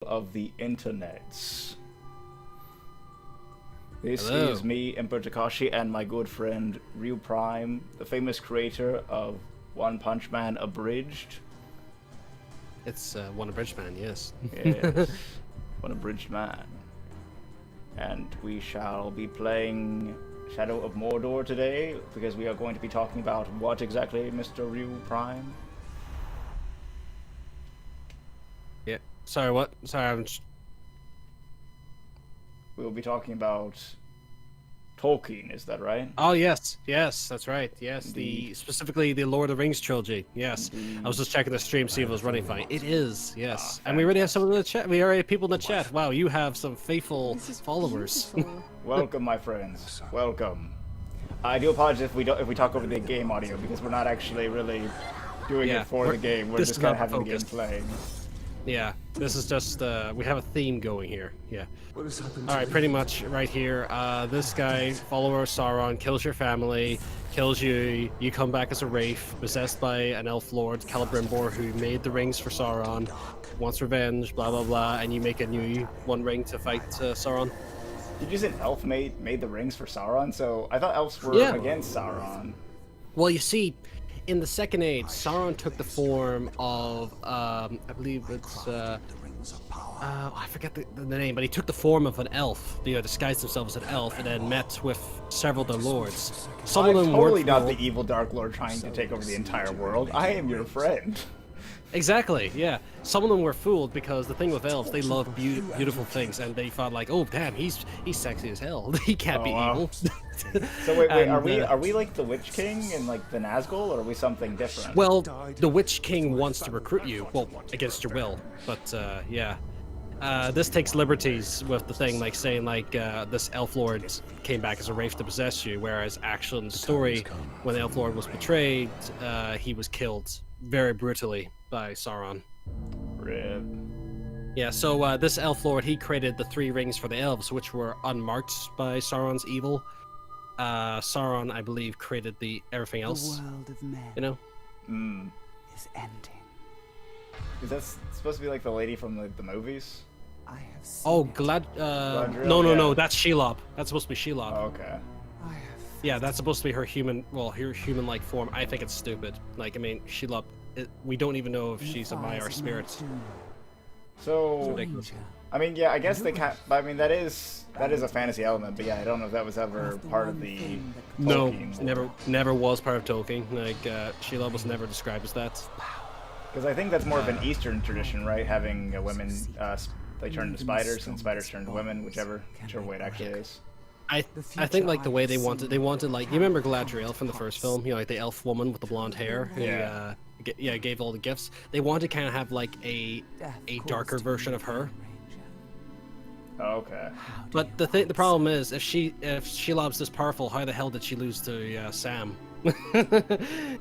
of the internets. This Hello. is me, Emperor Takashi, and my good friend Ryu Prime, the famous creator of One Punch Man Abridged. It's One Abridged Man, yes. Yes, One Abridged Man. And we shall be playing Shadow of Mordor today, because we are going to be talking about what exactly, Mr. Ryu Prime? Yeah. Sorry, what? Sorry, I'm just... We will be talking about Tolkien, is that right? Oh, yes. Yes, that's right. Yes, Indeed. specifically the Lord of the Rings trilogy. Yes. Indeed. I was just checking the stream, see if it was running fine. It is, yes. Ah, And we already have someone in the chat. We already have people in the chat. Wow, you have some faithful followers. Welcome, my friends. Welcome. I do apologize if we talk over the game audio, because we're not actually really doing Yeah, it for the game. We're this just is kind of not having the game focused. playing. Yeah, this is just, we have a theme going here. Yeah. What has happened? Alright, pretty much right here. This guy, follower of Sauron, kills your family, kills you, you come back as a wraith, possessed by an elf lord, Celebrimbor, who made the rings for Sauron, wants revenge, blah blah blah, and you make a new one ring to fight Sauron. Did you say an elf made the rings for Sauron? So I thought elves were Yeah. against Sauron. Well, you see, in the Second Age, Sauron took the form of, I believe it's, I forget the name, but he took the form of an elf. You know, disguised himself as an elf, and then met with several of the lords. Some I'm of them totally weren't not fooled. the evil Dark Lord trying to take over the entire world. I am your friend. Exactly, yeah. Some of them were fooled because the thing with elves, they love beautiful things, and they thought like, oh damn, he's sexy as hell. He can't be wow. evil. So wait, And, are we like the Witch King and like the Nazgul, or are we something different? Well, the Witch King wants to recruit you, well, against your will, but yeah. This takes liberties with the thing, like saying like this elf lord came back as a wraith to possess you, whereas actually in the story, when the elf lord was betrayed, he was killed very brutally by Sauron. Rip. Yeah, so this elf lord, he created the 3 rings for the elves, which were unmarked by Sauron's evil. Sauron, I believe, created everything else. The world of men You know? Mm. is ending. Is that supposed to be like the lady from the movies? I have seen Oh, it. Galadriel, no, yeah. that's Shelob. That's supposed to be Shelob. Oh, okay. I have Yeah, that's supposed to be her human-like form. I think it's stupid. Like, I mean, Shelob, we don't even know if she's a Maiar spirit. So, Ridiculous. I mean, yeah, I guess they can't. But I mean, that is a fantasy element. But yeah, I don't know if that was ever part of the. No, Tolkien. never was part of Tolkien. Like, Shelob was never described as that. Because I think that's more of an Eastern tradition, right? Having women, they turn into spiders, and spiders turn to women, whichever way it actually is. I think like the way they wanted like, you remember Galadriel from the first film, you know, like the elf woman with the blonde hair who gave all the gifts. They wanted to kind of have like a darker version of her. Oh, okay. But the problem is, if Shelob's this powerful, how the hell did she lose to Sam?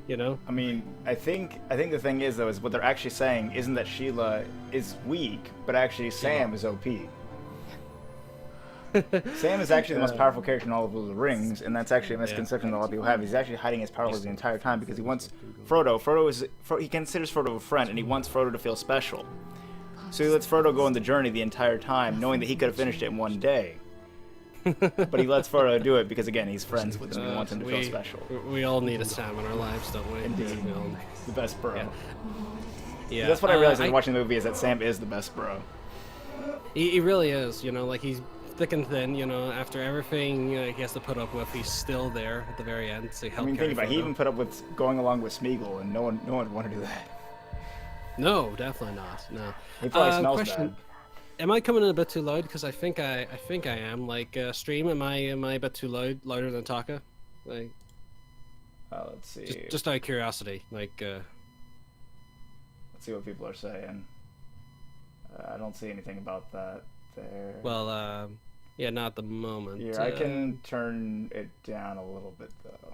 You know? I mean, I think the thing is though is what they're actually saying isn't that Sheila is weak, but actually Sam is OP. Sam is actually the most powerful character in all of the Rings, and that's actually a misconception that a lot of people have. He's actually hiding his powers the entire time because he wants Frodo. He considers Frodo a friend, and he wants Frodo to feel special. So he lets Frodo go on the journey the entire time, knowing that he could have finished it in one day. But he lets Frodo do it because, again, he's friends with him and he wants him to feel special. We all need a Sam in our lives, don't we? Indeed. You know? The best bro. Yeah. That's what I realized when watching the movie, is that Sam is the best bro. He really is, you know, like he's thick and thin, you know, after everything he has to put up with, he's still there at the very end to help. I mean, carry think about it, he Frodo. even put up with going along with Smeagol, and no one would want to do that. No, definitely not. No. He probably smells question. bad. Am I coming in a bit too loud? Because I think I am. Like, stream, am I a bit too louder than Taka? Like, Let's see. just out of curiosity, like. Let's see what people are saying. I don't see anything about that there. Well, yeah, not at the moment. Here, I can turn it down a little bit though.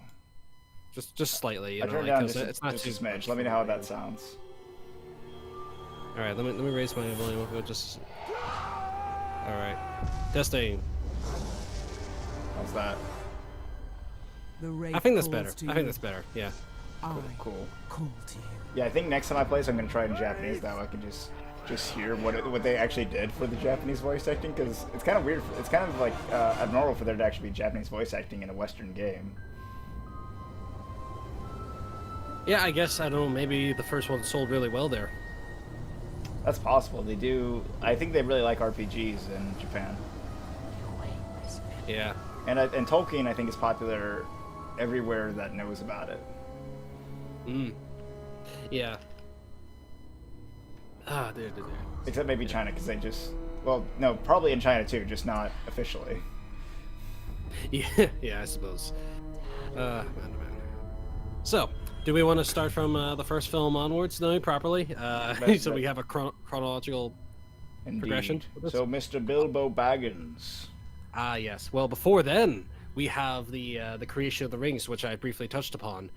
Just slightly. You I know, turned like, down 'cause just, it's not just too a smidge. Let me know how that sounds. All right, let me raise my volume. We'll just. All right, testing. How's that? I think that's better. I think that's better. Yeah. I Cool. call to you. Yeah, I think next time I play, so I'm gonna try it in Japanese. That way I can just just hear what they actually did for the Japanese voice acting, because it's kind of weird. It's kind of like abnormal for there to actually be Japanese voice acting in a Western game. Yeah, I guess, I don't know, maybe the first one sold really well there. That's possible. They do. I think they really like RPGs in Japan. Yeah. And Tolkien, I think, is popular everywhere that knows about it. Yeah. There. Except maybe China, because they just... Well, no, probably in China too, just not officially. Yeah, I suppose. Man. So, do we want to start from the first film onwards, though, properly? So we have a chronological progression? So, Mr. Bilbo Baggins. Ah, yes. Well, before then, we have the creation of the rings, which I briefly touched upon.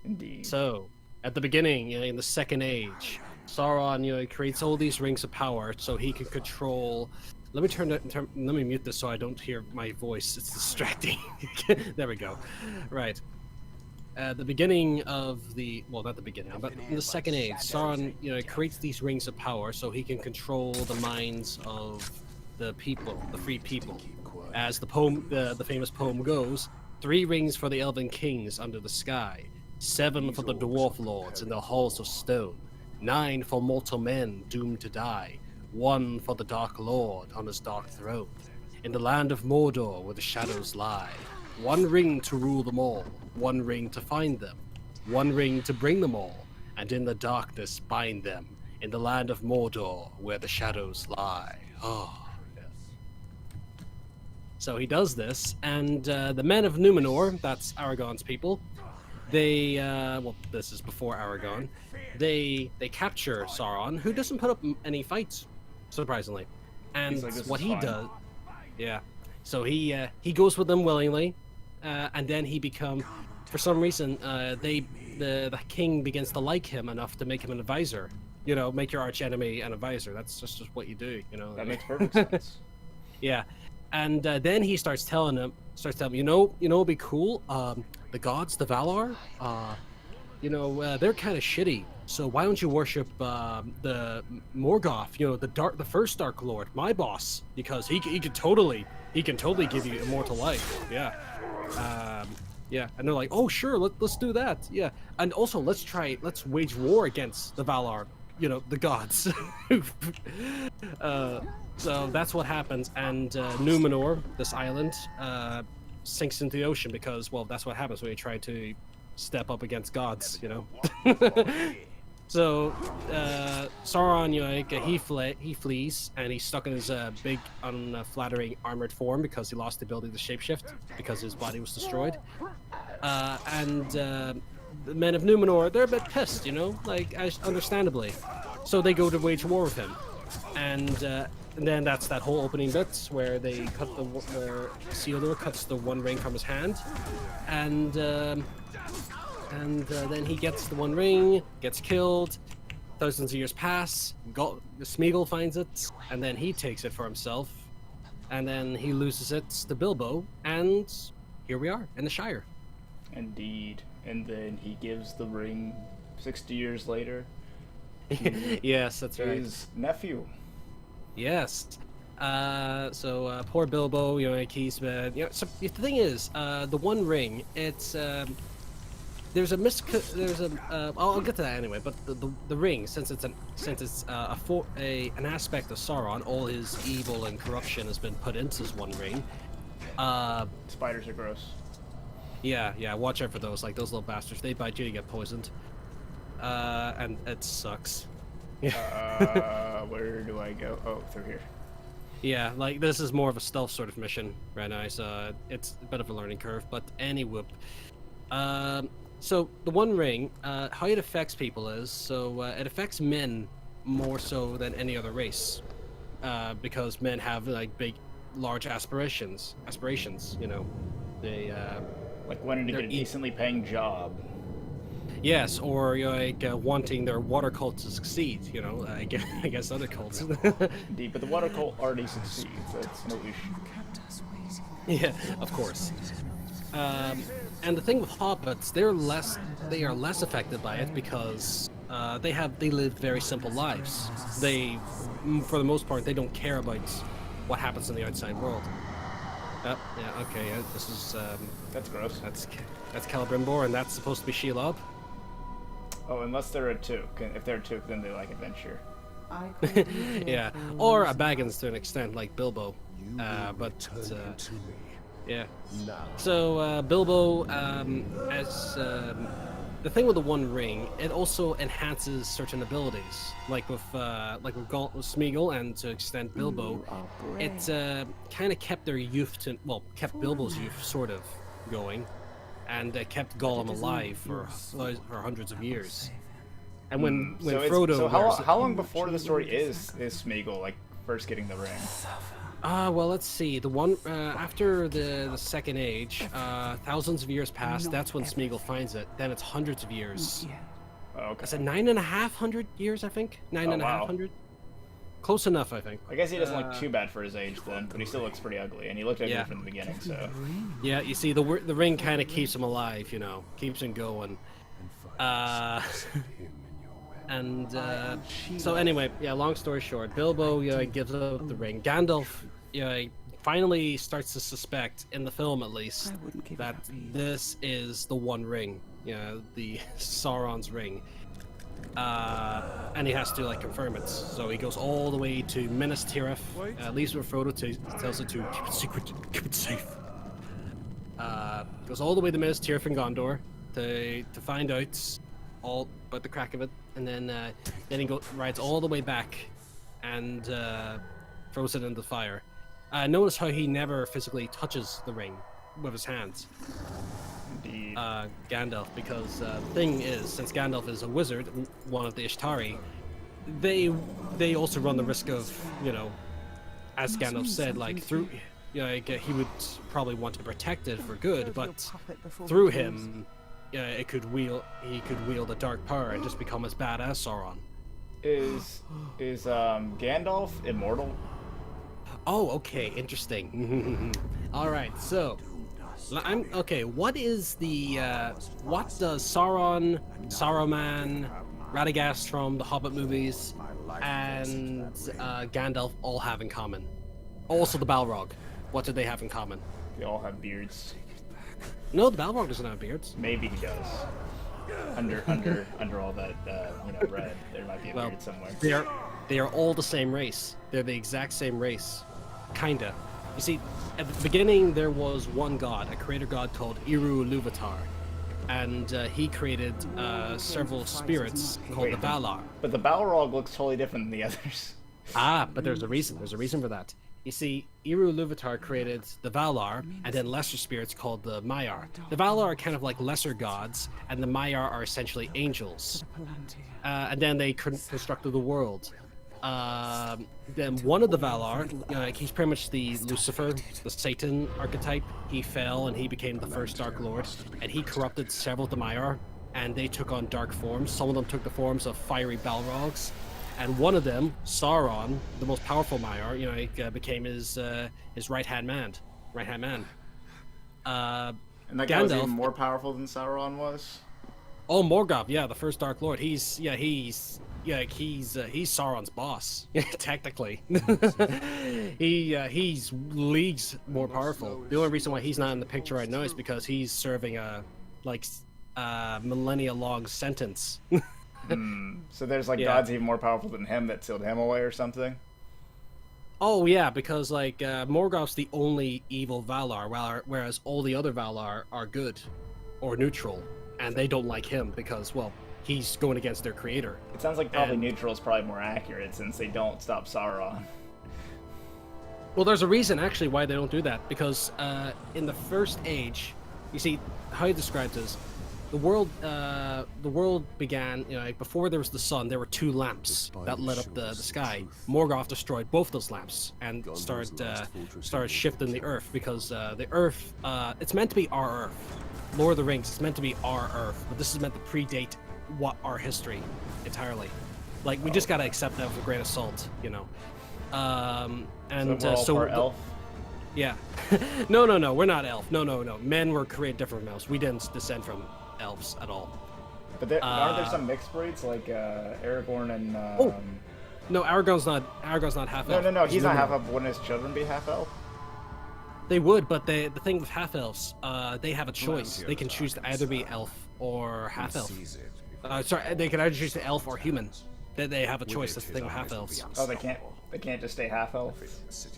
Indeed. So, at the beginning, in the Second Age, Sauron, creates all these rings of power so he can control. Let me mute this so I don't hear my voice. It's distracting. There we go. Right. At the beginning of not the beginning, but in the Second Age, Sauron, creates these rings of power so he can control the minds of the people, the free people. As the poem, the famous poem goes, 3 rings for the elven kings under the sky, 7 for the dwarf lords in the halls of stone, 9 for mortal men doomed to die, 1 for the Dark Lord on his dark throne. In the land of Mordor where the shadows lie, 1 ring to rule them all, 1 ring to find them, 1 ring to bring them all, and in the darkness bind them, in the land of Mordor where the shadows lie. Oh. So he does this, and the men of Numenor, that's Aragorn's people, they, this is before Aragorn, they capture Sauron, who doesn't put up any fights, surprisingly. And like, what he does, so he goes with them willingly, and then he for some reason, the king begins to like him enough to make him an advisor. Make your arch enemy an advisor. That's just what you do. That makes perfect sense. Yeah. And then he starts telling him, it'd be cool. The gods, the Valar, they're kind of shitty. So why don't you worship the Morgoth, the first Dark Lord, my boss, because he can totally give you immortal life. Yeah. And they're like, oh sure, let's do that. Yeah. And also let's wage war against the Valar, the gods. So that's what happens, and Numenor, this island, sinks into the ocean because, well, that's what happens when you try to step up against gods, So Sauron, he flees, and he's stuck in his big, unflattering armored form because he lost the ability to shapeshift because his body was destroyed. The men of Numenor, they're a bit pissed, understandably. So they go to wage war with him, and then that's that whole opening bit where they where Isildur cuts the 1 ring from his hand, and then he gets the 1 ring, gets killed. Thousands of years pass. Smeagol finds it, and then he takes it for himself, and then he loses it to Bilbo, and here we are in the Shire. Indeed, and then he gives the ring 60 years later. Yes, that's right. His nephew. Yes. So poor Bilbo, he's so the thing is, the 1 ring, it's I'll get to that anyway. But the ring, since it's an aspect of Sauron, all his evil and corruption has been put into his 1 ring. Spiders are gross. Yeah. Watch out for those. Like those little bastards. They bite you, you get poisoned. And it sucks. Where do I go? Oh, through here. Yeah, like this is more of a stealth sort of mission right now, so it's a bit of a learning curve, but anyway. So the 1 ring, how it affects people is, it affects men more so than any other race, because men have like big, large aspirations, they like wanting to get a decently paying job. Yes, or wanting their water cult to succeed. I guess other cults. Indeed, but the water cult already succeeds. That's no issue. Yeah, of course. And the thing with hobbits, they are less affected by it because they live very simple lives. They, for the most part, they don't care about what happens in the outside world. Yeah, okay, yeah, this is That's gross. that's Celebrimbor, and that's supposed to be Shelob. Oh, unless they're a Took. If they're a Took, then they like adventure. Yeah, or a Baggins to an extent, like Bilbo. Yeah. So Bilbo, as the thing with the One Ring, it also enhances certain abilities. Like with Smeagol, and to extent Bilbo, it kind of kept their youth kept Bilbo's youth sort of going, and kept Gollum alive for hundreds of years. And when Frodo, so how long before the story is Smeagol like first getting the ring? Well, let's see. The one after the Second Age, thousands of years pass. That's when Smeagol finds it. Then it's hundreds of years. Oh, okay. I said 9.5 years, I think. 9.5 Close enough, I think. I guess he doesn't look too bad for his age then, but he still looks pretty ugly, and he looked ugly from the beginning. So. Yeah, you see, the ring kind of keeps him alive, keeps him going. So anyway, yeah, long story short, Bilbo gives up the ring. Gandalf finally starts to suspect, in the film at least, that this is the One Ring, the Sauron's ring. And he has to confirm it. So he goes all the way to Minas Tirith, leaves with Frodo, tells it to keep it secret, keep it safe. Goes all the way to Minas Tirith in Gondor to find out all about the crack of it, and then he rides all the way back and throws it into the fire. Notice how he never physically touches the ring with his hands. Indeed. Gandalf, because the thing is, since Gandalf is a wizard, one of the Ishtari, they also run the risk of, as Gandalf said, he would probably want to protect it for good, but through him, he could wield a dark power and just become as bad as Sauron. Is Gandalf immortal? Oh, okay, interesting. All right, so what is what does Sauron, Saruman, Radagast from the Hobbit movies, and Gandalf all have in common? Also, the Balrog. What do they have in common? They all have beards. No, the Balrog doesn't have beards. Maybe he does. Under all that red, there might be a beard somewhere. They are all the same race. They're the exact same race, kinda. You see, at the beginning there was one god, a creator god called Eru Ilúvatar, and he created several spirits called the Valar. But the Balrog looks totally different than the others. But there's a reason. There's a reason for that. You see, Eru Ilúvatar created the Valar, and then lesser spirits called the Maiar. The Valar are kind of like lesser gods, and the Maiar are essentially angels. And then they constructed the world. Then one of the Valar, he's pretty much the Lucifer, the Satan archetype. He fell and he became the first Dark Lord, and he corrupted several of the Maiar, and they took on dark forms. Some of them took the forms of fiery Balrogs. And one of them, Sauron, the most powerful Maiar, became his right-hand man. And that guy Gandalf, was even more powerful than Sauron was? Oh, Morgoth, yeah, the first Dark Lord. He's Sauron's boss, technically. He's leagues more powerful. The only reason why he's not in the picture right now is because he's serving a millennia-long sentence. So there's gods even more powerful than him that sealed him away or something? Oh yeah, because Morgoth's the only evil Valar, whereas all the other Valar are good or neutral, and they don't like him because, well, he's going against their creator. It sounds like probably neutral is probably more accurate since they don't stop Sauron. Well, there's a reason actually why they don't do that, because in the First Age, you see how he describes this. The world began, before there was the sun, there were two lamps that lit up the sky. Morgoth destroyed both those lamps and started shifting the Earth, because the Earth, it's meant to be our Earth. Lord of the Rings, it's meant to be our Earth, but this is meant to predate our history entirely. We just gotta accept that with a grain of salt, So we're all elf? Yeah. No, we're not elf. No. Men were created different from elves. We didn't descend from elves at all. But aren't there some mixed breeds like Aragorn and? No, Aragorn's not half elf. No. He's not half elf. Wouldn't his children be half elf? They would, but the thing with half elves, they have a choice. They can choose to either be elf or half elf. Sorry, they can either choose to elf or human. They have a choice. That's the thing with half elves. Oh, they can't. They can't just stay half elf.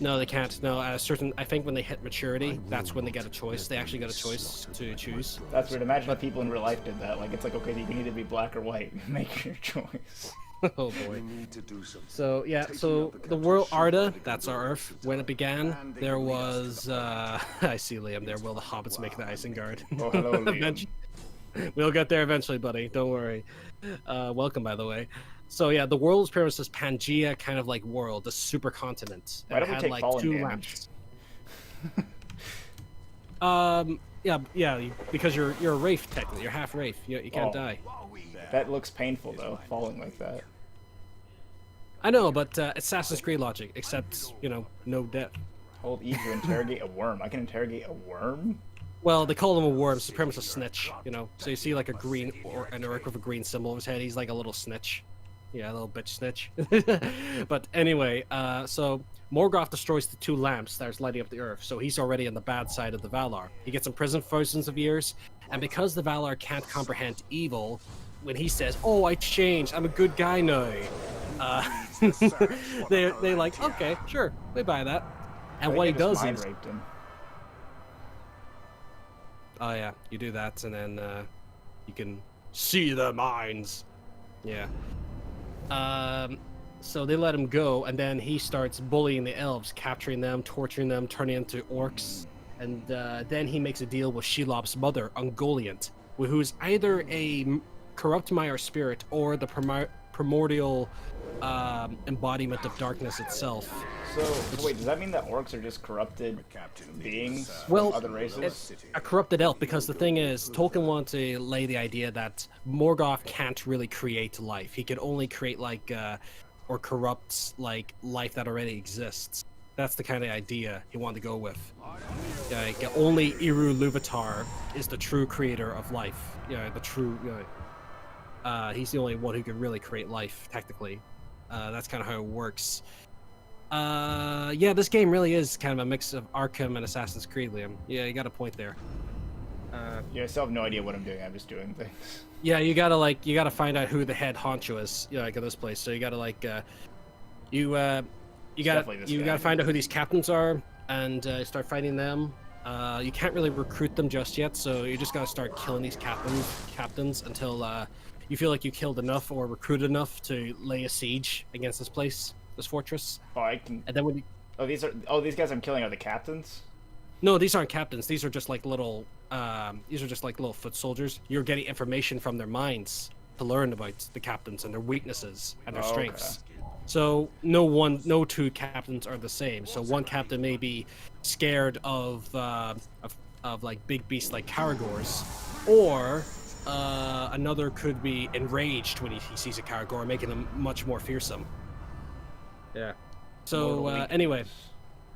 No, they can't. No, at a certain. I think when they hit maturity, that's when they get a choice. They actually get a choice to choose. That's weird. Imagine if people in real life did that. Like, it's like, okay, you can either be black or white. Make your choice. Oh boy. So yeah, so the world Arda, that's our Earth. When it began, there was I see Liam there. Will the hobbits make the Isengard? Oh, hello, Liam. We'll get there eventually, buddy. Don't worry. Welcome, by the way. So yeah, the world's pretty much this Pangea kind of like world, this supercontinent. Why don't we had take like fallen 2 damage? lamps. Yeah, because you're a wraith technically. You're half wraith. You can't die. That looks painful though, falling like that. I know, but Assassin's Creed logic, except no death. Hold E to interrogate a worm. I can interrogate a worm? Well, they call him a worm, so it's pretty much a snitch, So you see like a green or an orc with a green symbol on his head. He's like a little snitch. Yeah, a little bitch snitch. But anyway, so Morgoth destroys the 2 lamps that are lighting up the earth, so he's already on the bad side of the Valar. He gets imprisoned for thousands of years, and because the Valar can't comprehend evil, when he says, "Oh, I changed, I'm a good guy now," they like, okay, sure, we buy that. And what he does is, oh yeah, you do that, and then you can see the minds. Yeah. So they let him go, and then he starts bullying the elves, capturing them, torturing them, turning into orcs, and then he makes a deal with Shelob's mother, Ungoliant, who's either a corrupt Maiar spirit or the primordial embodiment of darkness itself. So, wait, does that mean that orcs are just corrupted beings well, from other races? A corrupted elf, because the thing is, Tolkien wanted to lay the idea that Morgoth can't really create life. He can only create, like, or corrupt, like, life that already exists. That's the kind of idea he wanted to go with. Like, only Eru Luvatar is the true creator of life. The true... he's the only one who can really create life, technically. That's kind of how it works. Yeah, this game really is kind of a mix of Arkham and Assassin's Creed, Liam. Yeah, you got a point there. Yeah, I still have no idea what I'm doing. I'm just doing things. Yeah, you gotta find out who the head honcho is, like, in this place. So you gotta, like, you gotta find out who these captains are, and start fighting them. You can't really recruit them just yet, so you just gotta start killing these captains until you feel like you killed enough or recruited enough to lay a siege against this place, this fortress. Oh, I can. And then when you... these guys I'm killing are the captains? No, these aren't captains. These are just like little foot soldiers. You're getting information from their minds to learn about the captains and their weaknesses and their strengths. Okay. So no 2 captains are the same. So one captain may be scared of like big beasts like Caragors, or another could be enraged when he sees a Caragor, making him much more fearsome. Yeah. So anyway,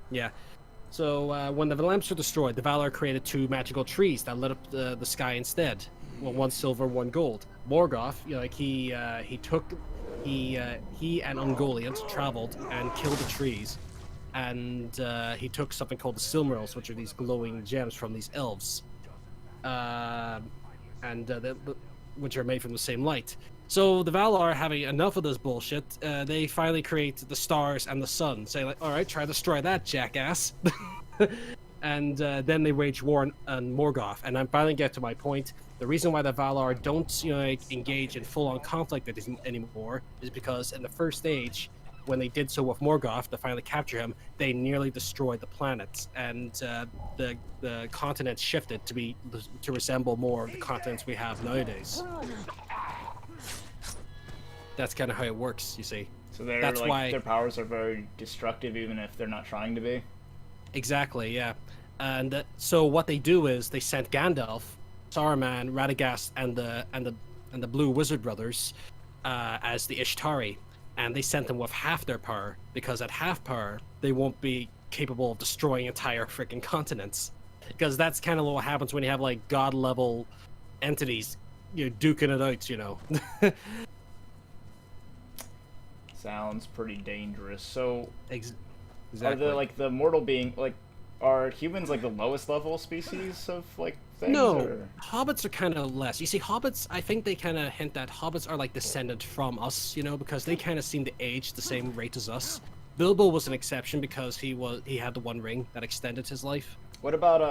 yeah. So when the lamps were destroyed, the Valar created 2 magical trees that lit up the sky instead. Well, 1 silver, 1 gold. Morgoth, he and Ungoliant traveled and killed the trees, and he took something called the Silmarils, which are these glowing gems from these elves, which are made from the same light. So the Valar, having enough of this bullshit, they finally create the stars and the sun. Say, like, all right, try to destroy that, jackass. And then they wage war on Morgoth. And I'm finally get to my point. The reason why the Valar don't engage in full-on conflict anymore is because in the first age, when they did so with Morgoth to finally capture him, they nearly destroyed the planet, and the continent shifted to resemble more of the continents we have nowadays. That's kind of how it works, you see. So that's why their powers are very destructive, even if they're not trying to be. Exactly, yeah. And so what they do is they sent Gandalf, Saruman, Radagast, and the Blue Wizard brothers as the Ishtari, and they sent them with half their power, because at half power they won't be capable of destroying entire freaking continents. Because that's kind of what happens when you have like god level entities duking it out, Sounds pretty dangerous. So, Exactly. are the mortal being are humans like the lowest level species of things? No, Or? hobbits are kind of less. You see, hobbits, I think they kind of hint that hobbits are like descended from us, because they kind of seem to age the same rate as us. Bilbo was an exception because he had the One Ring that extended his life. What about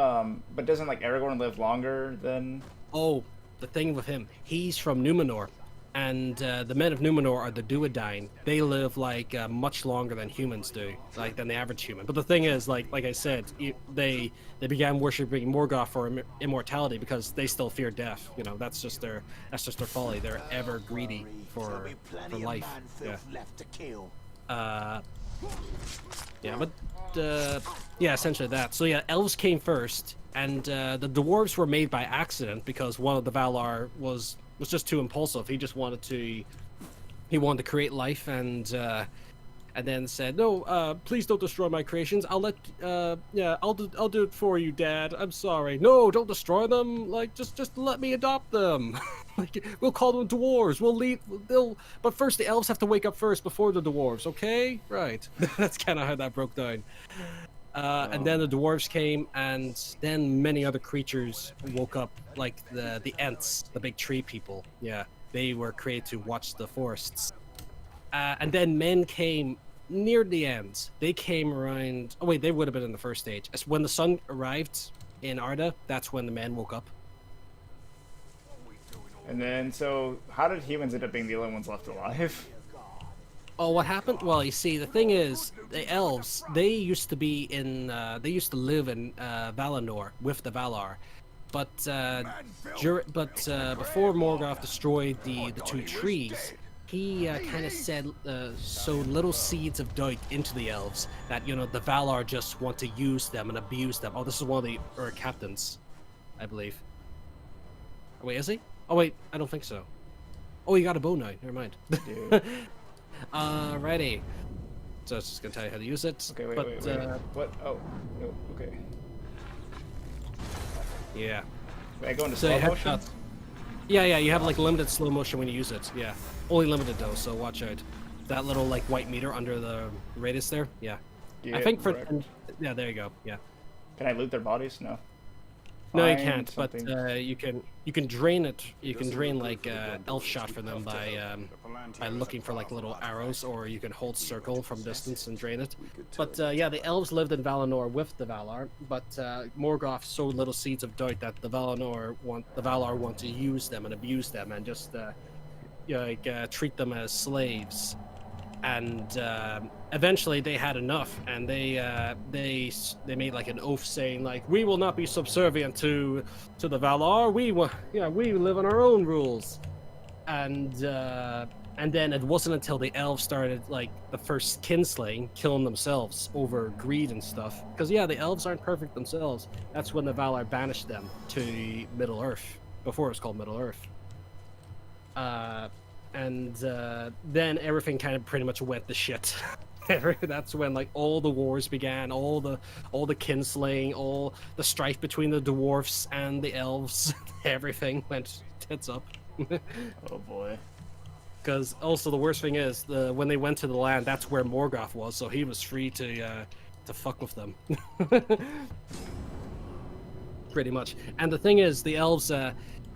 but doesn't Aragorn live longer than? Oh, the thing with him, he's from Numenor, and the men of Numenor are the Duodyne. They live much longer than humans do, than the average human. But the thing is, like I said, they began worshiping Morgoth for immortality because they still fear death. That's just their folly. They're ever greedy for life. Yeah, essentially that. So yeah, elves came first, and the dwarves were made by accident because one of the Valar was just too impulsive. He just wanted to create life, and then said, "No, please don't destroy my creations. I'll do it for you, Dad. I'm sorry. No, don't destroy them. Just let me adopt them. We'll call them dwarves. But first the elves have to wake up first before the dwarves. Okay, right? That's kind of how that broke down. And then the dwarves came, and then many other creatures woke up, like the Ents, the big tree people. Yeah, they were created to watch the forests. And then men came near the end. They came around. Oh wait, they would have been in the first stage. When the sun arrived in Arda, that's when the men woke up. And then, so how did humans end up being the only ones left alive? Oh, what happened? Well, you see, the thing is, the elves, they used to live in Valinor with the Valar, but before Morgoth destroyed the two trees, he kind of sowed little seeds of doubt into the elves that the Valar just want to use them and abuse them. Oh, this is one of the captains, I believe. Oh, wait, is he? Oh wait, I don't think so. Oh, you got a bow now. Never mind. Alrighty. So it's just gonna tell you how to use it. Okay, wait. What? Oh, no, okay. Yeah. Wait, I go into slow motion? Yeah, you have limited slow motion when you use it. Yeah. Only limited though, so watch out. That little white meter under the radius there. Yeah. I think yeah, there you go. Yeah. Can I loot their bodies? No. No, you can't. Something. But you can drain it. You can drain elf shot for them by looking for little arrows, or you can hold circle from distance and drain it. But yeah, the elves lived in Valinor with the Valar, but Morgoth sowed little seeds of doubt that the Valar want to use them and abuse them and just treat them as slaves. And eventually they had enough, and they made an oath saying we will not be subservient to the Valar. We live on our own rules. And then it wasn't until the elves started the first kinslaying, killing themselves over greed and stuff. Because yeah, the elves aren't perfect themselves. That's when the Valar banished them to Middle Earth. Before it was called Middle Earth. And then everything kind of pretty much went to shit. That's when all the wars began, all the kinslaying, all the strife between the dwarfs and the elves. Everything went tits up. Oh boy. Because also the worst thing is when they went to the land, that's where Morgoth was, so he was free to fuck with them. Pretty much. And the thing is, the elves.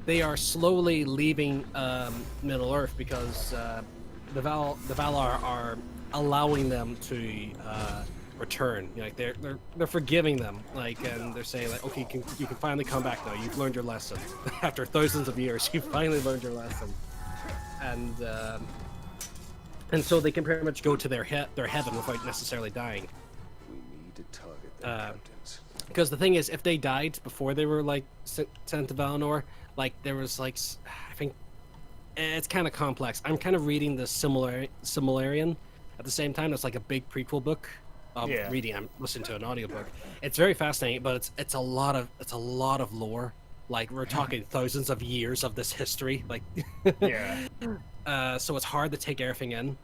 They are slowly leaving Middle Earth because the Valar are allowing them to return. They're forgiving them, and they're saying okay, you can finally come back now. You've learned your lesson. After thousands of years, you finally learned your lesson, and so they can pretty much go to their heaven without necessarily dying. We need to target the captains. Because the thing is, if they died before they were sent to Valinor, there was I think it's kind of complex. I'm kind of reading the Silmarillion at the same time. It's a big prequel book. Reading. I'm listening to an audiobook. It's very fascinating, but it's a lot of lore. We're talking thousands of years of this history. Yeah. So it's hard to take everything in.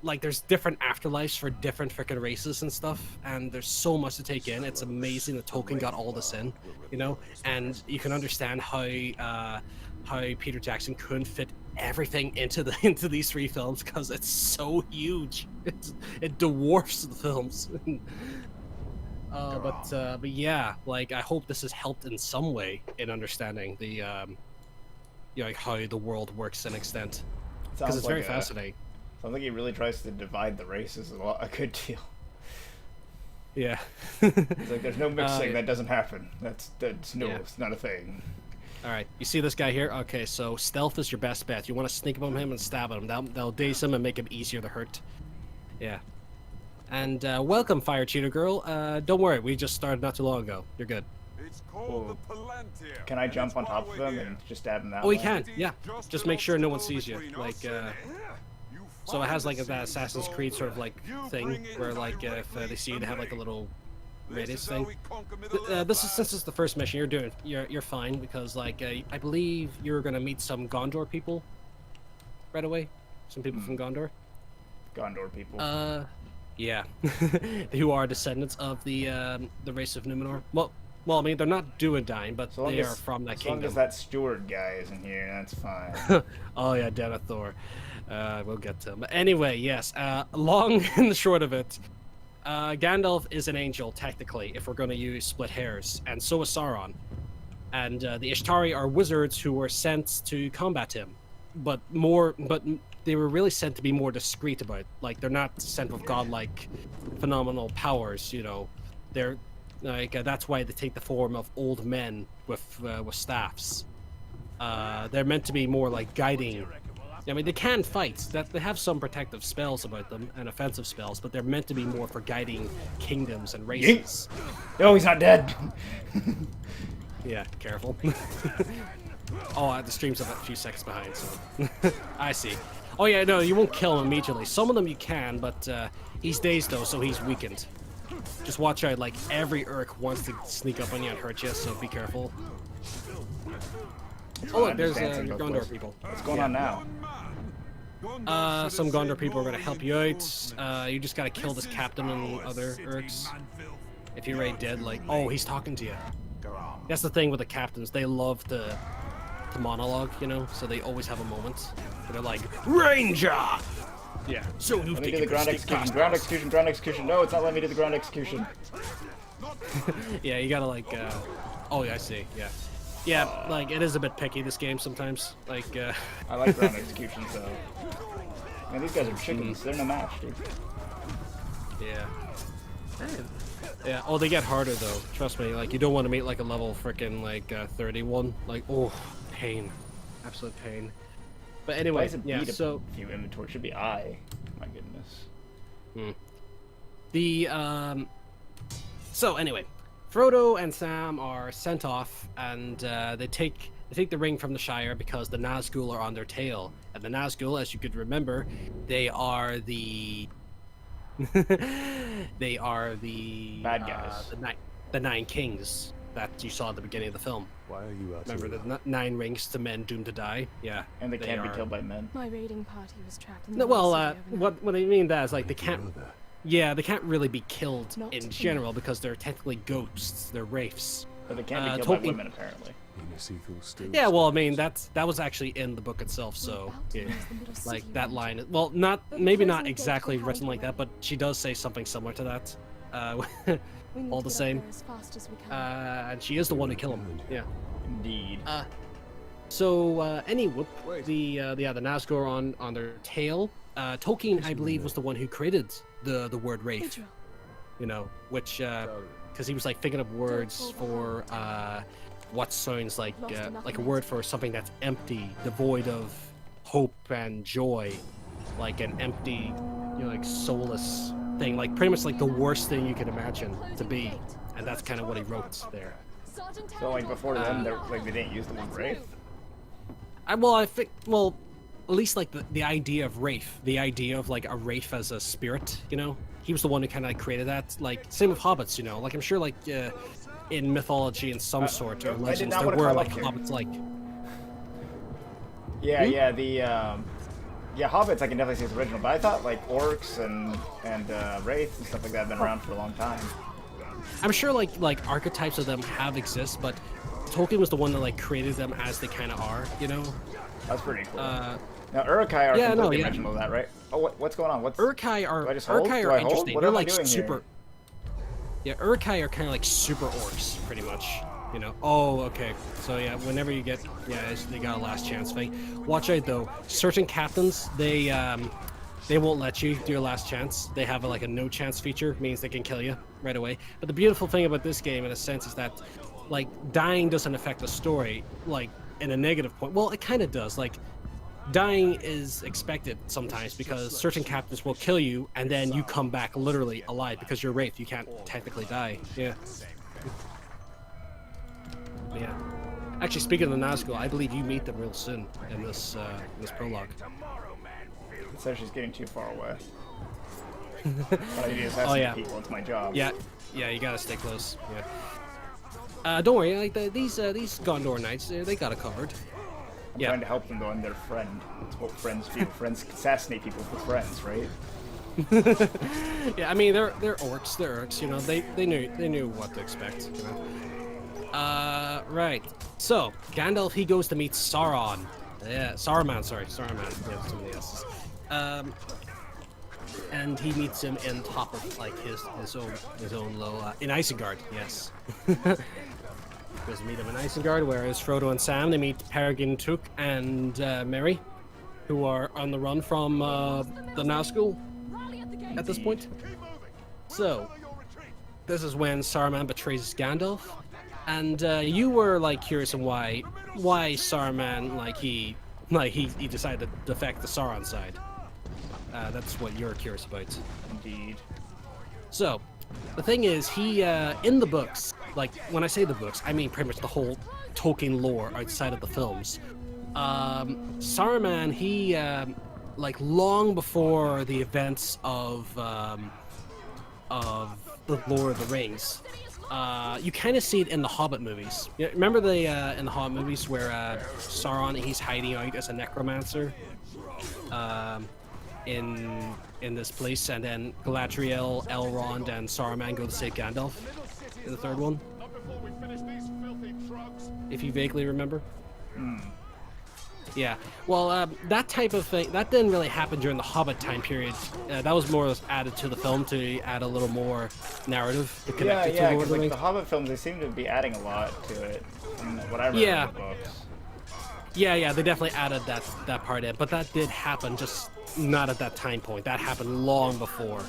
like there's different afterlives for different freaking races and stuff, and there's so much to take in. It's amazing that Tolkien got all this in, you know, and you can understand how Peter Jackson couldn't fit everything into these 3 films because it's so huge. It dwarfs the films. But yeah, like I hope this has helped in some way in understanding the you know, like how the world works to an extent, because it's very fascinating. Sounds like he really tries to divide the races a good deal. Yeah. It's like there's no mixing, that doesn't happen. That's no, it's not a thing. All right, you see this guy here? Okay, so stealth is your best bet. You want to sneak up on him and stab at him. That'll daze him and make him easier to hurt. Yeah. And welcome, Fire Cheater Girl. Don't worry, we just started not too long ago. You're good. It's called the Palantir. Can I jump on top of him and just stab him that Oh, way? he can. Yeah. Just make sure no one sees you. Like, so it has like that Assassin's Creed sort of like thing where like if they see you, they have like a little radius thing. Since it's the first mission, you're fine because like I believe you're gonna meet some Gondor people right away. Some people from Gondor. Gondor people. Yeah, who are descendants of the race of Numenor. Well, I mean they're not Dunedain, but they are from that kingdom. As long as that steward guy isn't here, that's fine. Oh yeah, Denethor. We'll get to him. But anyway, yes. Long and the short of it, Gandalf is an angel technically, if we're going to use split hairs, and so is Sauron. And the Ishtari are wizards who were sent to combat him, but they were really sent to be more discreet about it. Like they're not sent with godlike, phenomenal powers. You know, they're like that's why they take the form of old men with staffs. They're meant to be more like guiding. I mean, they can fight. That they have some protective spells about them and offensive spells, but they're meant to be more for guiding kingdoms and races. No, he's not dead. Yeah, careful. Oh, the stream's up a few seconds behind, so I see. Oh yeah, no, you won't kill him immediately. Some of them you can, but he's dazed though, so he's weakened. Just watch out, like every Urk wants to sneak up on you and hurt you, so be careful. Oh look, there's your Gondor people. What's going on now? Some Gondor people are gonna help you out. You just gotta kill this captain and other Urks. If you're already dead, like, oh, he's talking to you. That's the thing with the captains. They love to monologue, you know, so they always have a moment where they're like, Ranger! Yeah, so you Let me do the ground execution, ground execution, ground execution. No, it's not letting me do the ground execution. Yeah, you gotta like, oh yeah, I see, yeah. Yeah, like, it is a bit picky, this game, sometimes. Like, I like ground executions, though. Man, these guys are chickens. They're no match, dude. Yeah. Yeah, oh, they get harder, though. Trust me, like, you don't want to meet, like, a level frickin', like, 31. Like, oh, pain. Absolute pain. But anyway, yeah, so... View inventory should be I. My goodness. So, anyway. Frodo and Sam are sent off, and they take the ring from the Shire because the Nazgul are on their tail. And the Nazgul, as you could remember, they are the bad guys. The 9 kings that you saw at the beginning of the film. Why are you out? Remember the 9 rings to men doomed to die? Yeah. And they can't be killed by men. My raiding party was trapped in the No, well, what I mean that is like they can't. Brother. Yeah, they can't really be killed in general because they're technically ghosts. They're wraiths. But they can't be killed by women, apparently. Yeah, well, I mean that was actually in the book itself, so yeah. Like that line. Well, maybe not exactly written like that, but she does say something similar to that. All the same. And she is the one to kill him. Yeah. Indeed. So anyway, the Nazgul are on their tail. Tolkien, I believe, was the one who created the word wraith. You know, which because he was like thinking of words for what sounds like a word for something that's empty, devoid of hope and joy, like an empty, you know, like soulless thing, like pretty much like the worst thing you could imagine to be, and that's kind of what he wrote there. So like before then, they didn't use the word wraith. I think at least like the idea of wraith, the idea of like a wraith as a spirit, you know, he was the one who kind of like created that. Like same with hobbits, you know, like I'm sure like in mythology in some sort or legends there were like hobbits like. Yeah, yeah, Yeah, hobbits I can definitely see as original, but I thought like orcs and wraiths and stuff like that have been around for a long time. I'm sure like archetypes of them have exist, but Tolkien was the one that like created them as they kind of are, you know. That's pretty cool. Now Uruk-hai are completely original to that, right? Oh, what's going on? Uruk-hai are do I just hold? Uruk-hai Do are I hold? interesting. What They're am I like doing super. here? Yeah, Uruk-hai are kind of like super orcs, pretty much. You know. Oh, okay. So yeah, whenever you get they got a last chance thing. Watch out though. Certain captains, they won't let you do a last chance. They have like a no chance feature, means they can kill you right away. But the beautiful thing about this game, in a sense, is that like dying doesn't affect the story like in a negative point. Well, it kind of does. Like dying is expected sometimes because certain captains will kill you and then you come back literally alive because you're wraith. You can't technically die. Yeah. Yeah. Actually, speaking of the Nazgul, I believe you meet them real soon in this prologue. It says she's getting too far away. But I need to assassinate people. It's my job. Yeah, you gotta stay close. Yeah. Don't worry. Like these Gondor knights, they got it covered. I'm trying to help them though. I'm their friend. That's what friends do. Friends assassinate people for friends, right? Yeah, I mean they're orcs. They're orcs. You know, they knew what to expect. You know. Right. So Gandalf, he goes to meet Sauron. Yeah, Saruman. Sorry, Saruman. Yeah, somebody else's. And he meets him in top of like his own low in Isengard. Yes. Goes to meet him in Isengard, whereas Frodo and Sam, they meet Peregrine Took and Merry, who are on the run from the Nazgul at this point. So this is when Saruman betrays Gandalf. And you were like curious on why Saruman he decided to defect the Sauron side. That's what you're curious about. Indeed. So, the thing is, he in the books, like when I say the books, I mean pretty much the whole Tolkien lore outside of the films. Saruman, he like long before the events of the Lord of the Rings. You kind of see it in the Hobbit movies. You remember in the Hobbit movies where Sauron, he's hiding out as a necromancer in this place, and then Galadriel, Elrond, and Saruman go to save Gandalf in the third one. If you vaguely remember. Yeah, well, that type of thing, that didn't really happen during the Hobbit time period. That was more or less added to the film to add a little more narrative to connect it to Lord of the like Rings. the Hobbit films, they seem to be adding a lot to it. What I read in the books. Yeah, they definitely added that part in, but that did happen, just not at that time point. That happened long before.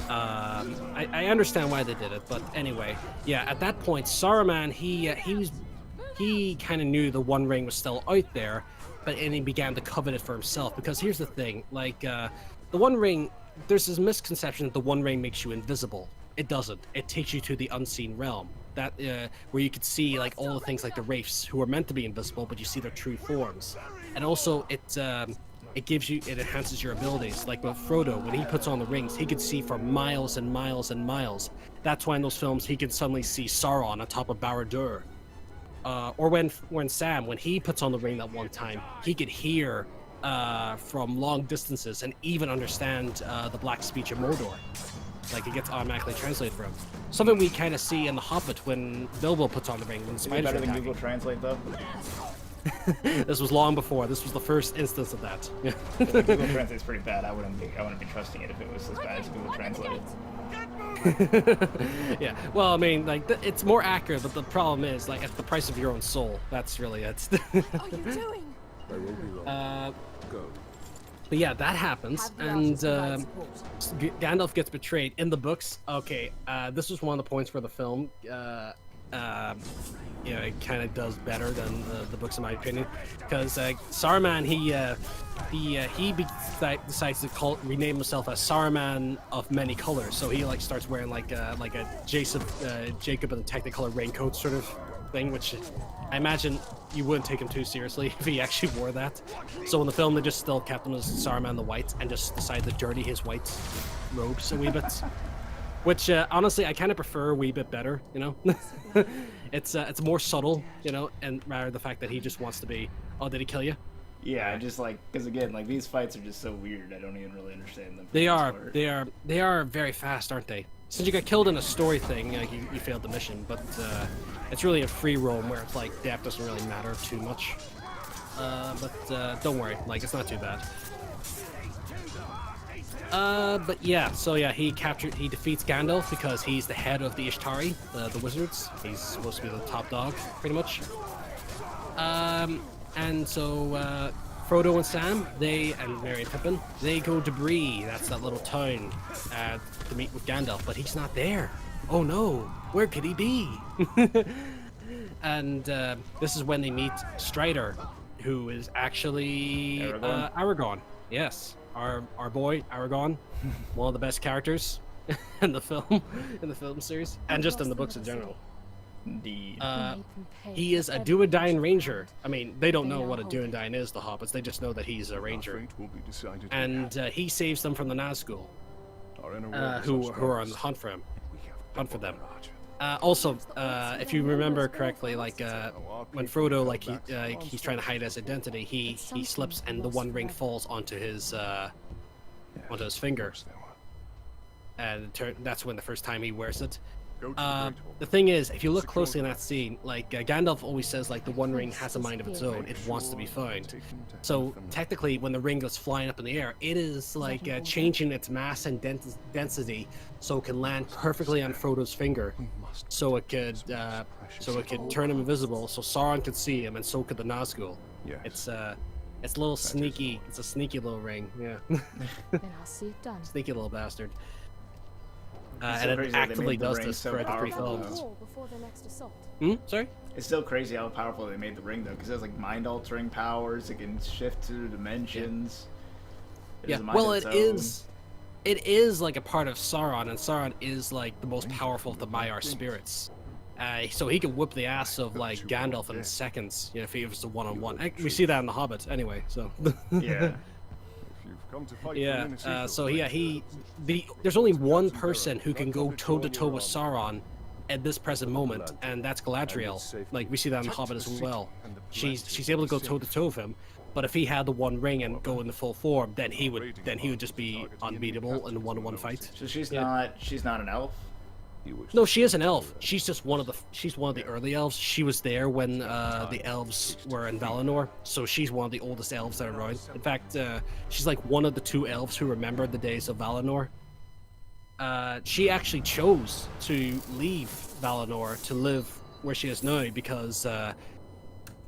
I understand why they did it, but anyway, yeah, at that point, Saruman, he kind of knew the One Ring was still out there, and he began to covet it for himself. Because here's the thing, like the One Ring, there's this misconception that the One Ring makes you invisible. It doesn't. It takes you to the unseen realm, that where you could see like all the things like the wraiths who are meant to be invisible, but you see their true forms. And also it enhances your abilities. Like with Frodo, when he puts on the rings, he could see for miles and miles and miles. That's why in those films he could suddenly see Sauron on top of Barad-dûr. Or when Sam, when he puts on the ring that one time, he could hear from long distances and even understand the black speech of Mordor. Like, it gets automatically translated for him. Something we kind of see in The Hobbit when Bilbo puts on the ring, when the spiders better are than attacking. Google Translate, though? This was long before. This was the first instance of that. Yeah. Google Translate's pretty bad. I wouldn't be trusting it if it was as bad as Google Translate. Yeah, well, I mean, like, it's more accurate, but the problem is, like, at the price of your own soul. That's really it. What are you doing? I won't be long. Go. But yeah, that happens, and Gandalf gets betrayed in the books. Okay, this was one of the points where the film, it kind of does better than the books, in my opinion, because Saruman, he decides to rename himself as Saruman of Many Colors. So he like starts wearing like a Jacob and the Technicolor raincoat sort of thing, which I imagine you wouldn't take him too seriously if he actually wore that. So in the film, they just still kept him as Saruman the White and just decided to dirty his white robes a wee bit. Which, honestly, I kind of prefer a wee bit better, you know? It's more subtle, you know, and rather the fact that he just wants to be, oh, did he kill you? Yeah, I just like because again, like these fights are just so weird. I don't even really understand them. for They the most are, part. they are very fast, aren't they? Since you got killed in a story thing, like you failed the mission, but it's really a free roam where it's like death doesn't really matter too much. But don't worry, like it's not too bad. But yeah, so yeah, he defeats Gandalf because he's the head of the Ishtari, the wizards. He's supposed to be the top dog, pretty much. And so Frodo and Sam, and Merry and Pippin, they go to Bree, that's that little town, to meet with Gandalf, but he's not there. Oh no, where could he be? And this is when they meet Strider, who is actually Aragorn? Aragorn. Yes, our boy Aragorn, one of the best characters in the film series, and just in the books in general. Indeed. He is a Duodyne Ranger. I mean, they don't know what a Duodyne is, the Hobbits. They just know that he's a Ranger. And he saves them from the Nazgul, who are on the hunt for him. Hunt for them. Also, if you remember correctly, like when Frodo, like he's trying to hide his identity, he slips and the One Ring falls onto his finger, and that's when the first time he wears it. The thing is, if you look closely in that scene, like Gandalf always says, like the One Ring has a mind of its own; it wants to be found. So technically, when the ring goes flying up in the air, it is like changing its mass and density so it can land perfectly on Frodo's finger, so it could turn him invisible, so Sauron could see him, and so could the Nazgul. It's a little sneaky. It's a sneaky little ring. Yeah. Then I'll see it done. Sneaky little bastard. It's And so it crazy that they actively made the does ring this so throughout the three powerful, films. though. Before the next assault. Sorry? It's still crazy how powerful they made the ring, though, because it has like mind-altering powers. It can shift through dimensions. It has a mind Well, of its it own. is. It is like a part of Sauron, and Sauron is like the most powerful of the Maiar spirits. So he can whip the ass of like Gandalf in seconds, you know, if he was a one-on-one. We see that in The Hobbit, anyway. So. Yeah. Yeah. So yeah, there's only one person who can go toe-to-toe with Sauron at this present moment, and that's Galadriel. Like we see that in The Hobbit as well. She's able to go toe-to-toe with him. But if he had the One Ring and go in the full form, then he would just be unbeatable in a one-on-one fight. So she's not an elf. No, she is an elf. She's just one of the early elves. She was there when the elves were in Valinor, so she's one of the oldest elves that are around. In fact, she's like one of the two elves who remembered the days of Valinor. She actually chose to leave Valinor to live where she is now because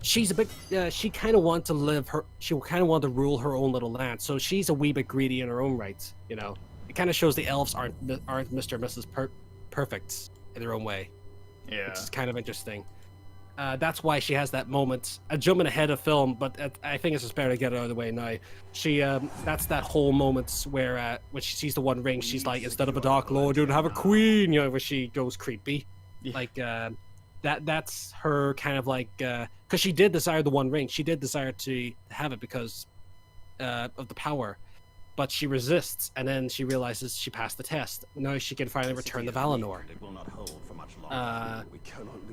she's a bit. She kind of wanted to live her. She kind of wanted to rule her own little land. So she's a wee bit greedy in her own right. You know, it kind of shows the elves aren't Mr. and Mrs. Perfect in their own way. Yeah. Which is kind of interesting. That's why she has that moment. I'm jumping ahead of film, but I think it's just better to get it out of the way now. She, that's that whole moment where when she sees the One Ring, she's like, instead of a Dark Lord, you'd have a queen. You know, where she goes creepy. Yeah. Like that's her kind of like because she did desire the One Ring. She did desire to have it because of the power. But she resists, and then she realizes she passed the test. Now she can finally return to Valinor.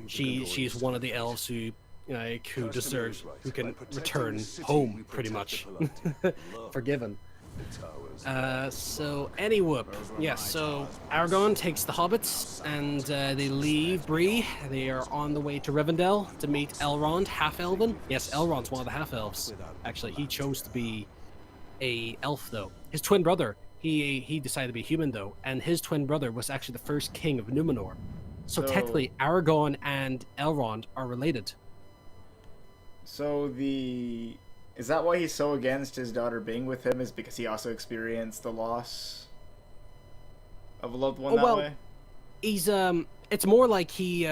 She's one of the elves who can return home, pretty much. Forgiven. So anyway, yeah. So Aragorn takes the hobbits, and they leave Bree. They are on the way to Rivendell to meet Elrond, half-elven. Yes, Elrond's one of the half-elves. Actually, he chose to be a elf though. His twin brother, he decided to be human though, and his twin brother was actually the first king of Numenor. So technically, Aragorn and Elrond are related. So is that why he's so against his daughter being with him? Is because he also experienced the loss of a loved one that way? He's it's more like he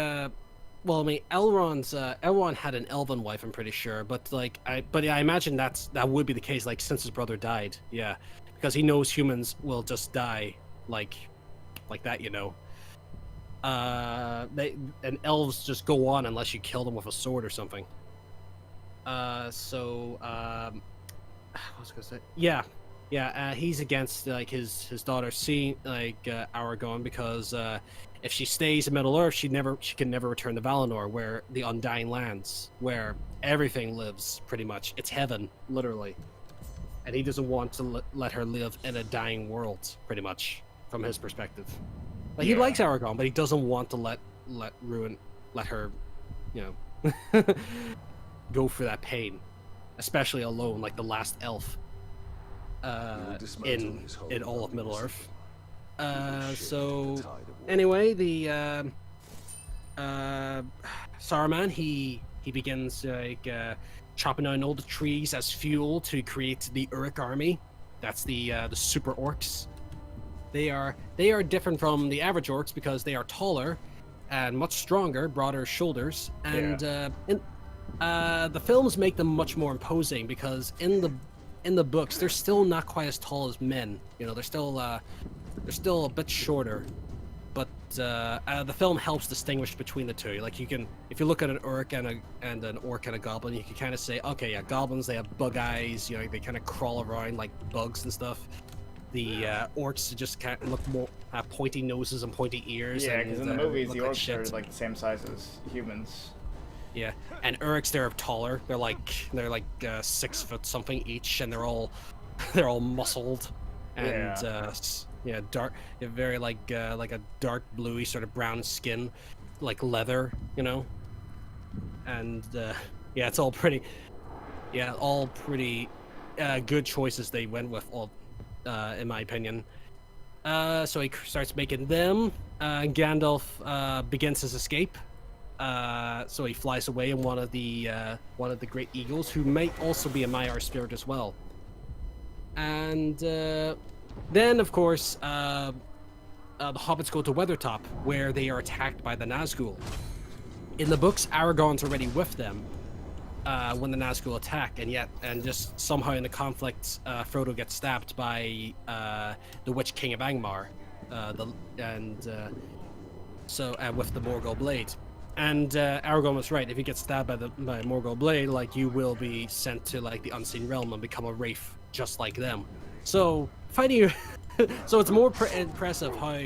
well, I mean, Elrond had an elven wife, I'm pretty sure, but I imagine that would be the case, like since his brother died, yeah, because he knows humans will just die, like that, you know. And elves just go on unless you kill them with a sword or something. What was I gonna say? Yeah, Yeah, he's against like his daughter seeing like Aragon because if she stays in Middle Earth, she can never return to Valinor, where the Undying Lands, where everything lives pretty much. It's heaven, literally. And he doesn't want to let her live in a dying world, pretty much, from his perspective. Like he likes Aragon, but he doesn't want to let her, you know, go for that pain, especially alone, like the last elf in all of Middle Earth. So anyway, the Saruman he begins like chopping down all the trees as fuel to create the Uruk army. That's the super orcs. They are different from the average orcs because they are taller and much stronger, broader shoulders, and the films make them much more imposing because in the books they're still not quite as tall as men. You know, they're still a bit shorter. But the film helps distinguish between the two. Like you can, if you look at an Uruk and an orc and a goblin, you can kind of say, okay, yeah, goblins, they have bug eyes. You know, they kind of crawl around like bugs and stuff. The orcs just kind of look more have pointy noses and pointy ears. Yeah, because in the movies, the orcs shit. are like the same size as humans. Yeah, and Uruks, they're taller. They're like 6 foot something each, and they're all muscled and dark. They're very like a dark bluey sort of brown skin, like leather, you know. And it's all pretty good choices they went with, all in my opinion. So he starts making them. Gandalf begins his escape. So he flies away in one of the great eagles, who may also be a Maiar spirit as well. And then, of course, the hobbits go to Weathertop, where they are attacked by the Nazgul. In the books, Aragorn's already with them when the Nazgul attack, and just somehow in the conflict, Frodo gets stabbed by the Witch King of Angmar, with the Morgul blade. And Aragorn was right. If you get stabbed by a Morgul blade, like, you will be sent to like the Unseen Realm and become a wraith just like them. So fighting, so it's more impressive how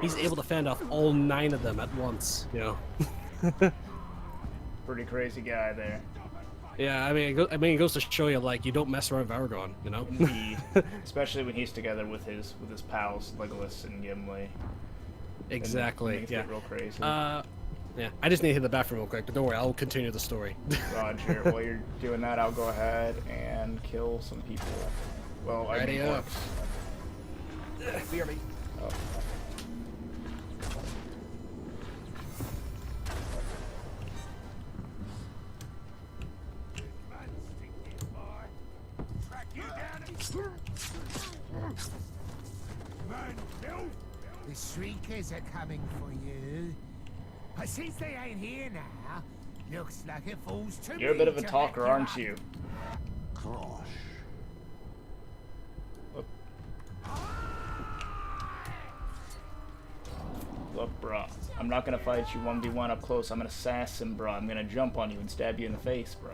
he's able to fend off all 9 of them at once. You know. Pretty crazy guy there. Yeah, I mean, it goes to show you, like, you don't mess around with Aragorn, you know. Indeed. Especially when he's together with his pals Legolas and Gimli. Exactly. And yeah. Get real crazy. Yeah, I just need to hit the bathroom real quick, but don't worry, I'll continue the story. Roger. While you're doing that, I'll go ahead and kill some people. Well, I Ready mean, up. Fear me. Oh. The Shriekers are coming for you. But since they ain't here now, looks like it falls to me. You're a bit of a to talker, back aren't up. you? Closh. Look, bro, I'm not gonna fight you 1v1 up close. I'm an assassin, bro. I'm gonna jump on you and stab you in the face, bro.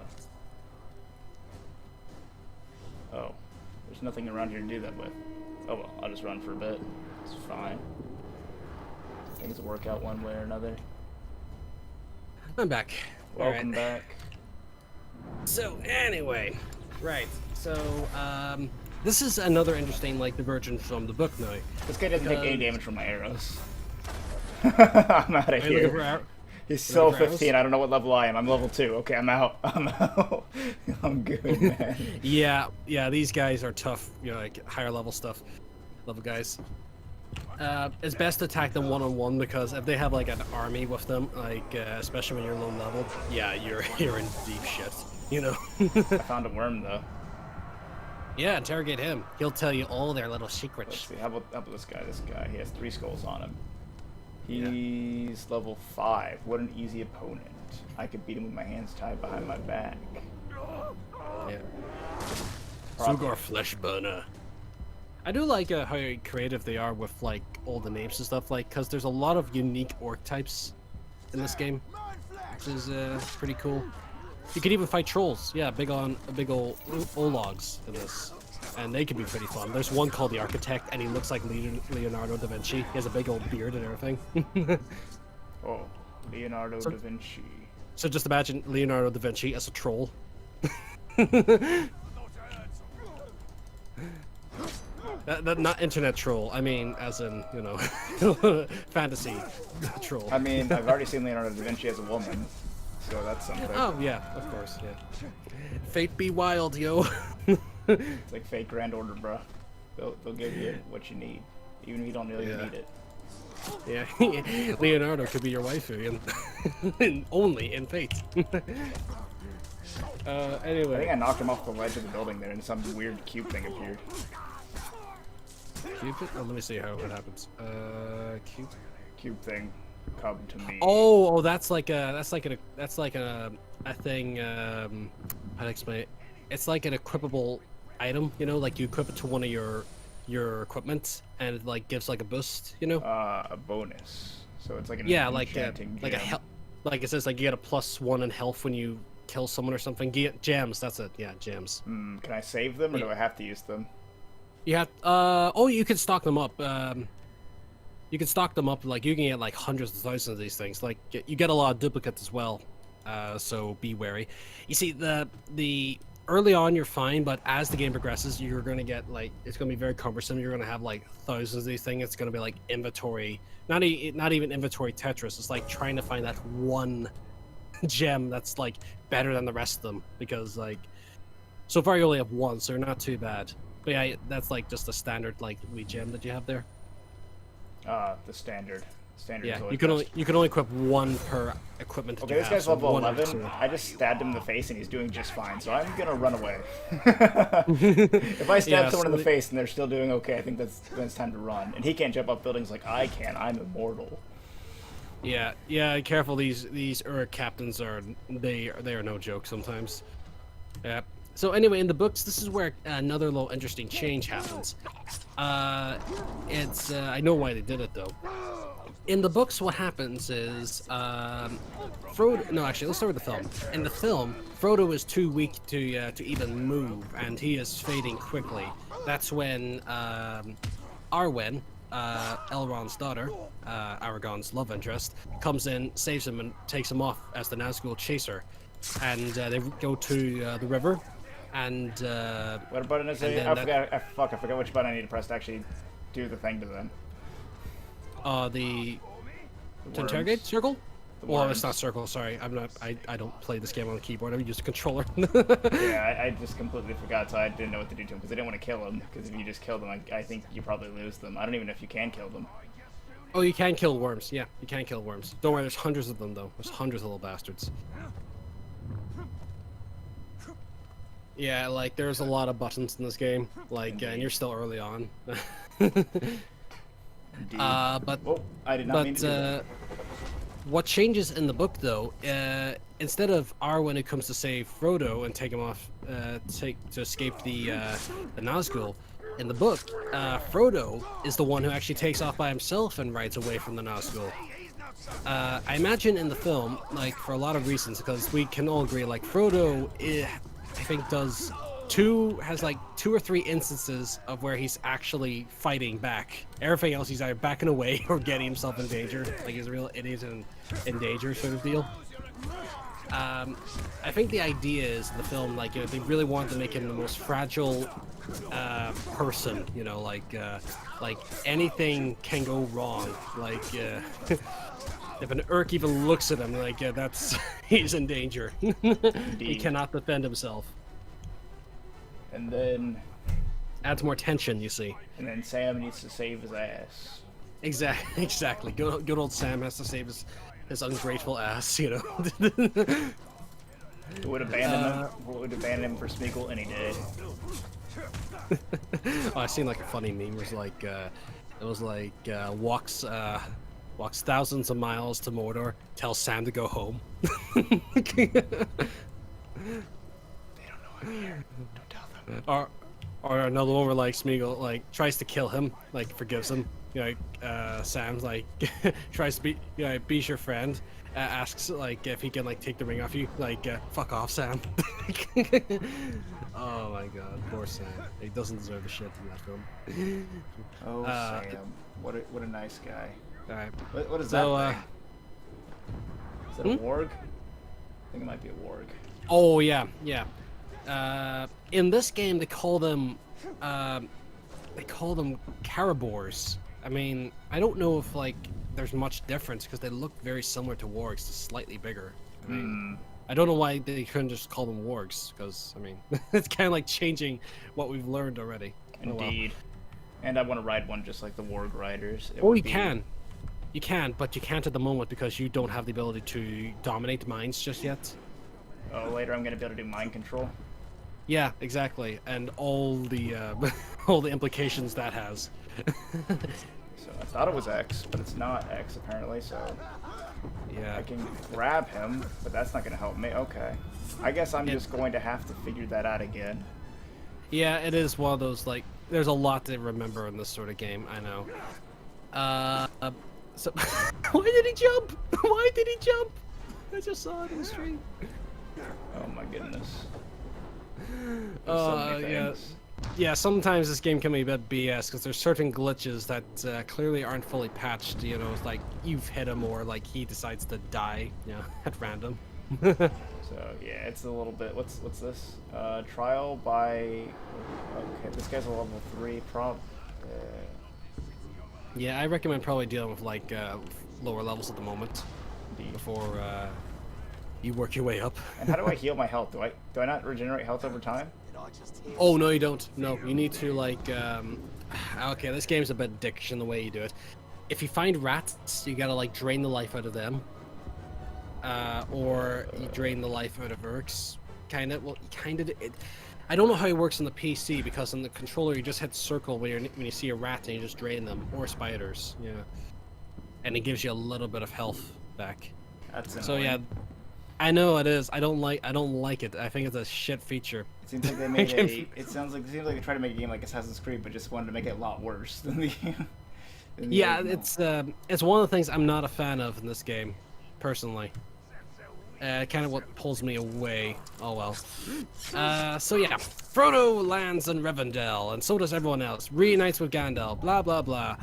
Oh, there's nothing around here to do that with. Oh well, I'll just run for a bit. It's fine. Things will work out one way or another. I'm back. Welcome Alright. back. So anyway, right. So this is another interesting like divergence from the book now. This guy doesn't take any damage from my arrows. I'm out of Are you looking for here. He's you so looking for 15. I don't know what level I am. I'm level 2. Okay, I'm out. I'm out. I'm good, man. Yeah, these guys are tough, you know, like higher level guys. It's best to attack them one-on-one, because if they have like an army with them, like especially when you're low level, yeah, you're in deep shit, you know. I found a worm though. Yeah, interrogate him. He'll tell you all their little Let's secrets. see. How about this guy? This guy. He has 3 skulls on him. He's level 5. What an easy opponent. I could beat him with my hands tied behind my back. Yeah. Probably. Sugar Flesh Burner. I do like how creative they are with like all the names and stuff, like, because there's a lot of unique orc types in this game, which is pretty cool. You could even fight trolls. Yeah, big old Ologs in this. and they can be pretty fun. There's one called The Architect, and he looks like Leonardo da Vinci. He has a big old beard and everything. Oh, Leonardo da Vinci. So just imagine Leonardo da Vinci as a troll. Not internet troll. I mean, as in, you know, fantasy troll. I mean, I've already seen Leonardo da Vinci as a woman, so that's something. Oh yeah, of course, yeah. Fate be wild, yo. It's like fake grand order, bro. They'll give you what you need, even if you don't really need it. Yeah, Leonardo could be your waifu, and only in Fate. Anyway. I think I knocked him off the ledge of the building there, and some weird cube thing appeared. Cupid? Oh, let me see how it happens. Cube thing, come to me. Oh, that's like a thing. How to explain it? It's like an equipable item, you know, like you equip it to one of your equipment, and it like gives like a boost, you know. A bonus. So it's like an like a like it says like you get a +1 in health when you kill someone or something. Gems, that's it. Yeah, gems. Can I save them, or do I have to use them? You have. Oh, you can stock them up. You can stock them up. Like you can get like hundreds of thousands of these things. Like you get a lot of duplicates as well. So be wary. You see, the early on you're fine, but as the game progresses, you're gonna get like it's gonna be very cumbersome. You're gonna have like thousands of these things. It's gonna be like inventory, not even inventory Tetris. It's like trying to find that one gem that's like better than the rest of them, because like so far you only have one, so you're not too bad. But yeah, that's like just a standard like Wii gem that you have there. The standard. Yeah, you can only equip one per equipment. Okay, this guy's level 11. I just stabbed him in the face and he's doing just fine, so I'm gonna run away. If I stab someone in the face and they're still doing okay, I think that's time to run. And he can't jump up buildings like I can. I'm immortal. Yeah. Careful. These captains are no joke sometimes. Yeah. So anyway, in the books, this is where another little interesting change happens. I know why they did it though. In the books, what happens is Frodo. No, actually, let's start with the film. In the film, Frodo is too weak to even move, and he is fading quickly. That's when Arwen, Elrond's daughter, Aragorn's love interest, comes in, saves him, and takes him off as the Nazgul chaser. And they go to the river. And what button is it? I forgot which button I need to press to actually do the thing to them. To interrogate circle? Well, it's not circle. Sorry, I'm not. I don't play this game on the keyboard. I use a controller. Yeah, I just completely forgot, so I didn't know what to do to him because I didn't want to kill him. Because if you just kill them, I think you probably lose them. I don't even know if you can kill them. Oh, you can kill worms. Yeah, you can kill worms. Don't worry, there's hundreds of them though. There's hundreds of little bastards. Yeah, like there's a lot of buttons in this game, like, and you're still early on. But I did not mean to do that. What changes in the book though, instead of Arwen who comes to save Frodo and take him off, to escape the Nazgul, in the book, Frodo is the one who actually takes off by himself and rides away from the Nazgul. I imagine in the film, like for a lot of reasons, because we can all agree, like Frodo I think has like 2 or 3 instances of where he's actually fighting back. Everything else he's either backing away or getting himself in danger. Like he's a real idiot in danger sort of deal. I think the idea is in the film, like, you know, they really wanted to make him the most fragile person, you know, like anything can go wrong. Like if an Urk even looks at him, like that's he's in danger. He cannot defend himself. And then adds more tension, you see. And then Sam needs to save his ass. Exactly. Good old Sam has to save his ungrateful ass, you know. Would abandon him for Smeagol any day. Oh, I seen like a funny meme. It was like walks thousands of miles to Mordor, tells Sam to go home. They don't know I'm here. Don't tell them. Or another one where like Smeagol like tries to kill him, like forgives him, Sam's like tries to be your friend, asks like if he can like take the ring off you, like fuck off, Sam. Oh my god, poor Sam. He doesn't deserve a shit in that film. Oh, Sam, what a nice guy. All right. What is So, that thing? Is that a warg? I think it might be a warg. Oh yeah, yeah. In this game, they call them caribors. I mean, I don't know if like there's much difference because they look very similar to wargs, just slightly bigger. I mean, I don't know why they couldn't just call them wargs, because I mean, it's kind of like changing what we've learned already. Indeed. Oh, well. And I want to ride one just like the warg riders. You can. You can, but you can't at the moment because you don't have the ability to dominate mines just yet. Oh, later I'm gonna be able to do mind control. Yeah, exactly, and all the all the implications that has. So I thought it was X, but it's not X apparently. So yeah, I can grab him, but that's not gonna help me. Okay, I guess I'm just going to have to figure that out again. Yeah, it is one of those like. There's a lot to remember in this sort of game. I know. So why did he jump? Why did he jump? I just saw it in the stream. Oh my goodness. Yeah. Sometimes this game can be a bit BS because there's certain glitches that clearly aren't fully patched. You know, it's like you've hit him or like he decides to die, at random. So yeah, it's a little bit. What's this? Trial by. Okay, this guy's a level 3 prob. Yeah, I recommend probably dealing with like lower levels at the moment before you work your way up. And how do I heal my health? Do I not regenerate health over time? Oh no, you don't. No, you need to like. Okay, this game's a bit dickish in the way you do it. If you find rats, you gotta like drain the life out of them, or you drain the life out of Urks. Kind of. Well, kind of. I don't know how it works on the PC because on the controller you just hit circle when you see a rat and you just drain them, or spiders. Yeah. And it gives you a little bit of health back. That's annoying. So yeah. I know it is. I don't like it. I think it's a shit feature. It seems like they made it seems like they tried to make a game like Assassin's Creed, but just wanted to make it a lot worse than the. Yeah, it's one of the things I'm not a fan of in this game, personally. Kind of what pulls me away. Oh well. So yeah, Frodo lands in Rivendell, and so does everyone else. Reunites with Gandalf. Blah blah blah.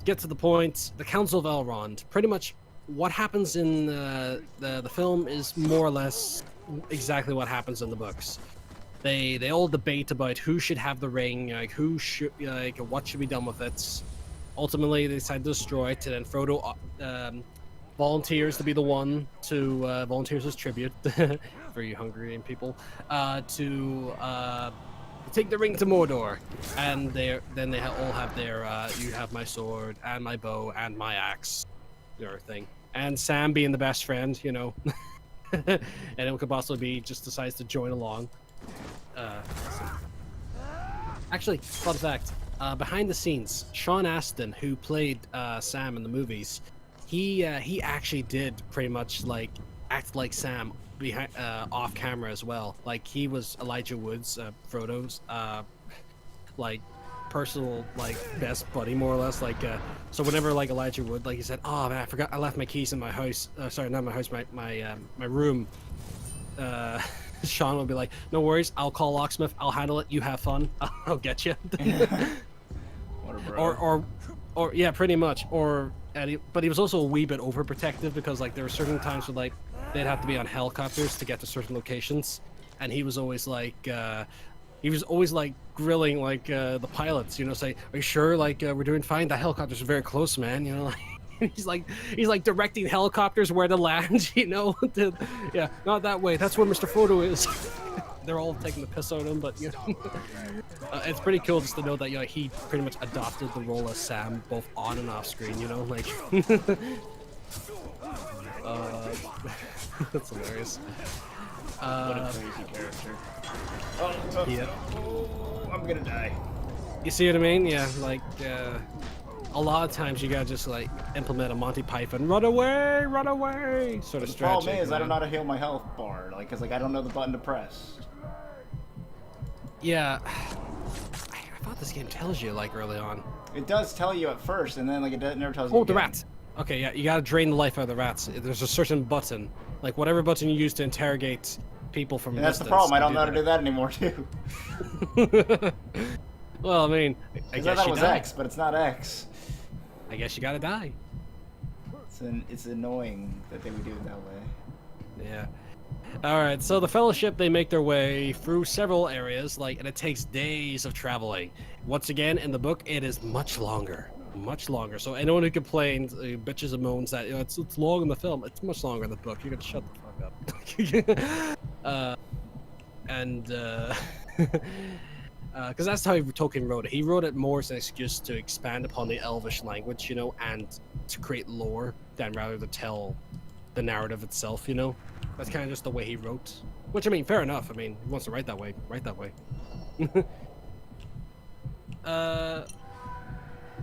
Get to the point. The Council of Elrond. Pretty much. What happens in the film is more or less exactly what happens in the books. They all debate about who should have the ring, like what should be done with it. Ultimately, they decide to destroy it, and then Frodo volunteers to be the one to volunteers as tribute for you Hungarian people to take the ring to Mordor, and then they all have their you have my sword and my bow and my axe, thing. And Sam being the best friend, and it could possibly be just decides to join along. Actually, fun fact, behind the scenes, Sean Astin, who played Sam in the movies, he actually did pretty much like act like Sam behind off camera as well. Like he was Elijah Wood's Frodo's like personal like best buddy, more or less. Like so whenever like Elijah Wood, like he said, oh man, I forgot I left my keys in my house, sorry, not my house, my room, Sean would be like, no worries, I'll call locksmith, I'll handle it, you have fun. I'll get you. What a bro. or yeah, pretty much. But he was also a wee bit overprotective because like there were certain times where like they'd have to be on helicopters to get to certain locations, and he was always like grilling like the pilots, say, are you sure, like we're doing fine, the helicopters are very close, man, like he's like directing helicopters where to land, yeah, not that way, that's where Mr. Frodo is. They're all taking the piss out of him, but it's pretty cool just to know that he pretty much adopted the role as Sam both on and off screen, like that's hilarious. What a crazy character. Yeah. Oh, I'm gonna die. You see what I mean? Yeah, like a lot of times you gotta just like implement a Monty Python run away sort of strategy. The problem is I don't know how to heal my health bar, because I don't know the button to press. Yeah, I thought this game tells you like early on. It does tell you at first, and then like it never tells you. Oh, the again. rat. Okay, yeah, you gotta drain the life out of the rats. There's a certain button, like whatever button you use to interrogate people from And that's the distance, problem. I you don't know how to do that anymore too. Well, I mean, I Because I guess thought it you was die. X, but it's not X. I guess you gotta die. It's annoying that they would do it that way. Yeah. Alright, so the Fellowship, they make their way through several areas, and it takes days of traveling. Once again, in the book, it is much longer. Much longer. So anyone who complains, bitches and moans that it's long in the film, it's much longer in the book. You can shut the fuck up. Because that's how Tolkien wrote it. He wrote it more as an excuse to expand upon the Elvish language, and to create lore, than rather to tell the narrative itself, That's kind of just the way he wrote. Which, I mean, fair enough. I mean, he wants to write that way. Write that way.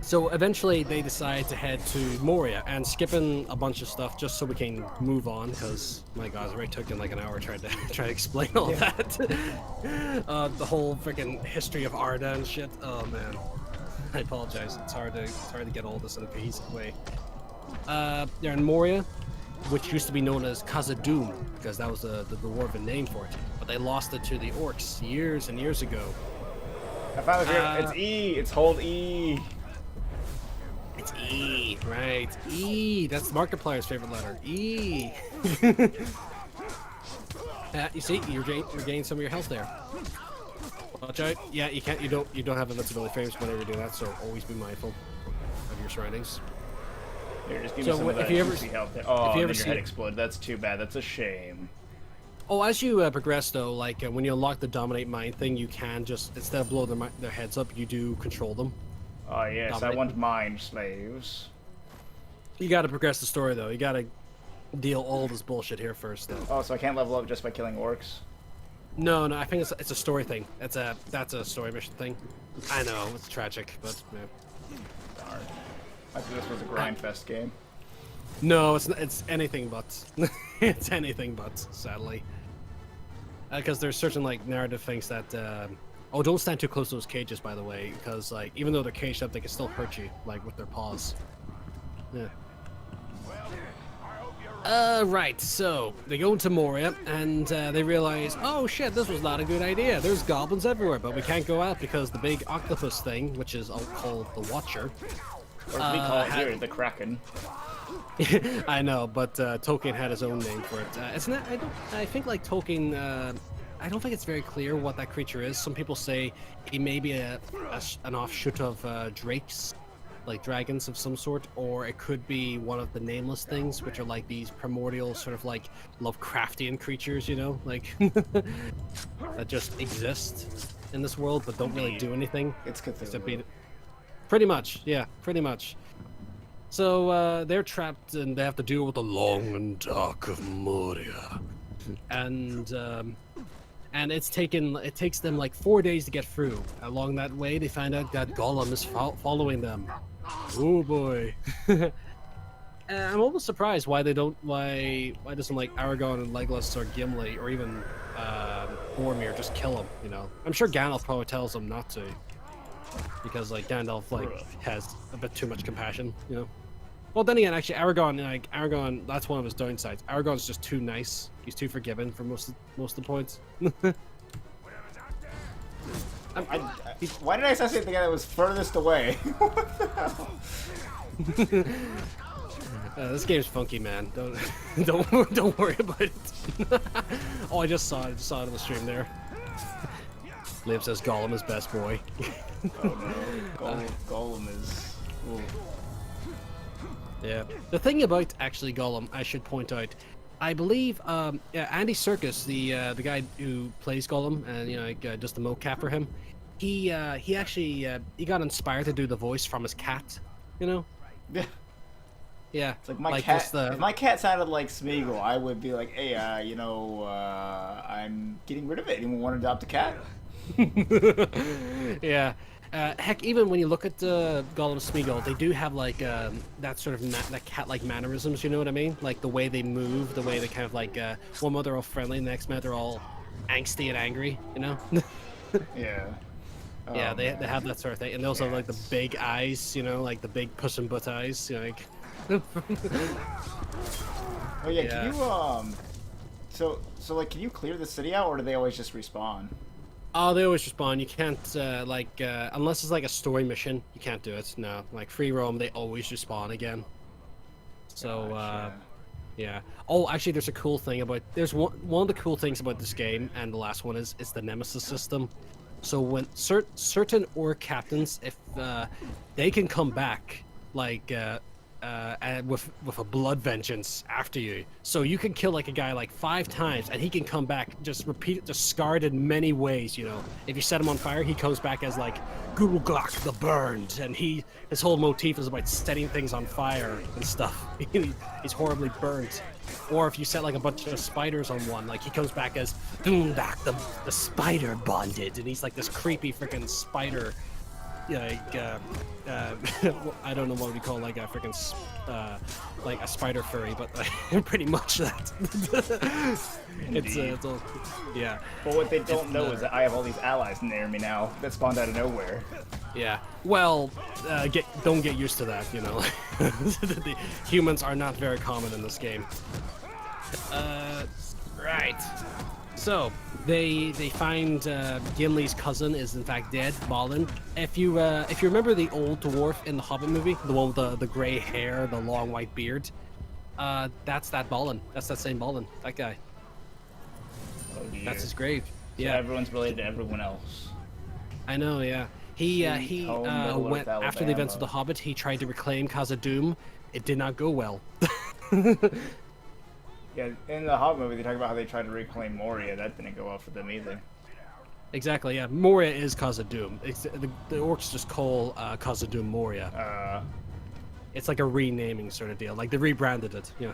So eventually they decide to head to Moria, and skipping a bunch of stuff just so we can move on, because my god, it already took in like an hour trying to explain all that. The whole freaking history of Arda and shit. Oh man, I apologize. It's hard to get all this in a cohesive way. They're in Moria, which used to be known as Khazad-dûm, because that was the dwarven name for it. But they lost it to the orcs years and years ago. I finally figured it's E. It's hold E. It's E, right? E. That's Markiplier's favorite letter. E. You see, you're gaining some of your health there. Watch out. Yeah, you can't. You don't have invincibility frames whenever you do that. So always be mindful of your surroundings. Here, just give me some of that if you ever health there. Oh, if you ever and your see head exploded. That's too bad. That's a shame. Oh, as you progress though, when you unlock the dominate mind thing, you can just, instead of blow their heads up, you do control them. Oh yes, Dominate. I want mind slaves. You got to progress the story though. You got to deal all this bullshit here first though. Oh, so I can't level up just by killing orcs? No, I think it's a story thing. That's a story mission thing. I know it's tragic, but yeah. Darn. I thought this was a grind fest game. No, it's anything but. It's anything but, sadly. Because there's certain narrative things that. Oh, don't stand too close to those cages, by the way, because even though they're caged up, they can still hurt you, with their paws. Yeah. Right, so they go into Moria and they realize, oh shit, this was not a good idea. There's goblins everywhere, but we can't go out because the big octopus thing, which is called the Watcher. Or as we call it here, the Kraken. I know, but Tolkien had his own name for it. It's not. I think Tolkien. I don't think it's very clear what that creature is. Some people say he may be an offshoot of drakes, like dragons of some sort, or it could be one of the nameless things, which are these primordial sort of Lovecraftian creatures, that just exist in this world but don't really do anything. It's Cthulhu. Pretty much, yeah, pretty much. So they're trapped and they have to deal with the long and dark of Moria, and it takes them 4 days to get through. Along that way, they find out that Gollum is following them. Oh boy! I'm almost surprised why doesn't Aragorn and Legolas or Gimli or even Boromir just kill him? I'm sure Gandalf probably tells them not to, because Gandalf has a bit too much compassion, Well, then again, actually, Aragorn, that's one of his downsides. Aragorn's just too nice. He's too forgiving for most of the points. Why did I associate the guy that was furthest away? What the hell? This game's funky, man. Don't worry about it. Oh, I just saw it on the stream there. Liam says Gollum is best boy. Oh no, Gollum is. Ooh. Yeah. The thing about actually Gollum, I should point out, I believe Andy Serkis, the guy who plays Gollum and does the mocap for him, he actually he got inspired to do the voice from his cat, Yeah. Yeah. It's like my cat. If my cat sounded like Smeagol, I would be like, hey, I'm getting rid of it. Anyone want to adopt a cat? Yeah. Heck, even when you look at Gollum Smeagol, they do have that sort of that cat-like mannerisms. You know what I mean? Like the way they move, the way they kind of one minute they're all friendly, the next minute they're all angsty and angry. Yeah. Yeah, Oh, they man. have that sort of thing, and they also have like the big eyes, you know, like the big puss and butt eyes, you know, like. Oh yeah, Yeah. can you so like can you clear the city out or do they always just respawn? Oh, they always respawn. You can't unless it's like a story mission, you can't do it. No, like free roam, they always respawn again. So Gotcha. yeah. Oh, actually, there's a cool thing about there's one of the cool things about this game, and the last one is the nemesis system. So when certain orc captains, if they can come back like and with a blood vengeance after you, so you can kill like a guy like 5 times, and he can come back just scarred in many ways. You know, if you set him on fire, he comes back as like Guru Glock the Burned, and his whole motif is about setting things on fire and stuff. He's horribly burnt. Or if you set like a bunch of spiders on one, like he comes back as Doomback the spider bonded, and he's like this creepy freaking spider. Like I don't know what we call like a freaking like a spider furry, but pretty much that. It's all, yeah. But what they don't know is that I have all these allies near me now that spawned out of nowhere. Yeah. Well, don't get used to that, you know. The humans are not very common in this game. Right. So they find Gimli's cousin is in fact dead, Balin. If you remember the old dwarf in the Hobbit movie, the one with the gray hair, the long white beard, that's that Balin. That's that same Balin. That guy. Oh dear. That's his grave. So Yeah. everyone's related to everyone else. I know, yeah. He home, Middle went Earth, after the events of the Alabama. Hobbit. He tried to reclaim Khazad-dûm. It did not go well. Yeah, in the Hobbit movie they talk about how they tried to reclaim Moria. That didn't go well for them either. Exactly, yeah. Moria is Khazad-dûm. The orcs just call Khazad-dûm Moria. It's like a renaming sort of deal. Like they rebranded it. Yeah.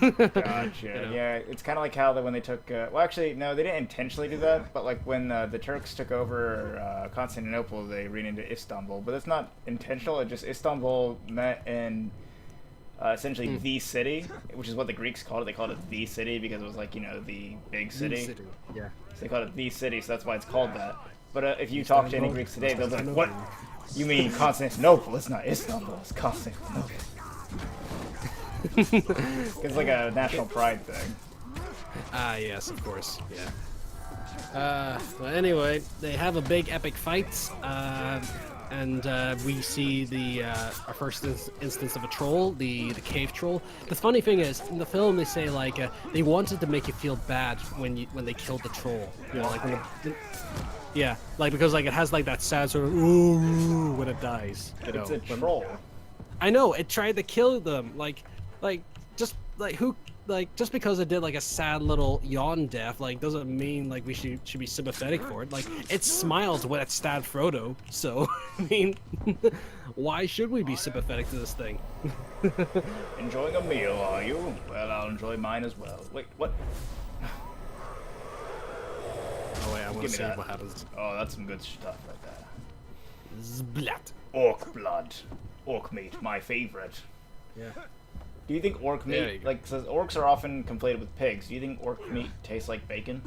Gotcha. You know. Yeah, it's kind of like how when they took. Well, actually, no, they didn't intentionally do that. But like when the Turks took over Constantinople, they renamed it Istanbul. But that's not intentional. It just Istanbul meant in essentially the city, which is what the Greeks called it. They called it the city because it was like the big city. Yeah. So they called it the city, so that's why it's called that. But if you talk to any Greeks today, they'll be like, "What? You mean Constantinople? It's not Istanbul. It's Constantinople." It's like a national pride thing. Ah, yes, of course. Yeah. Well, anyway, they have a big epic fight, and we see our first instance of a troll, the cave troll. The funny thing is, in the film, they say like they wanted to make you feel bad when they killed the troll. You know, like yeah, like because like it has like that sad sort of ooh when it dies. You know, It's a troll. I know it tried to kill them, just because it did like a sad little yawn death, like doesn't mean like we should be sympathetic for it. Like it smiled when it stabbed Frodo, so I mean, why should we be sympathetic to this thing? Enjoying a meal, are you? Well, I'll enjoy mine as well. Wait, what? Oh wait, I want Give to me see that. what happens. Oh, that's some good stuff right there. Splat. Orc blood. Orc meat, my favorite. Yeah. Do you think orc There you meat, go. like, says orcs are often conflated with pigs. Do you think orc meat tastes like bacon?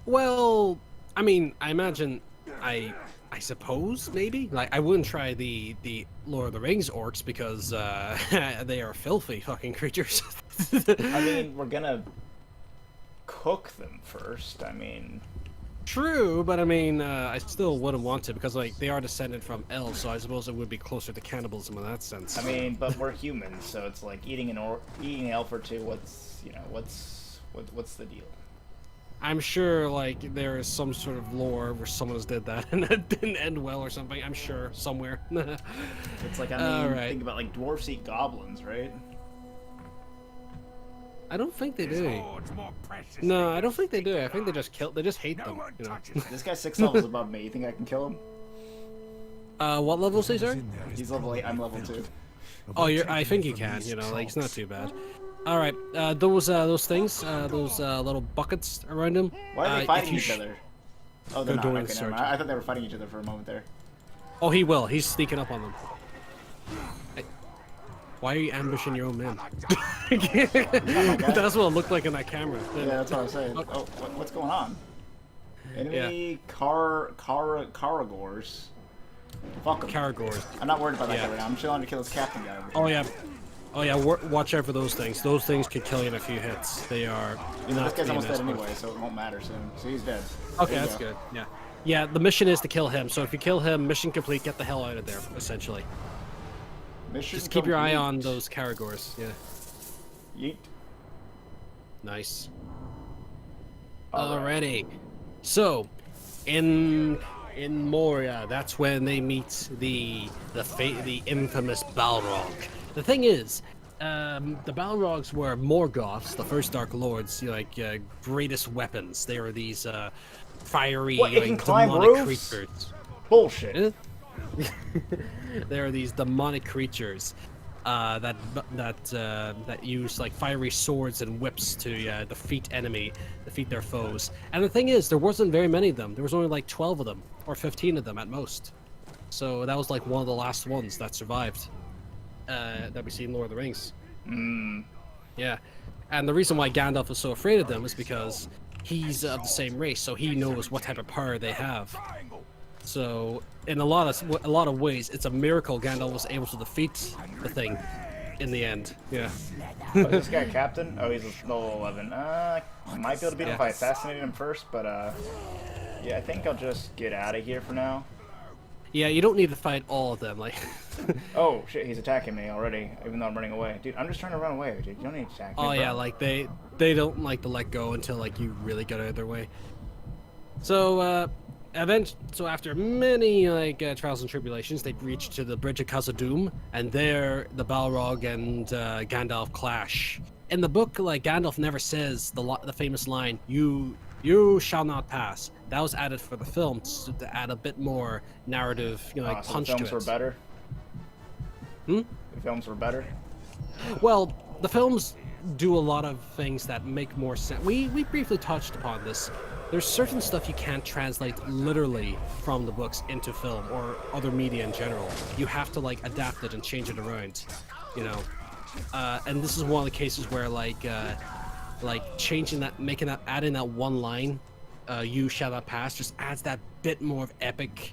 Well, I mean, I imagine, I suppose maybe. Like, I wouldn't try the Lord of the Rings orcs because they are filthy fucking creatures. I mean, we're gonna cook them first. I mean, True, but I mean, I still wouldn't want to because like they are descended from elves, so I suppose it would be closer to cannibalism in that sense. but we're humans, so it's like eating an elf or two. What's the deal? I'm sure like there is some sort of lore where someone did that and it didn't end well or something. I'm sure somewhere. It's like, I mean, Alright. think about like dwarfs eat goblins, right? I don't think they do. Hoard's more precious No, than I don't think they you do. I think they just they just hate No them. one You know. touches This guy's 6 levels above me. You think I can kill him? What level is he, sorry? He's level 8. I'm level 2. Oh, I think you can. You know, like it's not too bad. All right, those things, those little buckets around him. Why are they if fighting you each other? Oh, they're They're not. doing Okay, never search. mind. I thought they were fighting each other for a moment there. Oh, he will. He's sneaking up on them. Hey, why are you ambushing your own men? That's what it looked like in that camera. Yeah, that's what I was saying. Oh, what's going on? Enemy Karagors. Fuck 'em. Karagors. I'm not worried about that Yeah. guy right now. I'm chilling to kill this captain guy. Over Oh here. yeah. Oh yeah, watch out for those things. Those things could kill you in a few hits. They are You know, not this guy's to be almost dead messed with. anyway, so it won't matter soon. So he's dead. Okay, There you that's go. good. Yeah. Yeah, the mission is to kill him. So if you kill him, mission complete, get the hell out of there, essentially. Mission Just keep your eye on complete. those Karagors. Yeah. Yeet. Nice. Alright. Alrighty. So, in Moria, that's when they meet the infamous Balrog. The thing is, the Balrogs were Morgoths, the first Dark Lords, greatest weapons. They were these fiery, What, it can climb demonic roofs? creatures. Bullshit. Eh? There are these demonic creatures that use like fiery swords and whips to defeat their foes. And the thing is, there wasn't very many of them. There was only like 12 of them, or 15 of them at most. So that was like one of the last ones that survived that we see in Lord of the Rings. Yeah, and the reason why Gandalf was so afraid of them is because he's of the same race, so he knows what type of power they have. So, in a lot of ways, it's a miracle Gandalf was able to defeat the thing in the end. Yeah. Oh, is this guy captain? Oh, he's a level 11. Might be able to beat him if I assassinated him first, but yeah, I think I'll just get out of here for now. Yeah, you don't need to fight all of them. Like. Oh shit, he's attacking me already, even though I'm running away. Dude, I'm just trying to run away, dude. You don't need to attack me. Oh bro. yeah, like they don't like to let go until like you really get out of their way. So so after many trials and tribulations, they reach to the bridge of Khazad-dûm, and there the Balrog and Gandalf clash. In the book, like Gandalf never says the famous line, "You shall not pass." That was added for the film to add a bit more narrative, So punch the films to were it. better? Hmm? The films were better? Well, the films do a lot of things that make more sense. We briefly touched upon this. There's certain stuff you can't translate literally from the books into film or other media in general. You have to like adapt it and change it around, you know. And this is one of the cases where like changing that, adding that one line, "You shall not pass," just adds that bit more of epic,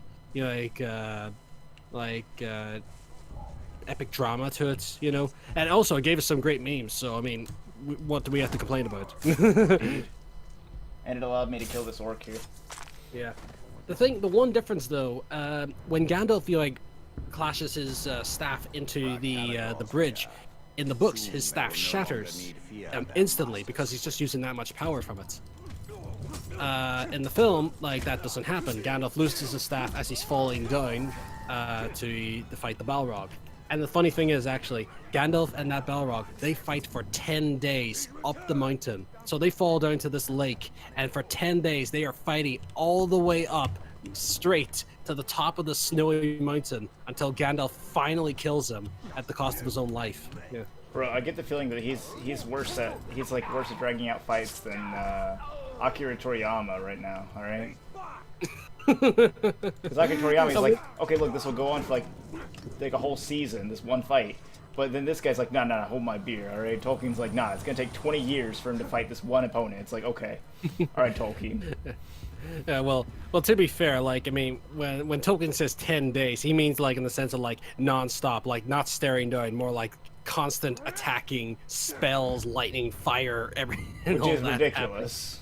epic drama to it, you know. And also, it gave us some great memes. So I mean, what do we have to complain about? And it allowed me to kill this orc here. Yeah. The one difference though, when Gandalf clashes his staff into the bridge, in the books his staff shatters instantly because he's just using that much power from it. In the film, that doesn't happen. Gandalf loses his staff as he's falling down to fight the Balrog. And the funny thing is, actually, Gandalf and that Balrog, they fight for 10 days up the mountain. So they fall down to this lake, and for 10 days they are fighting all the way up, straight to the top of the snowy mountain, until Gandalf finally kills him at the cost of his own life. Yeah. Bro, I get the feeling that he's worse at dragging out fights than Akira Toriyama right now. All right. Because Akira Toriyama is like, okay, look, this will go on for like a whole season, this one fight. But then this guy's like, no, hold my beer, all right? Tolkien's like, nah, it's gonna take 20 years for him to fight this one opponent. It's like, okay, all right, Tolkien. Yeah, well, to be fair, I mean, when Tolkien says 10 days, he means in the sense of non-stop, not staring down, more like constant attacking, spells, lightning, fire, and Which all is that ridiculous.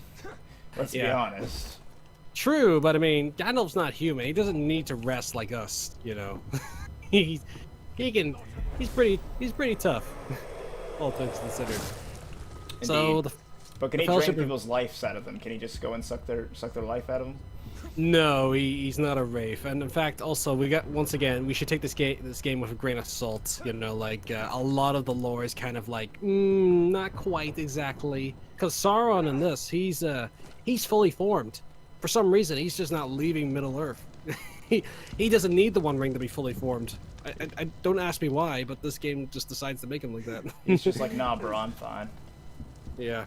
Let's be honest. True, but I mean, Gandalf's not human. He doesn't need to rest like us, you know. He's pretty tough, all things considered. Indeed. So but can the he drain Fellowship of- people's lives out of them? Can he just go and suck their life out of them? No, he's not a wraith, and in fact, also once again we should take this game with a grain of salt. You know, a lot of the lore is kind of not quite exactly, because Sauron in this he's fully formed. For some reason, he's just not leaving Middle Earth. he doesn't need the One Ring to be fully formed. I don't ask me why, but this game just decides to make him like that. He's just like, nah, bro, I'm fine. Yeah.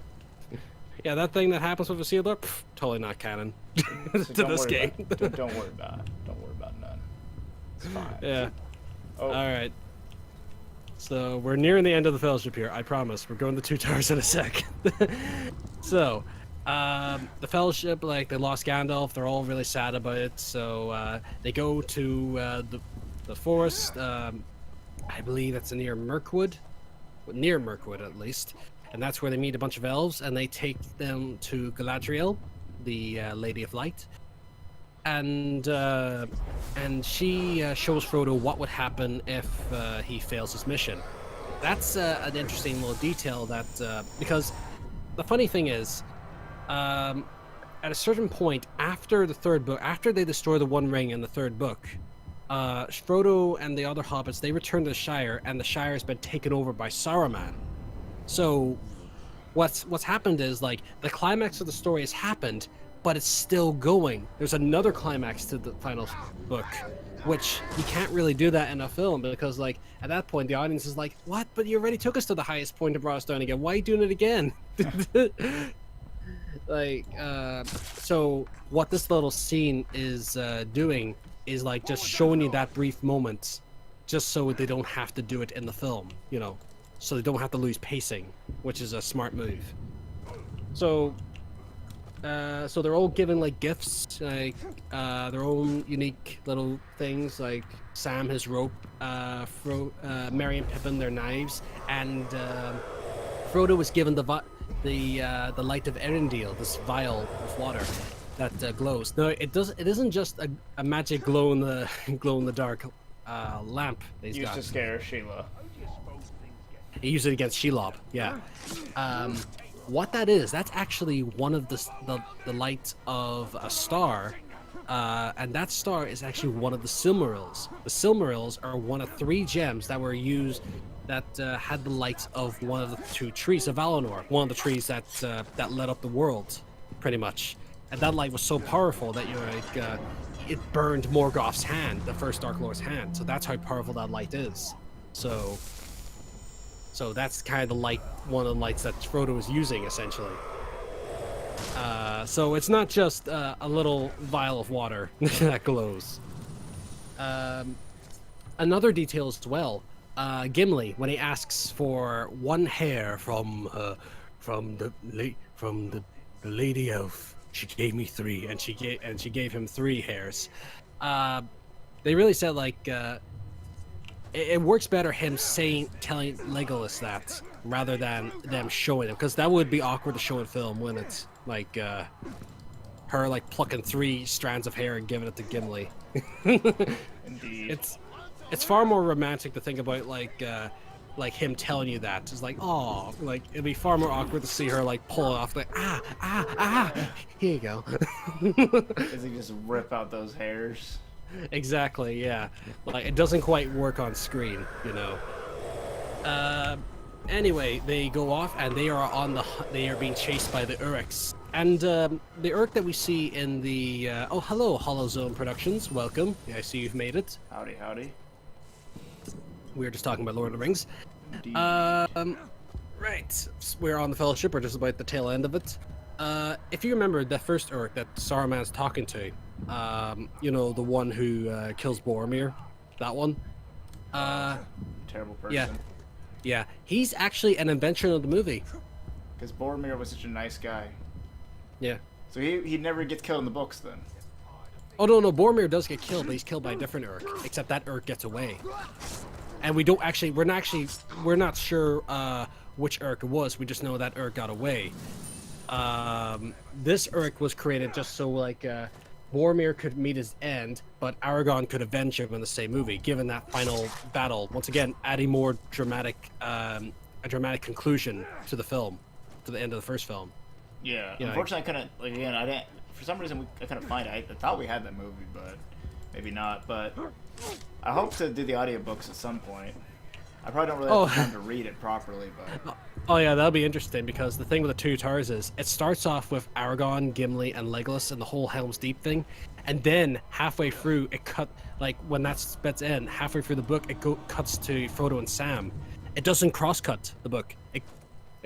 Yeah, that thing that happens with Isildur, totally not canon So to don't this worry game. Don't worry about it. Don't worry about none. It's fine. Yeah. Oh, All right. So we're nearing the end of the fellowship here. I promise. We're going to Two Towers in a sec. So, The Fellowship, like, they lost Gandalf. They're all really sad about it. So they go to the forest. I believe it's near Mirkwood, at least, and that's where they meet a bunch of elves, and they take them to Galadriel, the Lady of Light, and she shows Frodo what would happen if he fails his mission. That's an interesting little detail that because the funny thing is, at a certain point after the third book, after they destroy the One Ring in the third book, Frodo and the other hobbits, they return to the Shire, and the Shire has been taken over by Saruman. So what's happened is, like, the climax of the story has happened, but it's still going. There's another climax to the final book, which you can't really do that in a film, because, like, at that point the audience is like, what? But you already took us to the highest point and brought us down again. Why are you doing it again? Like, so what this little scene is doing is, like, just showing you that brief moment, just so they don't have to do it in the film, you know, so they don't have to lose pacing, which is a smart move. So they're all given, like, gifts, like their own unique little things, like Sam his rope, Merry and Pippin their knives, and Frodo was given the light of Erendil, this vial of water that glows. No, it isn't just a magic glow in the dark lamp that he's Used got. to scare Sheila. He used it against Shelob. Yeah. What that is, that's actually one of the lights of a star, and that star is actually one of the Silmarils. The Silmarils are one of 3 gems that were used that had the lights of one of the 2 trees of Valinor, one of the trees that lit up the world, pretty much. And that light was so powerful that you're like, it burned Morgoth's hand, the first Dark Lord's hand. So that's how powerful that light is. So that's kind of the light, one of the lights that Frodo is using, essentially. So it's not just a little vial of water that glows. Another detail as well. Gimli, when he asks for 1 hair from the lady elf, she gave me 3, and she gave him 3 hairs. They really said, like, it works better him telling Legolas that rather than them showing him, because that would be awkward to show in film, when it's like her, like, plucking 3 strands of hair and giving it to Gimli. Indeed. It's far more romantic to think about, like him telling you that. It's like, oh, like, it'd be far more awkward to see her, like, pull it off, like, here you go. Does he just rip out those hairs? Exactly, yeah. Like, it doesn't quite work on screen, you know. Anyway, they go off, and they are being chased by the Uruks. And the Uruk that we see in the oh, hello, Hollow Zone Productions, welcome. Yeah, I see you've made it. Howdy, howdy. We were just talking about Lord of the Rings. Indeed. Right, we're on the Fellowship, we're just about the tail end of it. If you remember the first Uruk that Saruman's talking to, you know, the one who kills Boromir, that one. Terrible person. Yeah, he's actually an invention of the movie. Because Boromir was such a nice guy. Yeah. So he never gets killed in the books then. Oh no, Boromir does get killed, but he's killed by a different Uruk. Except that Uruk gets away. And we're not sure which Uruk it was. We just know that Uruk got away. This Uruk was created just so, like, Boromir could meet his end, but Aragorn could avenge him in the same movie, given that final battle. Once again, adding more dramatic, a dramatic conclusion to the film, to the end of the first film. Yeah. You know, Unfortunately, I couldn't. Like, again, I didn't. For some reason, I couldn't find it. I thought we had that movie, but maybe not. But I hope to do the audiobooks at some point. I probably don't really have time to read it properly, but. Oh yeah, that'll be interesting, because the thing with the Two Towers is it starts off with Aragorn, Gimli, and Legolas and the whole Helm's Deep thing, and then halfway through when that spits in, halfway through the book, it cuts to Frodo and Sam. It doesn't cross-cut the book. It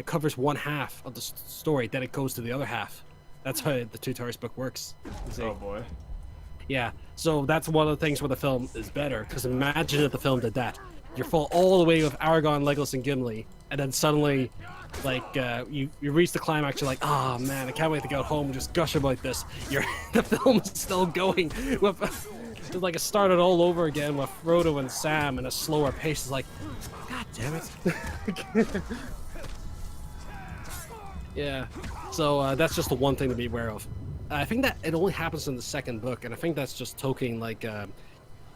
covers one half of the story, then it goes to the other half. That's how the Two Towers book works. Oh boy. Yeah, so that's one of the things where the film is better, because imagine if the film did that. You're full all the way with Aragorn, Legolas, and Gimli, and then suddenly, like you reach the climax, you're like, oh man, I can't wait to go home and just gush about this. The film's still going with like it started all over again with Frodo and Sam in a slower pace. It's like, god damn it. Yeah, so that's just the one thing to be aware of. I think that it only happens in the second book, and I think that's just Tolkien like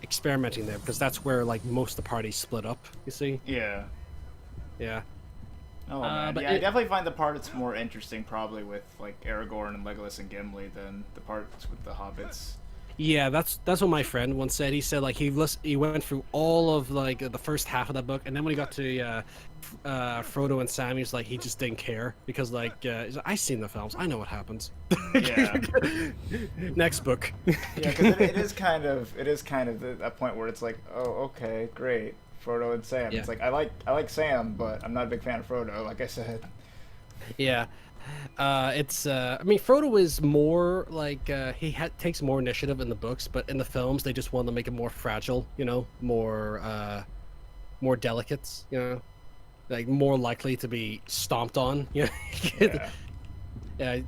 experimenting there, because that's where like most of the party split up. You see? Yeah. Yeah. Oh man, but yeah, it- I definitely find the parts more interesting probably with like Aragorn and Legolas and Gimli than the parts with the hobbits. Yeah, that's what my friend once said. He said like he went through all of like the first half of that book, and then when he got to Frodo and Sam, he's like he just didn't care because like he's like, I seen the films, I know what happens. Yeah. Next book. Yeah, because it is kind of that point where it's like, oh, okay, great, Frodo and Sam. Yeah. It's like I like Sam, but I'm not a big fan of Frodo, like I said. Yeah. It's I mean Frodo is more like he takes more initiative in the books, but in the films they just want to make it more fragile, you know, more delicate, you know, like more likely to be stomped on, you know. Yeah.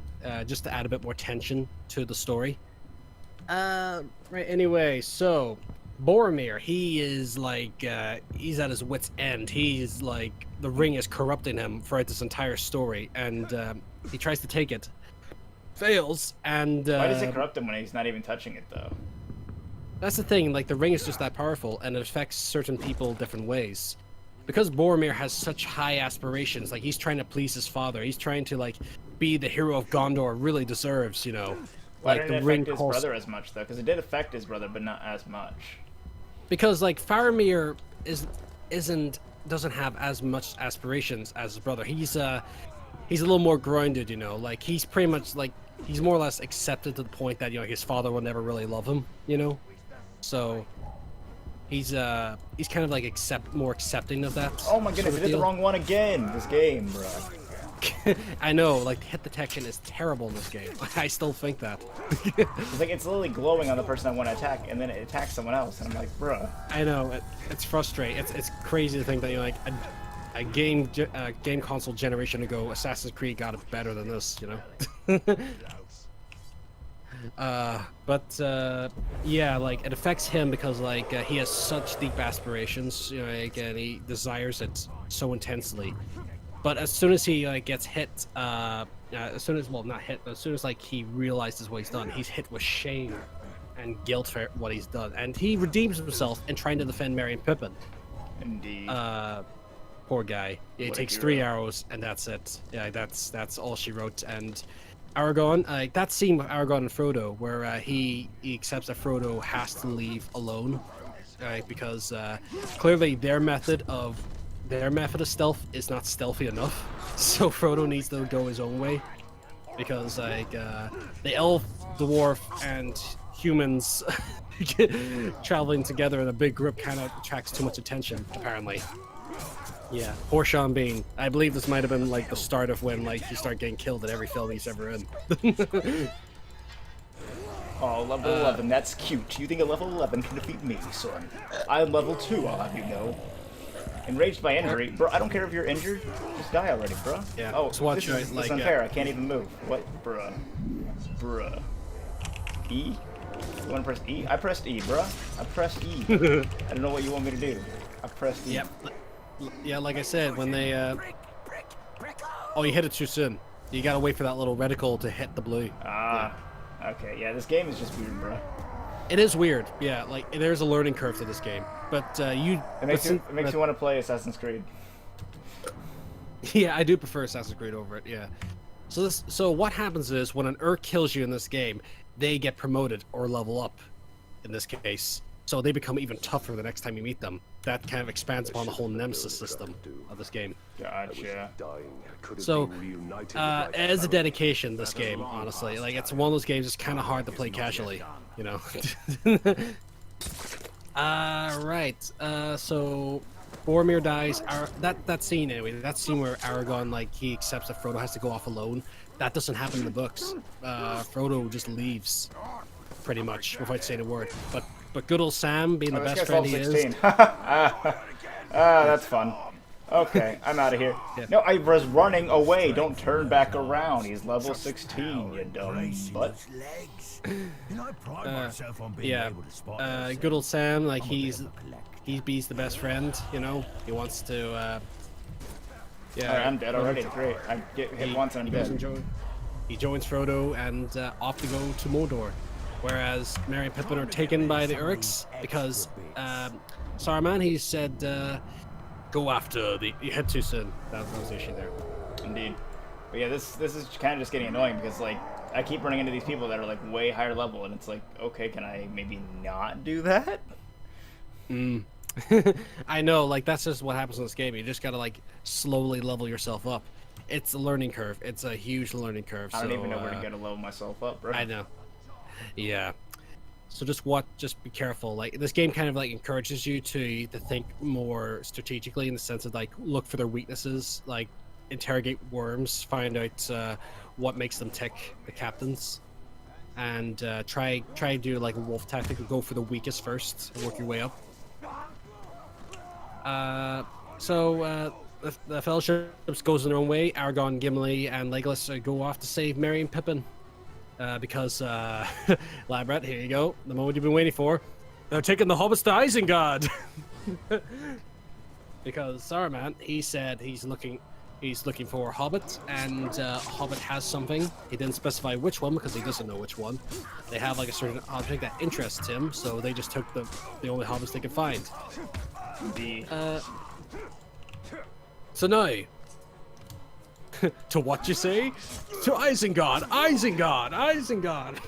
Just to add a bit more tension to the story. Right, anyway, so Boromir, he is like he's at his wit's end. He's like the ring is corrupting him throughout this entire story, and he tries to take it, fails, and Why does it corrupt him when he's not even touching it though? that's the thing. Like the ring is just that powerful, and it affects certain people different ways. Because Boromir has such high aspirations, like he's trying to please his father. He's trying to like be the hero of Gondor really deserves, you know. Why Like didn't the it ring affect his calls. brother as much though? Because it did affect his brother, but not as much. Because like Faramir doesn't have as much aspirations as his brother. He's a little more grounded, you know. Like he's pretty much like he's more or less accepted to the point that you know his father will never really love him, you know. So he's kind of like more accepting of that. Oh my goodness, sort I of did the deal. wrong one again. This game, bro. I know, like hit detection is terrible in this game. I still think that. It's like it's literally glowing on the person I want to attack, and then it attacks someone else, and I'm like, bruh. I know it's frustrating. It's crazy to think that you know, like a game console generation ago, Assassin's Creed got it better than this, you know. Yeah, like it affects him because like he has such deep aspirations, you know, like, and he desires it so intensely. But as soon as he like gets hit, as soon as not hit, but as soon as like he realizes what he's done, he's hit with shame and guilt for what he's done, and he redeems himself in trying to defend Merry and Pippin. Indeed. Poor guy. It What a takes hero. 3 arrows, and that's it. Yeah, that's all she wrote. And Aragorn, that scene with Aragorn and Frodo, where he accepts that Frodo has to leave alone, because clearly their method of stealth is not stealthy enough. So Frodo needs to go his own way, because like the elf, dwarf, and humans traveling together in a big group kind of attracts too much attention, apparently. Yeah, poor Sean Bean. I believe this might have been like the start of when like he started getting killed in every film he's ever in. Oh, level 11, that's cute. You think a level 11 can defeat me, son? I'm level 2, I'll have you know. Enraged by injury? Bro, I don't care if you're injured. Just die already, bro. Yeah, Oh, just watch this out, is like, unfair. I can't even move. What? Bruh. Bruh. E? You wanna press E? I pressed E, bruh. I pressed E. I don't know what you want me to do. I pressed E. Yep. Yeah, like I said, when they oh, you hit it too soon. You gotta wait for that little reticle to hit the blue. Ah. Okay, yeah, this game is just weird, bruh. It is weird. Yeah, like there's a learning curve to this game, but It makes you want to play Assassin's Creed. Yeah, I do prefer Assassin's Creed over it. Yeah. So what happens is when an Urk kills you in this game, they get promoted or level up. In this case, so they become even tougher the next time you meet them. That kind of expands upon the whole nemesis system of this game. Gotcha. So, it is a dedication, this game, honestly. Like, it's one of those games that's kind of hard to play casually, you know? Right. So, Boromir dies. That scene, anyway, that scene where Aragorn, like, he accepts that Frodo has to go off alone, that doesn't happen in the books. Frodo just leaves, pretty much, without saying a word. But good old Sam, being the This best guy's friend level he is... 16. That's fun. Okay, I'm out of here. Yeah. No, I was running away. Don't turn back around. He's level 16, you dumb butt. Legs. And I pride myself on being Yeah, able to spot good old Sam, like I'm a bit he's of a collector. he's the best friend, you know. He wants to. Yeah. Alright, I'm dead already. Great. I get hit once and I'm dead. He joins Frodo and off to go to Mordor, whereas Merry and Pippin are taken by the Urks because Saruman, he said, go after the. You head too soon. That was the issue there. Indeed. But yeah, this is kind of just getting annoying because like I keep running into these people that are like way higher level, and it's like, okay, can I maybe not do that? I know, like that's just what happens in this game. You just gotta like slowly level yourself up. It's a learning curve. It's a huge learning curve. I don't so, even know where to go to level myself up, bro. I know. Yeah. So just be careful. Like this game kind of like encourages you to think more strategically in the sense of like look for their weaknesses, like interrogate worms, find out what makes them tick, the captains, and try and do like a wolf tactic and go for the weakest first and work your way up. The Fellowship goes in their own way. Aragorn, Gimli, and Legolas go off to save Merry and Pippin. Because, Labrat, here you go. The moment you've been waiting for. They're taking the hobbits to Isengard! Because Saruman, he said he's looking for a hobbit, and hobbit has something. He didn't specify which one because he doesn't know which one. They have like a certain object that interests him, so they just took the only hobbits they could find. So now, to what you say? To Isengard! Isengard! Isengard!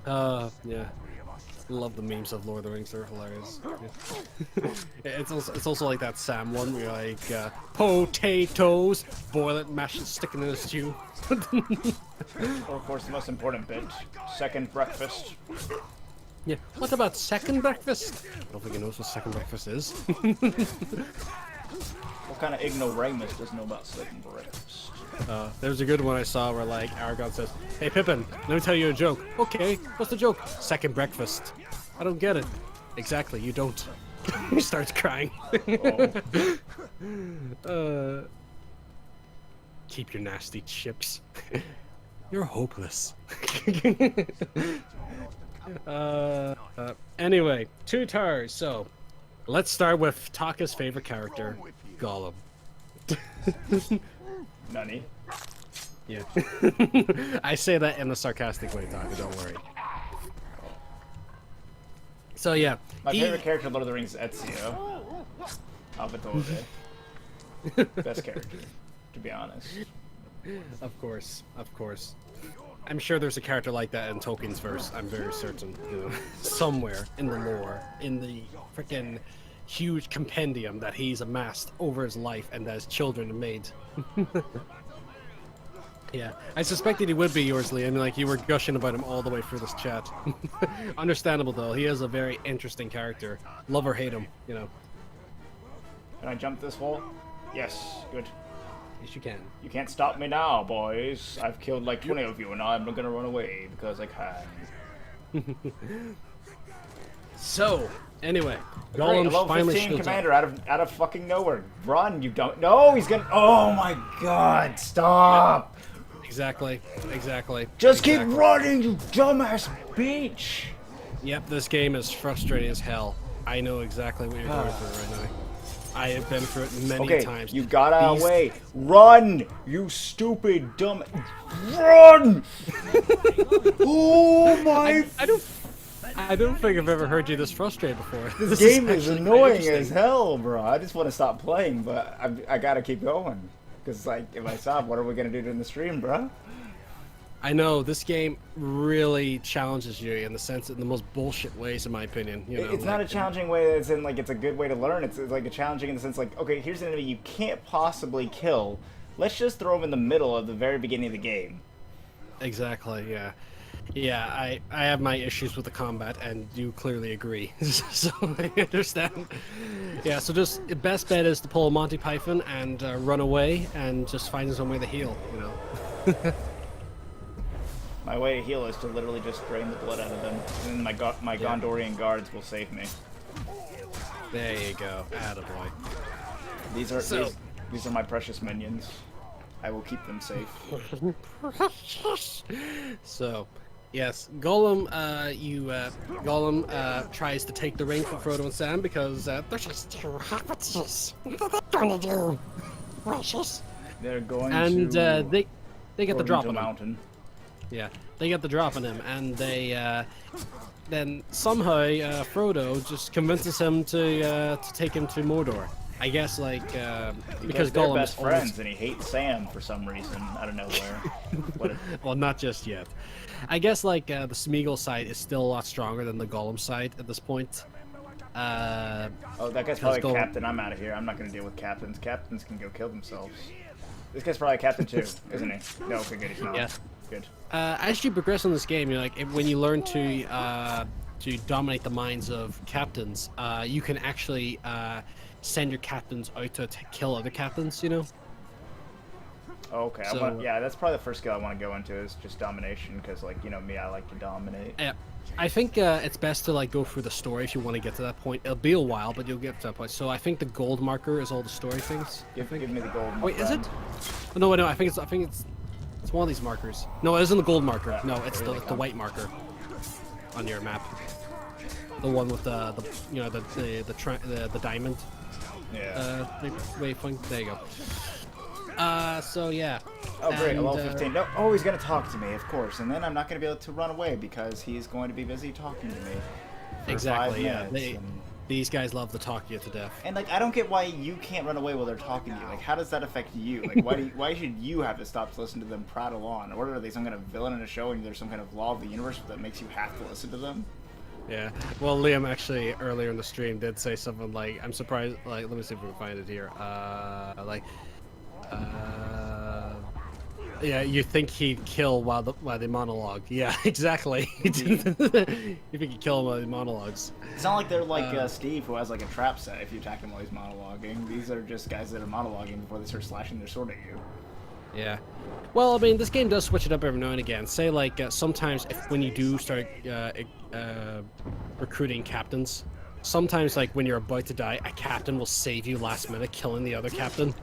Isengard. Yeah. Love the memes of Lord of the Rings, they're hilarious. Yeah. It's also like that Sam one where you're like, potatoes, boil it, mash it, stick it in a stew. Or of course the most important bit, second breakfast. Yeah, what about second breakfast? I don't think he knows what second breakfast is. What kind of ignoramus doesn't know about second breakfast? There's a good one I saw where like Aragorn says, "Hey Pippin, let me tell you a joke." Okay, what's the joke? Second breakfast. I don't get it. Exactly, you don't. He starts crying. Keep your nasty chips. You're hopeless. Anyway, 2 towers. So, let's start with Taka's favorite character, Gollum. Nani? Yeah. I say that in a sarcastic way, Taka, don't worry. So yeah. My favorite character in Lord of the Rings is Ezio. Alvatore. Best character, to be honest. Of course, of course. I'm sure there's a character like that in Tolkien's verse, I'm very certain. You know, somewhere in the lore, in the freaking huge compendium that he's amassed over his life and that his children have made. Yeah, I suspected he would be yours, Liam. Like, you were gushing about him all the way through this chat. Understandable, though. He is a very interesting character. Love or hate him, you know. Can I jump this wall? Yes, good. Yes, you can. You can't stop me now, boys. I've killed like 20 of you and I'm not gonna run away because I can. So, anyway, Great, Gollum level finally 15 shows commander up. out of fucking nowhere. Run, you don't. No, he's gonna. Oh my god, stop! Exactly, exactly. Just exactly. keep running, you dumbass bitch! Yep, this game is frustrating as hell. I know exactly what you're going through right now. I have been through it many times. You got out of the way. Run, you stupid dumb. Run! Oh my! I don't think I've ever heard you this frustrated before. This game is actually quite annoying as interesting. hell, bro. I just want to stop playing, but I gotta keep going. Because, like, if I stop, what are we gonna do during the stream, bro? I know this game really challenges you in the sense, in the most bullshit ways, in my opinion. You know, It's not a challenging way that's in, like, it's a good way to learn. It's like a challenging in the sense, like, okay, here's an enemy you can't possibly kill. Let's just throw him in the middle of the very beginning of the game. Exactly. Yeah. Yeah, I have my issues with the combat, and you clearly agree. So I understand. Yeah, so just the best bet is to pull a Monty Python and run away and just find some way to heal. You know. My way to heal is to literally just drain the blood out of them, and then my Gondorian guards will save me. There you go. Attaboy. These are So- these are my precious minions. I will keep them safe. So, yes, Gollum, Gollum tries to take the ring from Frodo and Sam because they're just too hapless. What are they gonna do? Precious. They're going And to they get the throw drop him to on a him. mountain. Yeah, they get the drop on him, and they then somehow Frodo just convinces him to take him to Mordor. I guess because they're Gollum best is always- friends, and he hates Sam for some reason out of nowhere. What? Well, not just yet. I guess the Smeagol side is still a lot stronger than the Gollum side at this point. Oh, that guy's probably Gollum- captain. I'm out of here. I'm not gonna deal with captains. Captains can go kill themselves. This guy's probably a captain too, isn't he? No, okay, good. He's not. Yeah. Good. As you progress in this game, you're when you learn to dominate the minds of captains, you can actually send your captains out to kill other captains. You know. Okay. So- yeah, that's probably the first skill I want to go into is just domination, because like me, I like to dominate. Yeah. I think it's best to go through the story if you want to get to that point. It'll be a while, but you'll get to that point. So I think the gold marker is all the story things. Give me the gold. Wait, is it? Oh, no, I think it's one of these markers. No, it isn't the gold marker. No, it's the white marker on your map. The one with the diamond. Yeah. Waypoint. There you go. So yeah. Oh great, And, level 15. No, oh, he's gonna talk to me, of course, and then I'm not gonna be able to run away because he's going to be busy talking to me. For Exactly. 5 Yeah. minutes, These guys love to talk you to death. and like I don't get why you can't run away while they're talking to you. Like, how does that affect you? Like, why should you have to stop to listen to them prattle on? Or are they some kind of villain in a show, and there's some kind of law of the universe that makes you have to listen to them? Yeah. Well, Liam actually earlier in the stream did say something like, "I'm surprised." Let me see if we can find it here. Yeah, you think he'd kill while they monologue? Yeah, exactly. You think he'd kill him while he monologues? It's not like they're like Steve, who has like a trap set if you attack him while he's monologuing. These are just guys that are monologuing before they start slashing their sword at you. Yeah. Well, I mean, this game does switch it up every now and again. Say, sometimes when you do start recruiting captains, sometimes, when you're about to die, a captain will save you last minute, killing the other captain.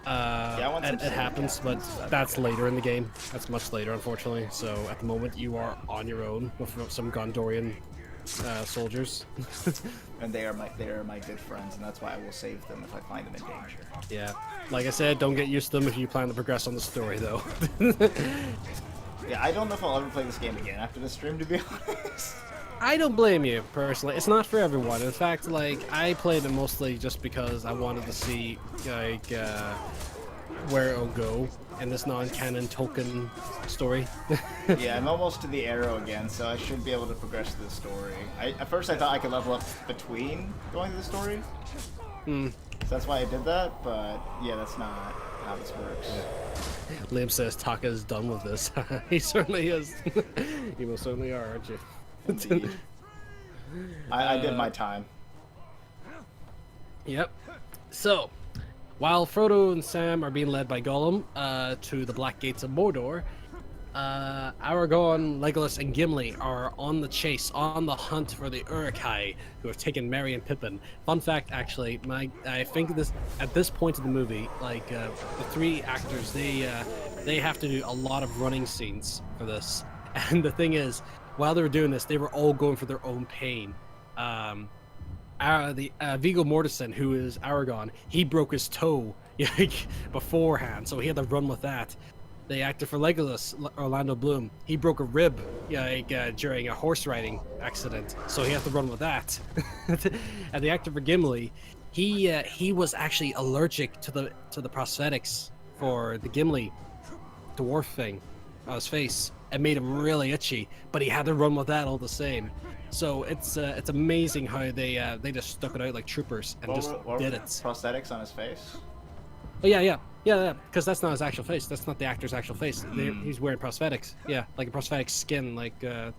I want some It happens, but that's later in the game. That's much later, unfortunately. So, at the moment, you are on your own with some Gondorian soldiers. And they are my good friends, and that's why I will save them if I find them in danger. Yeah. Like I said, don't get used to them if you plan to progress on the story, though. Yeah, I don't know if I'll ever play this game again after this stream, to be honest. I don't blame you, personally. It's not for everyone. In fact, I played it mostly just because I wanted to see, where it'll go in this non-canon Tolkien story. Yeah, I'm almost to the arrow again, so I should be able to progress to the story. At first I thought I could level up between going to the story. So that's why I did that, but yeah, that's not how this works. Liam says Taka is done with this. He certainly is. You most certainly are, aren't you? Indeed. I did my time. Yep. So, while Frodo and Sam are being led by Gollum to the Black Gates of Mordor, Aragorn, Legolas, and Gimli are on the chase, on the hunt for the Uruk-hai, who have taken Merry and Pippin. Fun fact, actually, I think at this point in the movie, the 3 actors, they have to do a lot of running scenes for this. And the thing is, while they were doing this, they were all going for their own pain. Viggo Mortensen, who is Aragorn, he broke his toe beforehand, so he had to run with that. The actor for Legolas, Orlando Bloom, he broke a rib during a horse riding accident, so he had to run with that. And the actor for Gimli, he was actually allergic to the prosthetics for the Gimli dwarf thing on his face. It made him really itchy, but he had to run with that all the same. So it's amazing how they just stuck it out like troopers and just did it. Prosthetics on his face? Oh yeah, because that's not his actual face. That's not the actor's actual face. He's wearing prosthetics. Yeah, like a prosthetic skin, to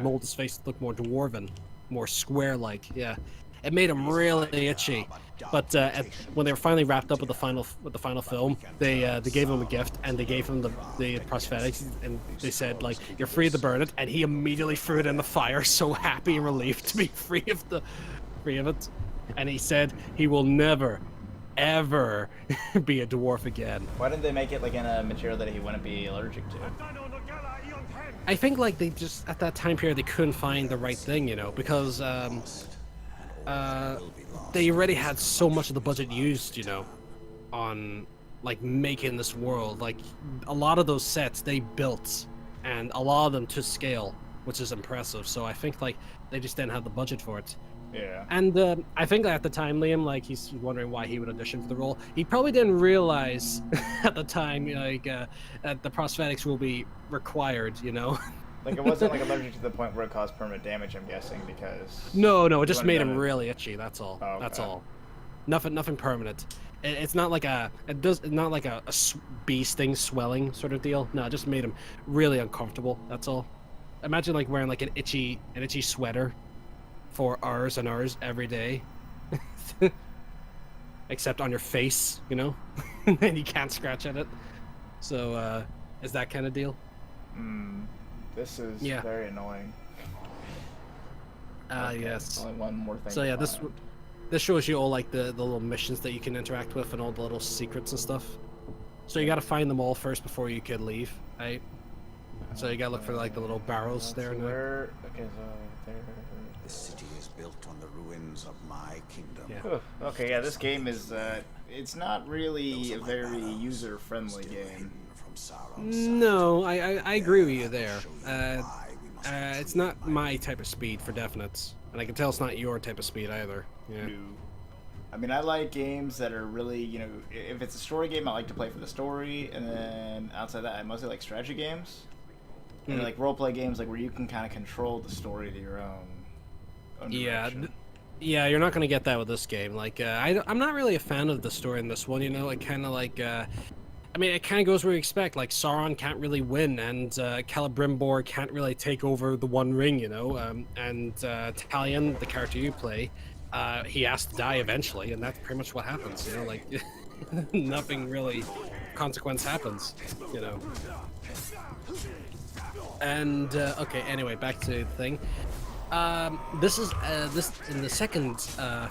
mold his face to look more dwarven, more square-like. Yeah, it made him really itchy. But when they were finally wrapped up with the final film, they gave him a gift and they gave him the prosthetics and they said you're free to burn it, and he immediately threw it in the fire, so happy and relieved to be free of it. and he said he will never, ever be a dwarf again. Why didn't they make it like in a material that he wouldn't be allergic to? I think like they just at that time period they couldn't find the right thing, you know, because they already had so much of the budget used, you know, on like making this world. Like a lot of those sets they built, and a lot of them to scale, which is impressive. So I think like they just didn't have the budget for it. Yeah. And I think at the time, Liam, like he's wondering why he would audition for the role. He probably didn't realize at the time, like that the prosthetics will be required. You know. Like it wasn't like allergic to the point where it caused permanent damage. I'm guessing because. No, it just wouldn't made have him done it. really itchy. That's all. Oh, okay. That's all. Nothing permanent. It's not like a not like a bee sting swelling sort of deal. No, it just made him really uncomfortable. That's all. Imagine like wearing like an itchy sweater for hours and hours every day, except on your face, you know, and you can't scratch at it. So is that kind of deal? This is Yeah. very annoying. Okay, Yes. Only one more thing. So to yeah, find. this shows you all like the little missions that you can interact with and all the little secrets and stuff. So you got to find them all first before you can leave, right? So you got to look for like the little barrels there. So Now. where? Okay, so there. The city is built on the ruins of my kingdom. Yeah. Whew. Okay, yeah, this game is. It's not really a very user-friendly game. From Sauron's No, I agree with you there. It's not my type of speed for definite, and I can tell it's not your type of speed either. Yeah. I mean, I like games that are really, you know, if it's a story game, I like to play for the story, and then outside that, I mostly like strategy games, and like role-play games, like where you can kind of control the story to your own Yeah, direction. yeah, you're not gonna get that with this game. Like, I'm not really a fan of the story in this one. You know, it kind of like, I mean, it kind of goes where you expect. Like, Sauron can't really win, and Celebrimbor can't really take over the One Ring. You know, and Talion, the character you play, he has to die eventually, and that's pretty much what happens. You know, like, nothing really consequence happens. You know. And okay, anyway, back to the thing. This is this in the second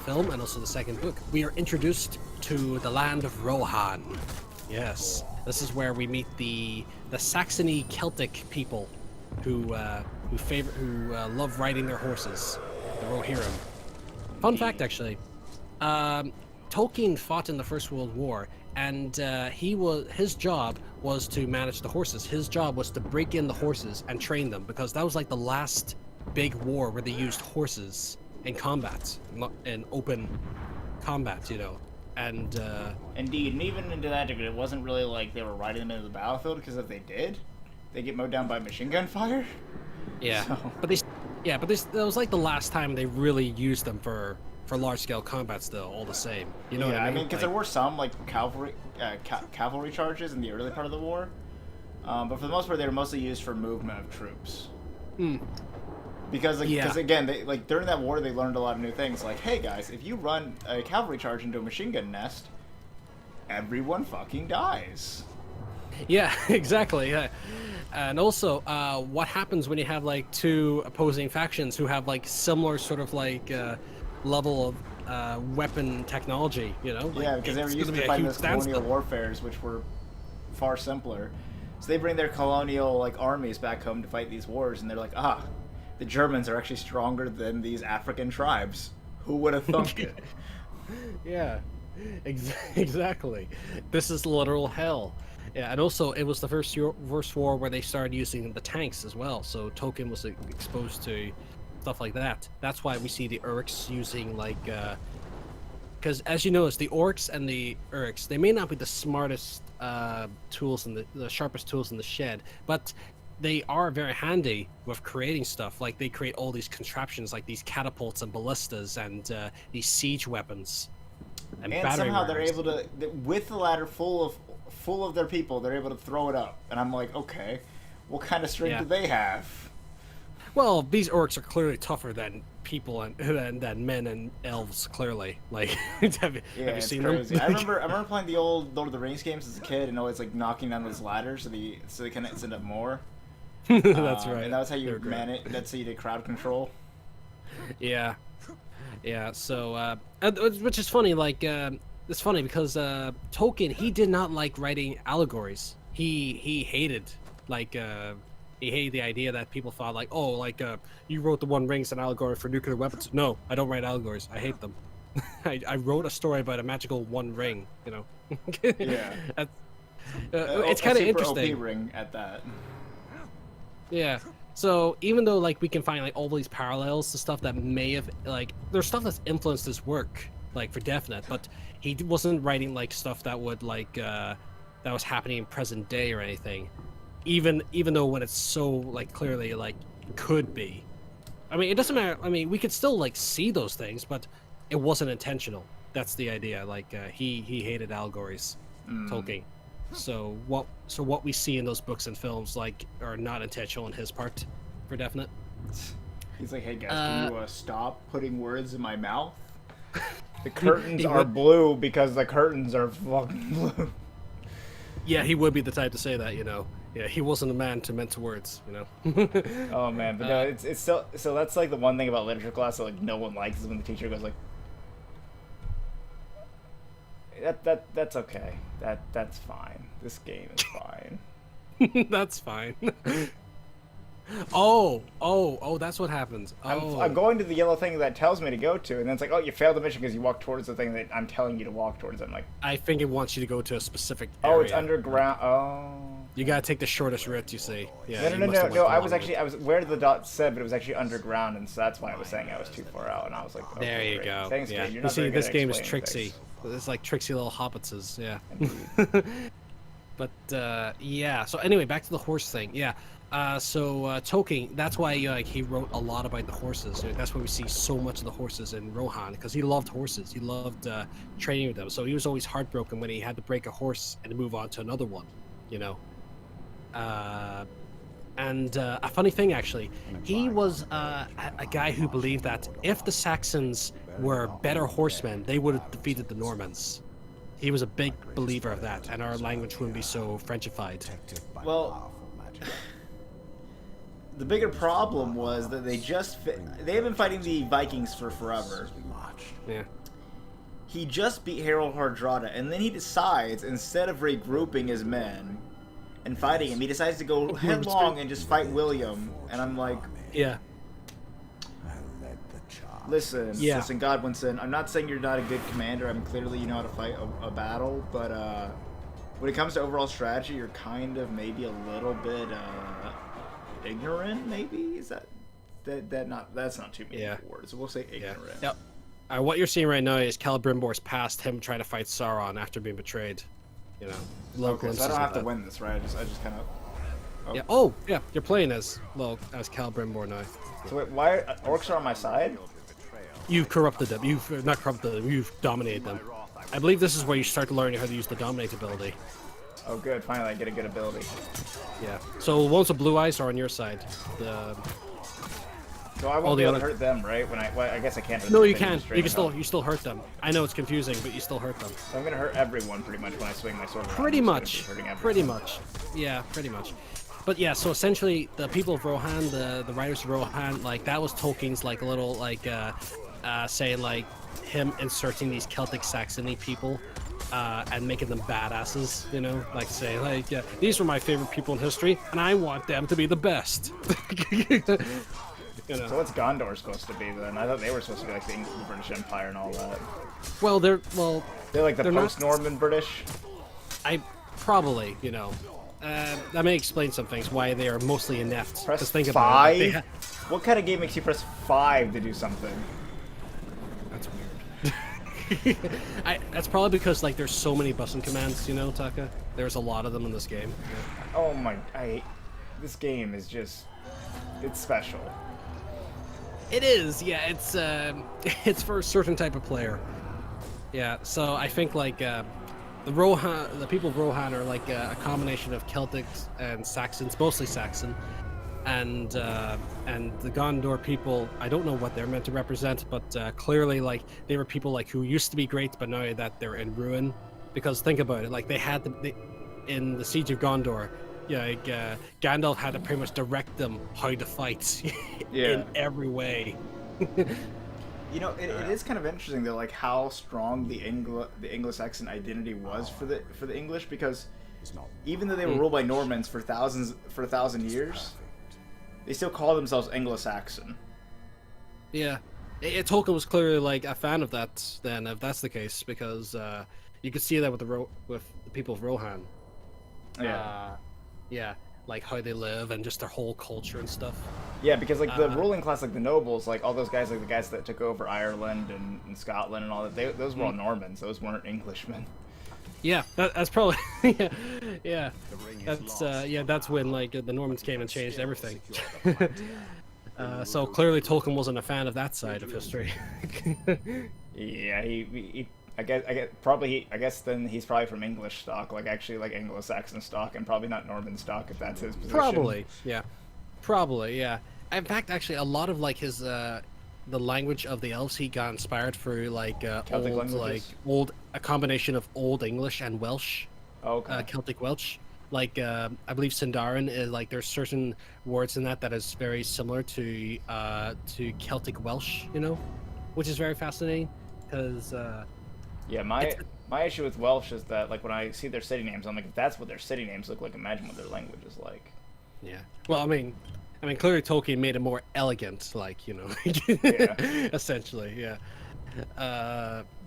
film and also the second book. We are introduced to the land of Rohan. Yes, this is where we meet the Saxony Celtic people who love riding their horses, the Rohirrim. Fun fact, actually, Tolkien fought in the First World War, and his job was to manage the horses. His job was to break in the horses and train them, because that was like the last big war where they used horses in combat, in open combat, you know. And Indeed, and even into that degree, it wasn't really like they were riding them into the battlefield, because if they did, they get mowed down by machine gun fire. yeah, So- but that was like the last time they really used them for large scale combat. Still, all the same, you know. Yeah, what I mean? because there were some like cavalry charges in the early part of the war, but for the most part, they were mostly used for movement of troops. Because Yeah. again, they like during that war, they learned a lot of new things. Like, hey guys, if you run a cavalry charge into a machine gun nest, everyone fucking dies. Yeah, exactly. Yeah. And also, what happens when you have like two opposing factions who have like similar sort of like level of weapon technology? You know? Like, Yeah, because they were it's used gonna to be a fighting huge those colonial standstill. warfares, which were far simpler. So they bring their colonial like armies back home to fight these wars, and they're like, the Germans are actually stronger than these African tribes. Who would have thunk it? Yeah, exactly. This is literal hell. Yeah, and also it was the first war where they started using the tanks as well. So Tolkien was exposed to stuff like that. That's why we see the Urks using like, because as you notice, the Orcs and the Urks, they may not be the smartest tools and the sharpest tools in the shed, but they are very handy with creating stuff. Like they create all these contraptions, like these catapults and ballistas and these siege weapons. And And battering somehow they're rams. able to, with the ladder full of their people, they're able to throw it up. And I'm like, okay, what kind of strength Yeah. do they have? Well, these orcs are clearly tougher than people and than men and elves. Clearly, like have you It's seen crazy. them? I remember playing the old Lord of the Rings games as a kid and always like knocking down those ladders so they can send up more. That's right. And that was how They you were great. manage. That's how you did crowd control. Yeah, Yeah, so which is funny. Like it's funny because Tolkien, he did not like writing allegories. He hated like he hated the idea that people thought like, oh, like you wrote the One Ring's an allegory for nuclear weapons. No, I don't write allegories. I hate them. I wrote a story about a magical One Ring. You know. Yeah. It's kind of interesting. OP ring at that. Yeah. So even though like we can find like all these parallels to stuff that may have like there's stuff that's influenced his work like for definite, but he wasn't writing like stuff that would like that was happening in present day or anything. Even though when it's so like clearly like could be. I mean, it doesn't matter. I mean, we could still like see those things, but it wasn't intentional. That's the idea. Like he hated allegories, Tolkien. So what we see in those books and films like are not intentional on his part, for definite. He's like, hey guys, can you stop putting words in my mouth? The curtains are blue because the curtains are fucking blue. Yeah, he would be the type to say that, you know. Yeah, he wasn't a man to mince words, you know. Oh man, but no, it's still so that's like the one thing about literature class that like no one likes is when the teacher goes like, that's okay. That's fine. This game is fine. That's fine. Oh, that's what happens. Oh. I'm going to the yellow thing that tells me to go to, and then it's like, oh, you failed the mission because you walked towards the thing that I'm telling you to walk towards. I'm like, I think it wants you to go to a specific area. oh, it's underground. Oh. You gotta take the shortest route, you see. Yeah. No. I was where the dot said, but it was actually underground, and so that's why I was saying I was too far out, and I was like, okay, there you great. go. Thanks, yeah. You're You not see, very good this at game is explaining tricksy. things. It's like tricksy little hobbitses, yeah. But yeah. So anyway, back to the horse thing. Yeah. So Tolkien, that's why he wrote a lot about the horses. That's why we see so much of the horses in Rohan, because he loved horses. He loved training with them. So he was always heartbroken when he had to break a horse and move on to another one, you know. And a funny thing, actually, he was a guy who believed that if the Saxons were better horsemen, they would have defeated the Normans. He was a big believer of that, and our language wouldn't be so Frenchified. Well, the bigger problem was that they have been fighting the Vikings for forever. Yeah. He just beat Harold Hardrada, and then he decides, instead of regrouping his men and fighting him, he decides to go headlong and just fight William. And I'm like, yeah. Listen, Godwinson, I'm not saying you're not a good commander. I'm clearly you know how to fight a battle, but when it comes to overall strategy, you're kind of maybe a little bit ignorant. Maybe is that's not too many words. We'll say ignorant. Yeah. Yep. What you're seeing right now is Celebrimbor's past him trying to fight Sauron after being betrayed. You know. Okay, so I don't have to win this, right? I just kind of. Oh. Yeah. Oh, yeah. You're playing as Celebrimbor now. So wait, why orcs are on my side? You've corrupted them. You've not corrupted them. You've dominated them. I believe this is where you start to learn how to use the dominate ability. Oh, good. Finally, I get a good ability. Yeah. So ones with blue eyes are on your side. So I won't be able to hurt them, right? I guess I can't. No, you can. You still hurt them. I know it's confusing, but you still hurt them. So I'm gonna hurt everyone pretty much when I swing my sword around. Pretty much. Yeah, pretty much. But yeah, so essentially, the people of Rohan, the writers of Rohan, like that was Tolkien's like little like saying like him inserting these Celtic Saxony people and making them badasses, you know, like saying like these were my favorite people in history, and I want them to be the best. You know. So what's Gondor supposed to be then? I thought they were supposed to be like the British Empire and all that. Well, they're like the post-Norman British. You know. That may explain some things why they are mostly inept. Press think 5? About it. What kind of game makes you press 5 to do something? That's weird. That's probably because like there's so many button commands, you know, Taka. There's a lot of them in this game. Yeah. Oh my! This game is it's special. It is, yeah. It's for a certain type of player. Yeah. So I think like the people of Rohan are like a combination of Celtics and Saxons, mostly Saxon, and the Gondor people. I don't know what they're meant to represent, but clearly like they were people like who used to be great, but now that they're in ruin. Because think about it, like they had in the Siege of Gondor. Yeah, like, Gandalf had to pretty much direct them how to fight in every way. You know, it is kind of interesting though, like how strong the Anglo-Saxon identity was for the English, because even though they were ruled by Normans for 1,000 years, they still call themselves Anglo-Saxon. Yeah, Tolkien was clearly like a fan of that. Then, if that's the case, because you could see that with the people of Rohan. Yeah. Yeah, like how they live and just their whole culture and stuff. Yeah, because like the ruling class, like the nobles, like all those guys, like the guys that took over Ireland and Scotland and all that, those were all Normans. Those weren't Englishmen. Yeah, that's probably yeah. That's when like the Normans came and changed everything. So clearly Tolkien wasn't a fan of that side of history. Yeah, I guess then he's probably from English stock, like actually like Anglo-Saxon stock, and probably not Norman stock if that's his position. Probably, yeah. In fact, actually, a lot of like his the language of the elves he got inspired through like a combination of Old English and Welsh. Okay. Celtic Welsh. Like I believe Sindarin is like there's certain words in that is very similar to Celtic Welsh, you know, which is very fascinating because. Yeah, my issue with Welsh is that like when I see their city names, I'm like, if that's what their city names look like, imagine what their language is like. Yeah. Well, I mean, clearly Tolkien made it more elegant, like, you know, Yeah. essentially, yeah.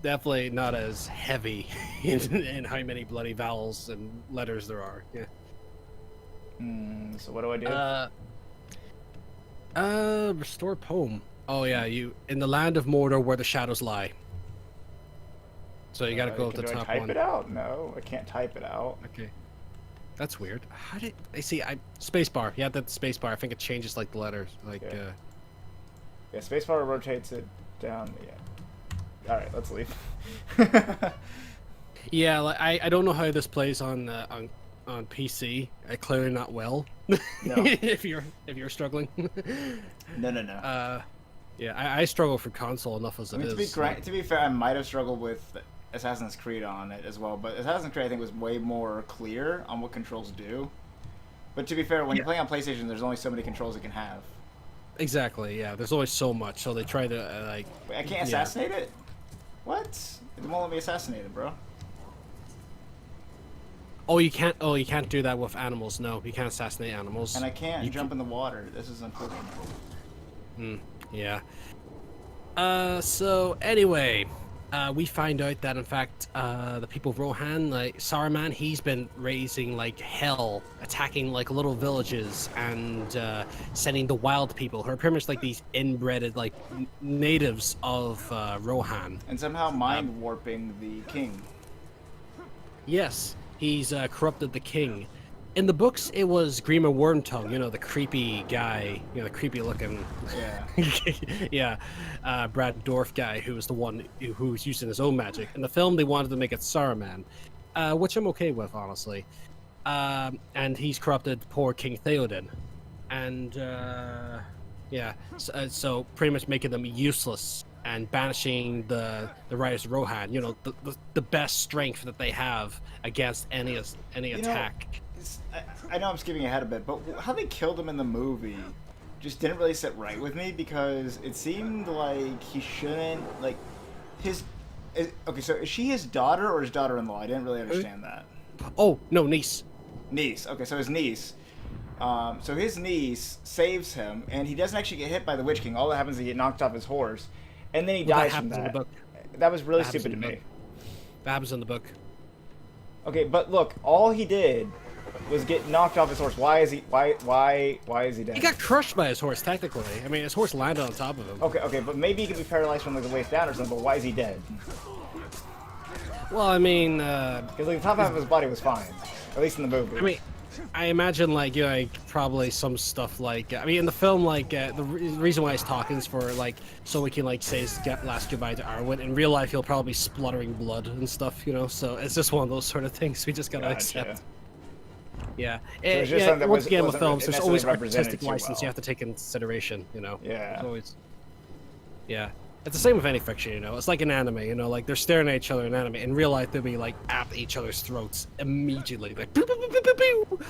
Definitely not as heavy in how many bloody vowels and letters there are. Yeah. So what do I do? Restore poem. Oh yeah, you in the land of Mordor where the shadows lie. So you gotta go with the top one. Do I type it out? No, I can't type it out. Okay. That's weird. How did I see? Spacebar. Yeah, that's spacebar. I think it changes like the letters. Like. Yeah, spacebar rotates it down. Yeah. All right, let's leave. Yeah, like I don't know how this plays on PC. Clearly not well. No. if you're struggling. No. Yeah, I struggle for console enough as it is. To be fair, I might have struggled with Assassin's Creed on it as well, but Assassin's Creed I think was way more clear on what controls do. But to be fair, when you play on PlayStation, there's only so many controls it can have. Exactly. Yeah, there's always so much, so they try to like. Wait, I can't assassinate it. What? It won't let me assassinate it, bro. Oh, you can't. Oh, you can't do that with animals. No, you can't assassinate animals. And I can't jump in the water. This is unfortunate. Yeah. So anyway, we find out that in fact, the people of Rohan, like Saruman, he's been raising like hell, attacking like little villages and sending the wild people, who are pretty much like these inbred like natives of Rohan. And somehow mind warping the king. Yes, he's corrupted the king. In the books, it was Grima Wormtongue, you know, the creepy guy, you know, the creepy looking, Brad Dorf guy who was the one who was using his own magic. In the film, they wanted to make it Saruman, which I'm okay with, honestly. And he's corrupted poor King Theoden. And, so pretty much making them useless and banishing the Riders of Rohan, you know, the best strength that they have against any attack. I know I'm skipping ahead a bit, but how they killed him in the movie just didn't really sit right with me, because it seemed like he shouldn't, like, okay, so is she his daughter or his daughter-in-law? I didn't really understand that. Oh, no, niece. Niece, okay, so his niece. So his niece saves him, and he doesn't actually get hit by the Witch King. All that happens is he gets knocked off his horse, and then he dies from that. That was really stupid to me. That happens in the book. Okay, but look, all he did was get knocked off his horse. Why is he dead? He got crushed by his horse, technically. I mean, his horse landed on top of him. Okay, but maybe he could be paralyzed from like the waist down or something, but why is he dead? Well, I mean, because like the top half of his body was fine, at least in the movie. I mean, I imagine like, you know, like probably some stuff like, I mean, in the film, like the reason why he's talking is for like, so we can like say his last goodbye to Arwen. In real life, he'll probably be spluttering blood and stuff, you know. So it's just one of those sort of things we just gotta accept. Yeah, so once again with films, there's always artistic license you have to take into consideration, you know. Yeah. It's always, yeah. It's the same with any fiction, you know. It's like an anime, you know, like they're staring at each other in anime. In real life, they'll be like at each other's throats immediately, like pew, pew, pew, pew, pew, pew.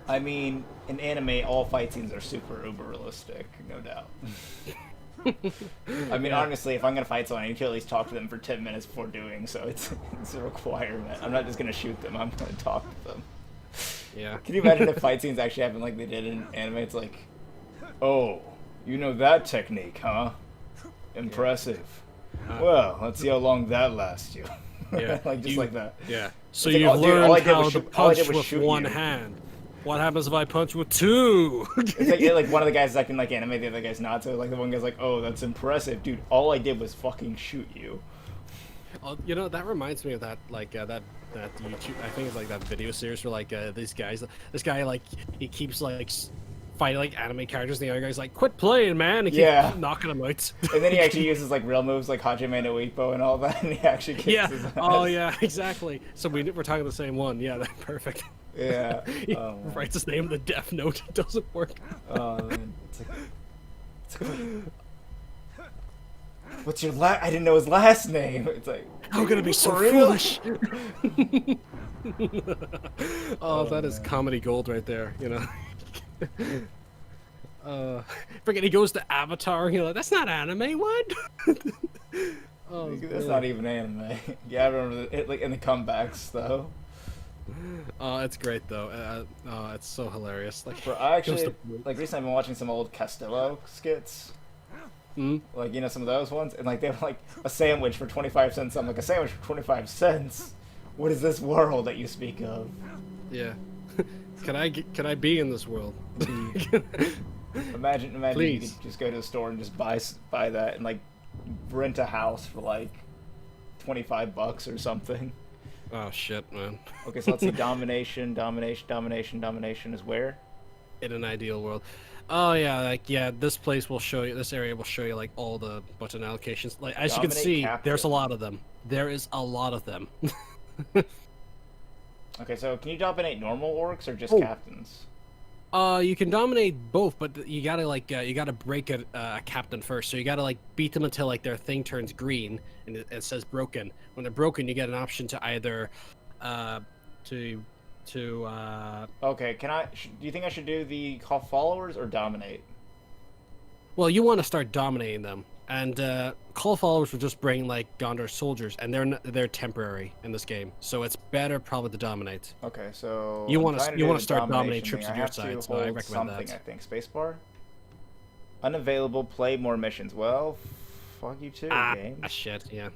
I mean, in anime, all fight scenes are super uber realistic, no doubt. I mean, honestly, if I'm gonna fight someone, I need to at least talk to them for 10 minutes before doing so. It's a requirement. I'm not just gonna shoot them. I'm gonna talk to them. Yeah. Can you imagine if fight scenes actually happen like they did in anime? It's like, oh, you know that technique, huh? Impressive. Well, let's see how long that lasts you. Yeah. Like just like that. Yeah. So It's like, you've oh, dude, all I learned did how was to shoot- all I punch did was with shoot one you. hand. What happens if I punch with two? It's like one of the guys is acting like anime, the other guy's not. So like the one guy's like, oh, that's impressive, dude. All I did was fucking shoot you. Oh, you know, that reminds me of that, like, that YouTube, I think it's like that video series where, like, these guys, this guy, like, he keeps, like, fighting, like, anime characters, and the other guy's like, quit playing, man, and he keeps knocking them out. And then he actually uses, like, real moves like Hajime no Ippo and all that, and he actually kicks Yeah, his ass. oh, yeah, exactly. So we're talking the same one, yeah, that's perfect. Yeah. He Oh, man. writes his name in the Death Note, it doesn't work. Oh, man. It's like, what's your I didn't know his last name. It's like, How could it be so for real? foolish? Oh, that is comedy gold right there, you know. Freaking, he goes to Avatar, and you're like, that's not anime, what? Oh, that's man. not even anime. Yeah, I remember like in the comebacks though. Oh, it's great though. Oh, it's so hilarious. Like, But I actually goes like recently I've been watching some old Castillo skits. Mm? Like, you know, some of those ones, and like they have like a sandwich for 25 cents. I'm like, a sandwich for 25 cents? What is this world that you speak of? Yeah. Can I be in this world? Imagine you Please. could just go to the store and just buy that and like rent a house for like $25 or something. Oh shit, man. Okay, so let's see. Domination is where? In an ideal world. Oh yeah, like yeah, this place will show you. This area will show you like all the button allocations. Like as you can Dominate see, captain. there's a lot of them. There is a lot of them. Okay, so can you dominate normal orcs or just Oh. captains? You can dominate both, but you gotta like you gotta break a captain first. So you gotta like beat them until like their thing turns green and it says broken. When they're broken, you get an option to either to Okay, do you think I should do the call followers or dominate? well, you want to start dominating them, and call followers will just bring like Gondor soldiers, and they're temporary in this game, so it's better probably to dominate. Okay, so You I'm wanna- trying you do wanna the start dominating domination troops thing. on I your have to side, so I hold recommend something, that. I think. Spacebar? Unavailable, play more missions. Well, fuck you too, game. Shit, yeah.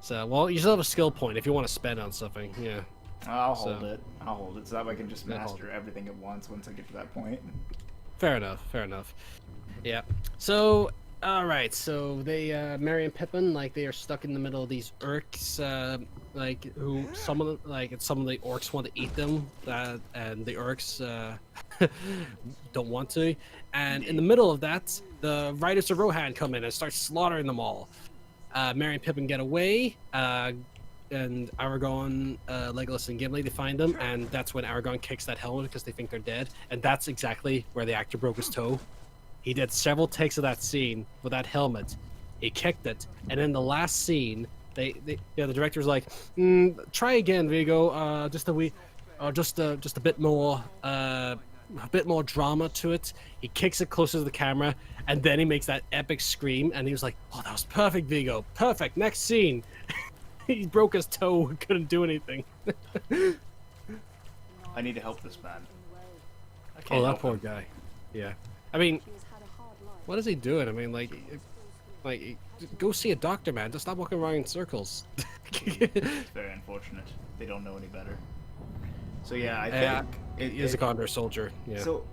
So, well, you still have a skill point if you want to spend on something, yeah. I'll hold so- it. I'll hold it so that way I can just Yeah, hold master everything at once I get to that point. Fair enough. Yeah. So, alright, so they, Merry and Pippin, like, they are stuck in the middle of these orcs, like, who, some of the orcs want to eat them, and the orcs, don't want to. And in the middle of that, the Riders of Rohan come in and start slaughtering them all. Merry and Pippin get away, and Aragorn, Legolas, and Gimli, they find them, and that's when Aragorn kicks that helmet because they think they're dead, and that's exactly where the actor broke his toe. He did several takes of that scene with that helmet. He kicked it, and in the last scene, the director's like, try again, Viggo. Just a bit more, drama to it. He kicks it closer to the camera, and then he makes that epic scream, and he was like, "Oh, that was perfect, Viggo. Perfect. Next scene." He broke his toe and couldn't do anything. I need to help this man. I Oh, can't that help poor him. guy. Yeah. I mean, He's had a hard life. what is he doing? I mean, like, go see a doctor, man. Just stop walking around in circles. It's very unfortunate. They don't know any better. So yeah, I Yeah, think he is a Gondor soldier. Yeah. So,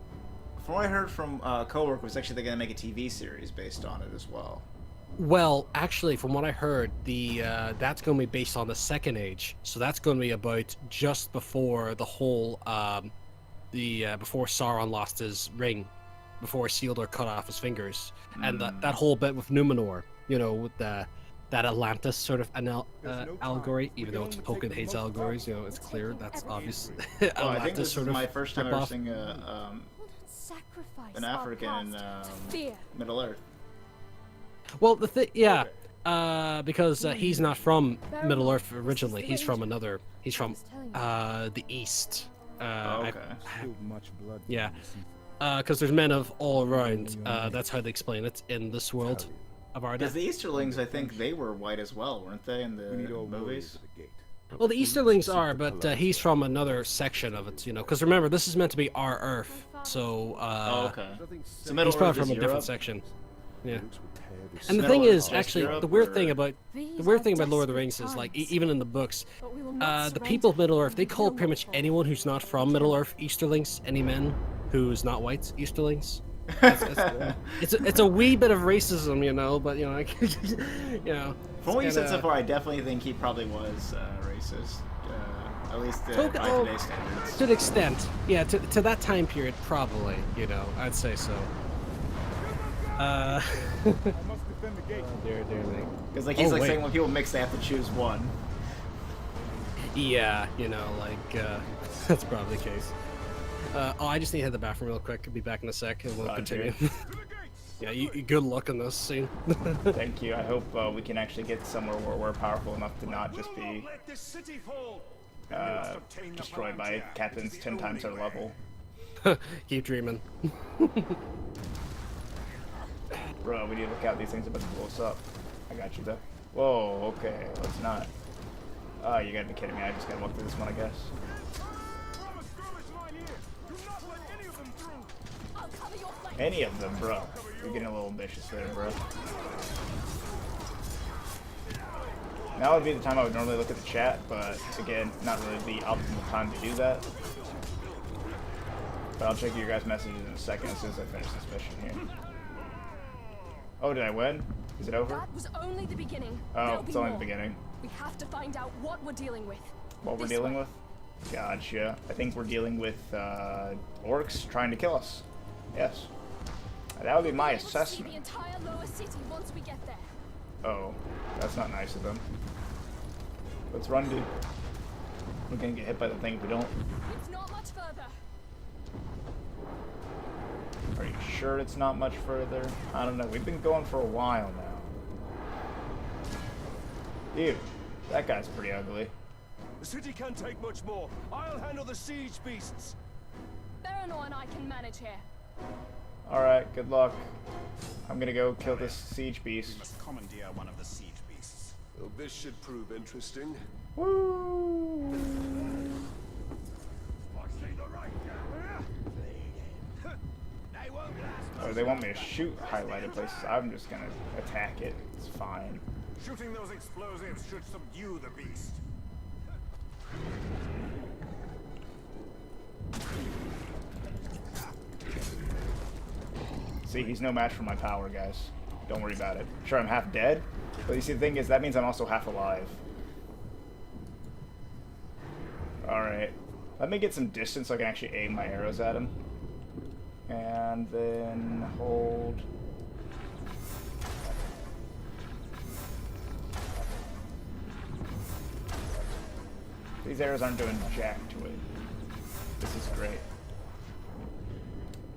from what I heard from coworkers, actually they're gonna make a TV series based on it as well. Well, actually, from what I heard, that's going to be based on the Second Age. So that's going to be about just before the whole, before Sauron lost his ring, before Isildur cut off his fingers, and that whole bit with Numenor, you know, with that Atlantis sort of allegory. Even though Tolkien hates allegories, you know, it's clear that's obvious. Well, I think this is my first time ever ripoff. seeing Sacrifice an our African in past to fear. Middle Earth. Well, the thing, yeah, because he's not from Middle Earth originally. He's from the East. Okay. Spilled much blood. Yeah. Because there's men of all around. That's how they explain it in this world of Arda. Because the Easterlings, I think they were white as well, weren't they, in the We need all movies? warriors at the gate. Well, the Easterlings are, but he's from another section of it, you know. Because remember, this is meant to be our Earth, so Oh, okay. Nothing So Middle he's probably Earth from is a different Europe? section. Yeah. Looks would tear this And the Middle thing Earth is, just actually, Europe, the weird or- thing about the weird thing about Lord of the Rings is, like, even in the books, the people of Middle Earth, they call pretty much anyone who's not from Middle Earth Easterlings. Any men who's not white Easterlings. It's a wee bit of racism, you know, but you know, like, you know. From what you said so kinda- far, I definitely think he probably was racist. At least by Oh, today's standards. to an extent, yeah, to that time period, probably, you know, I'd say so. I must defend the gate. Dear me. Because like he's Oh, like wait. saying when people mix, they have to choose one. Yeah, you know, like, that's probably the case. Oh, I just need to hit the bathroom real quick. I'll be back in a sec, and we'll Roger. continue. Yeah, you good luck on this scene. Thank you. I hope we can actually get somewhere where we're powerful enough to not just be Let this city fall. destroyed by captains 10 times our level. Keep dreaming. Bro, we need to look out. These things are about to blow us up. I got you though. Whoa, okay, let's not. Oh, you gotta be kidding me. I just gotta walk through this one, I guess. Any of them, bro. You're getting a little ambitious there, bro. Now would be the time I would normally look at the chat, but again, not really the optimal time to do that. But I'll check your guys' messages in a second as soon as I finish this mission here. Oh, did I win? Is it over? That was only the beginning. Oh, There'll it's be only the more. beginning. We have to find out what we're dealing with. What we're This dealing way. with? Gotcha. I think we're dealing with orcs trying to kill us. Yes. That would be my We'll see assessment. the entire lower city once we get there. Oh, that's not nice of them. Let's run, dude. We're gonna get hit by the thing if we don't. It's not much further. Are you sure it's not much further? I don't know. We've been going for a while now. Ew, that guy's pretty ugly. The city can't take much more. I'll handle the siege beasts. Baranor and I can manage here. Alright, good luck. I'm gonna go kill this siege beast. Must commandeer one of the siege beasts. Well, this should prove interesting. Woo! Oh, they want me to shoot highlighted places. I'm just gonna attack it. It's fine. Shooting those explosives should subdue the beast. See, he's no match for my power, guys. Don't worry about it. Sure, I'm half dead, but you see, the thing is, that means I'm also half alive. Alright. Let me get some distance so I can actually aim my arrows at him. And then hold. These arrows aren't doing jack to it. This is great.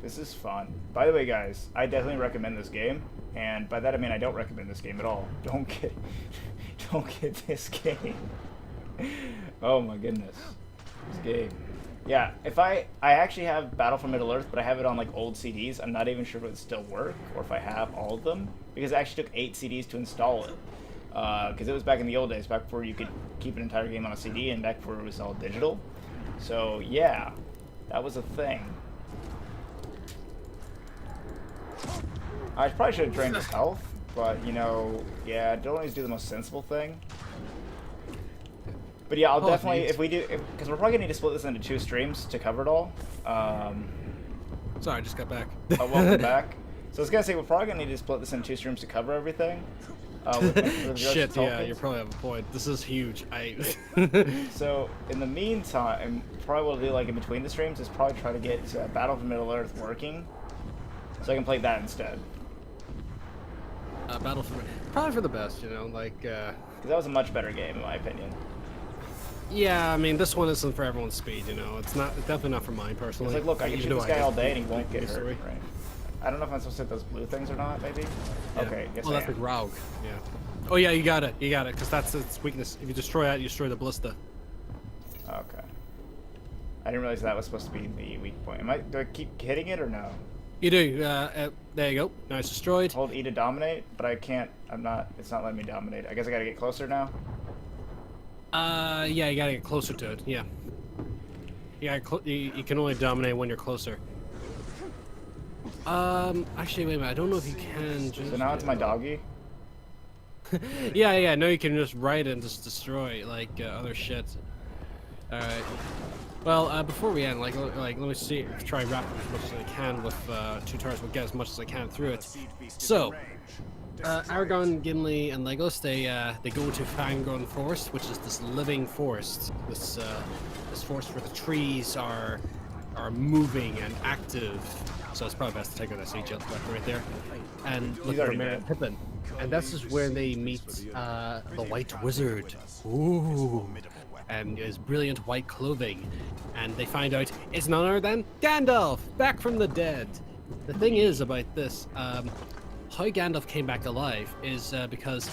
This is fun. By the way, guys, I definitely recommend this game, and by that I mean I don't recommend this game at all. Don't get this game. Oh my goodness, this game. Yeah, if I actually have Battle for Middle Earth, but I have it on like old CDs. I'm not even sure if it would still work or if I have all of them, because it actually took 8 CDs to install it. Because it was back in the old days, back before you could keep an entire game on a CD and back before it was all digital. So yeah, that was a thing. I probably should have drained his health, but you know, yeah, don't always do the most sensible thing. But yeah, I'll definitely, if we do, because we're probably gonna need to split this into 2 streams to cover it all. Sorry, I just got back. Welcome back. So I was gonna say we're probably gonna need to split this into 2 streams to cover everything. With Shit, yeah, tokens. you probably have a point. This is huge. So in the meantime, probably what I'll do like in between the streams is probably try to get Battle for Middle Earth working, so I can play that instead. Battle for probably for the best, you know, like. Because that was a much better game in my opinion. Yeah, I mean, this one isn't for everyone's speed, you know. It's definitely not for mine personally. It's like, look, I can Even shoot though this guy I all day and he won't get hurt. history. Right? I don't know if I'm supposed to hit those blue things or not, maybe? Yeah. Okay, yes well, I that's am. like Raug. Yeah. Oh yeah, you got it, because that's its weakness. If you destroy that, you destroy the ballista. Okay. I didn't realize that was supposed to be the weak point. Do I keep hitting it or no? You do. There you go. Now it's destroyed. Hold E to dominate, but I can't. It's not letting me dominate. I guess I gotta get closer now. Yeah, you gotta get closer to it. Yeah. Yeah, you can only dominate when you're closer. Actually, wait a minute. I don't know if you can just... So now it's my doggy. yeah. No, you can just ride and just destroy, like, other shit. Alright. Well, before we end, like, let me see, try and wrap up as much as I can with, two towers. We'll get as much as I can through it. So, Aragorn, Gimli, and Legolas, they go to Fangorn Forest, which is this living forest. This forest where the trees are moving and active. So it's probably best to take out that siege right there. And look for Merry and Pippin. And this is where they meet the White Wizard. Ooh. And his brilliant white clothing. And they find out it's none other than Gandalf, back from the dead. The thing is about this, how Gandalf came back alive is because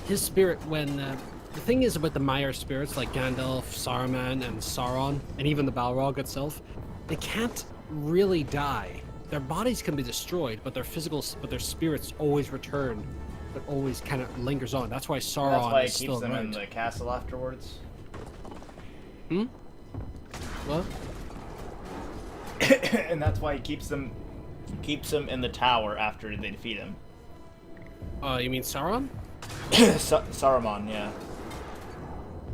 his spirit, when the thing is about the Maiar spirits like Gandalf, Saruman, and Sauron, and even the Balrog itself, they can't really die. Their bodies can be destroyed, but their spirits always return. It always kind of lingers on. That's why Sauron is still around. That's why it keeps them in the castle afterwards. Hmm? What? And that's why he keeps them in the tower after they defeat him. You mean Sauron? Saruman, yeah.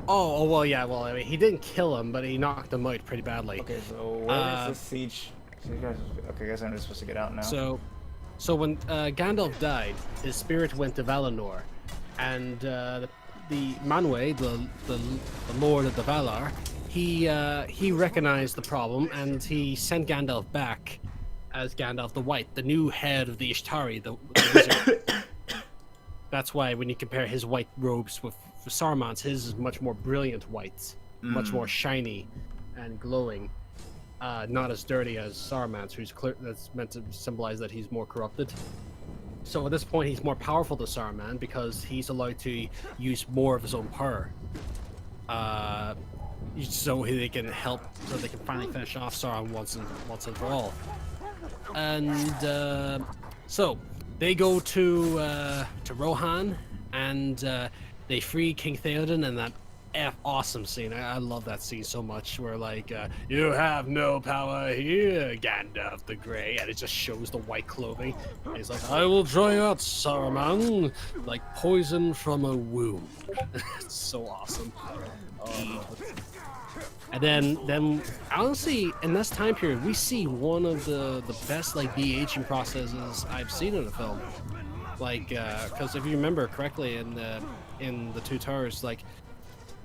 Oh, well, yeah. Well, I mean, he didn't kill him, but he knocked him out pretty badly. Okay, so where is this siege? Okay, I guess I'm just supposed to get out now. So when Gandalf died, his spirit went to Valinor, and the Manwë, the Lord of the Valar, he recognized the problem and he sent Gandalf back as Gandalf the White, the new head of the Ishtari, the wizard. That's why when you compare his white robes with Saruman's, his is much more brilliant white, much more shiny and glowing. Not as dirty as Saruman's, that's meant to symbolize that he's more corrupted. So at this point, he's more powerful than Saruman because he's allowed to use more of his own power. So they can finally finish off Sauron once and for all. And so they go to Rohan and they free King Theoden, and that awesome scene. I love that scene so much where like you have no power here, Gandalf the Grey, and it just shows the white clothing. And he's like, I will draw you out, Saruman, like poison from a wound. It's so awesome. And then honestly, in this time period, we see one of the best like de-aging processes I've seen in a film. Like, because if you remember correctly in the Two Towers, like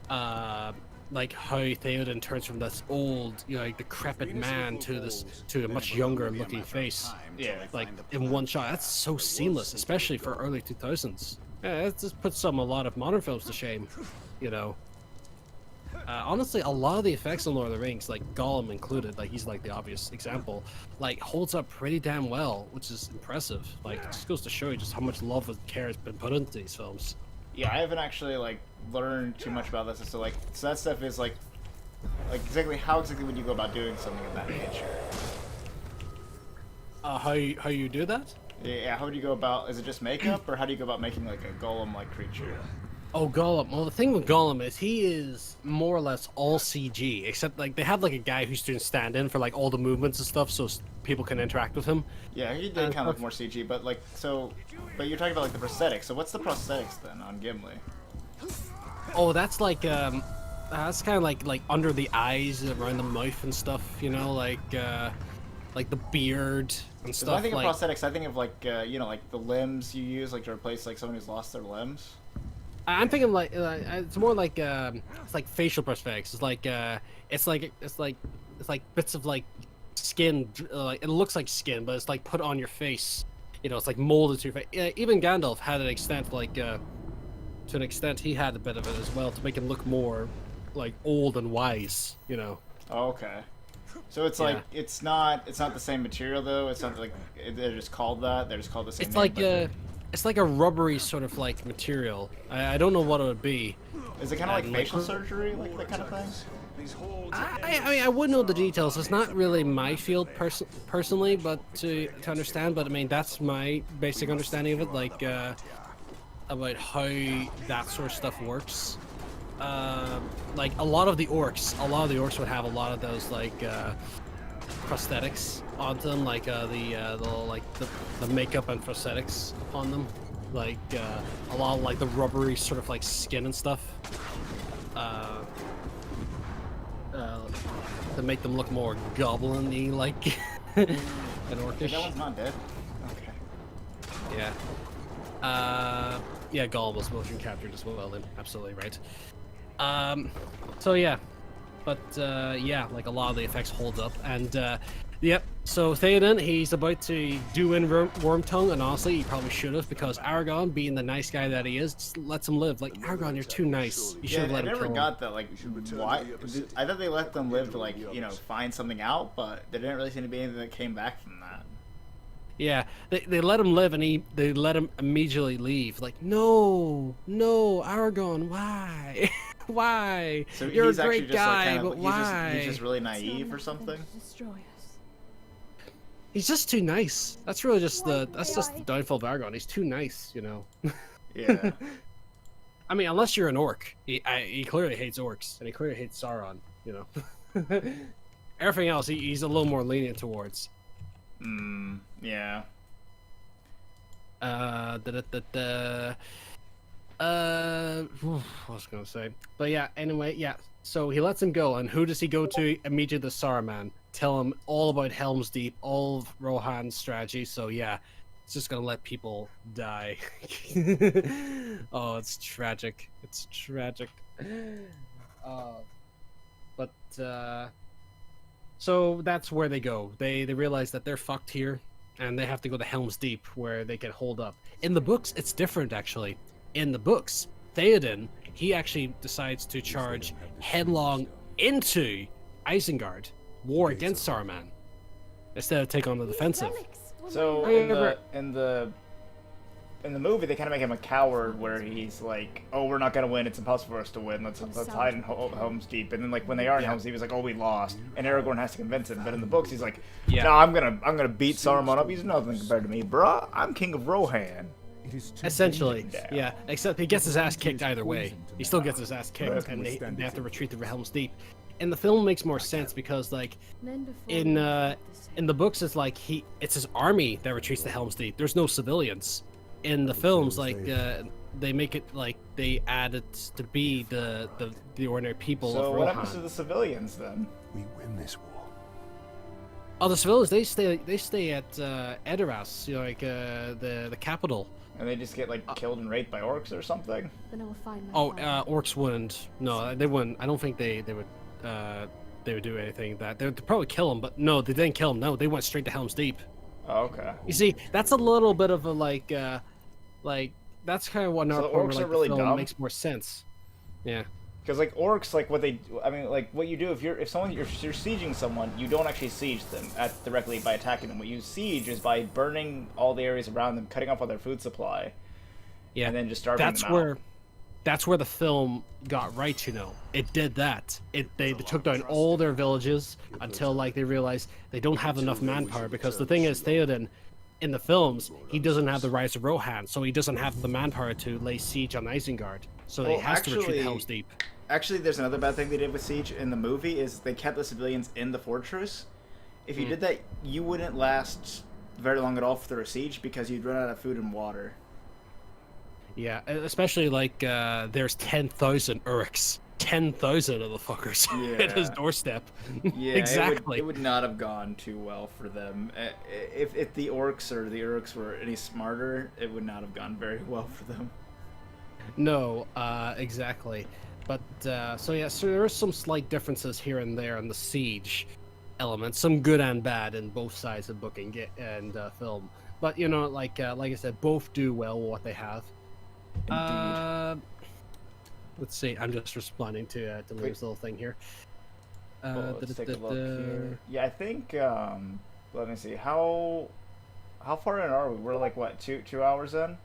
how Theoden turns from this old, like decrepit man to a much younger looking face. Yeah, like in one shot. That's so seamless, especially for early 2000s. Yeah, it just puts a lot of modern films to shame, you know. Honestly, a lot of the effects in Lord of the Rings, like Gollum included, like he's like the obvious example, like holds up pretty damn well, which is impressive. Like it just goes to show you just how much love and care has been put into these films. Yeah, I haven't actually like learned too much about this, so that stuff is like exactly how exactly would you go about doing something of that nature? How you do that? Yeah, how would you go about? Is it just makeup, or how do you go about making like a golem-like creature? Oh, Gollum. Well, the thing with Gollum is he is more or less all CG, except like they have like a guy who's doing stand-in for like all the movements and stuff, so people can interact with him. Yeah, he did kind of look more CG, but like but you're talking about like the prosthetics. So what's the prosthetics then on Gimli? Oh, that's like that's kind of like under the eyes, around the mouth and stuff, you know, like the beard and stuff. When I think of prosthetics, I think of like like the limbs you use like to replace like someone who's lost their limbs. I'm thinking like it's more like it's like facial prosthetics. It's like bits of like skin, like it looks like skin, but it's like put on your face. You know, it's like molded to your face. Even Gandalf had an extent like to an extent he had a bit of it as well to make him look more like old and wise. You know. Oh, okay. So it's like it's not the same material though. It's not like they're just called that. They're just called the same. It's name, it's like a rubbery sort of like material. I don't know what it would be. Is it kind of like facial surgery, like that kind of thing? These hordes. I mean, I would know the details. It's not really my field personally, but to understand. But I mean, that's my basic understanding of it, like about how that sort of stuff works. Like a lot of the orcs would have a lot of those like prosthetics on them, like the makeup and prosthetics upon them, like a lot of like the rubbery sort of like skin and stuff. To make them look more goblin-y, like an orcish. That one's not dead. Okay. Yeah. Yeah, Gollum was motion captured as well, then. Absolutely right. So yeah. But, yeah, like a lot of the effects hold up, and, yep. So Theoden, he's about to do in Wormtongue, and honestly, he probably should have, because Aragorn, being the nice guy that he is, just lets him live. Like, Aragorn, you're too nice. You should have let him kill him. I never got that, like, why? I thought they let them live to, like, you know, find something out, but there didn't really seem to be anything that came back from that. Yeah, they let him live, and they let him immediately leave. Like, no, Aragorn, why? Why? So you're a he's great actually just, guy, like, kind of, but why? He's just really naive or something? He's just too nice. That's really just the downfall of Aragorn. He's too nice, you know. Yeah. I mean, unless you're an orc, he clearly hates orcs, and he clearly hates Sauron, you know. Everything else, he's a little more lenient towards. Yeah. What was I gonna say? But yeah, anyway, yeah. So he lets him go, and who does he go to? Immediately the Saruman. Tell him all about Helm's Deep, all of Rohan's strategy. So yeah, it's just gonna let people die. Oh, it's tragic. It's tragic. So that's where they go. They realize that they're fucked here, and they have to go to Helm's Deep, where they can hold up. In the books, it's different, actually. In the books, Theoden, he actually decides to charge headlong into Isengard, war against Saruman, instead of take on the defensive. So in the movie, they kind of make him a coward, where he's like, "Oh, we're not gonna win. It's impossible for us to win. Let's hide in Helm's Deep." And then, like, when they are in Helm's Deep, he's like, "Oh, we lost," and Aragorn has to convince him. But in the books, he's like, "No, I'm gonna beat Saruman up. He's nothing compared to me, bruh. I'm King of Rohan." Essentially, yeah. Except he gets his ass kicked either way. He still gets his ass kicked, and they have to retreat to Helm's Deep. And the film makes more sense because, like, in the books, it's like it's his army that retreats to Helm's Deep. There's no civilians. In the films, like, they make it like they add it to be the ordinary people of Rohan. So what happens to the civilians then? We win this war. Oh, the civilians, they stay at Edoras, you know, like the capital. And they just get, like, killed and raped by orcs or something? Then I will find my Orcs wouldn't. No, they wouldn't. I don't think they would do anything that. They would probably kill him, but no, they didn't kill him. No, they went straight to Helm's Deep. Oh, okay. You see, that's a little bit of a like that's kind of what So the orcs are really dumb? makes more sense. Yeah. Because, like, orcs, like, what you do if you're sieging someone, you don't actually siege them directly by attacking them. What you siege is by burning all the areas around them, cutting off all their food supply, and then just starving them out. That's where the film got right, you know. It did that. They took down all their villages until, like, they realized they don't have enough manpower, because the thing is, Theoden, in the films, he doesn't have the Rise of Rohan, so he doesn't have the manpower to lay siege on Isengard. So he has to retreat to Helm's Deep. Actually, there's another bad thing they did with Siege in the movie, is they kept the civilians in the fortress. If you did that, you wouldn't last very long at all through a siege, because you'd run out of food and water. Yeah, especially, like, there's 10,000 Uruks. 10,000 of the fuckers at his doorstep. Yeah, exactly. It would not have gone too well for them. If the orcs or the Uruks were any smarter, it would not have gone very well for them. No, exactly. But, so there are some slight differences here and there in the siege elements, some good and bad in both sides of booking and film. But, you know, like I said, both do well with what they have. Let's see, I'm just responding to Liam's little thing here. Let's take a look here. Yeah, I think, let me see, how far in are we? We're like, what, two hours in?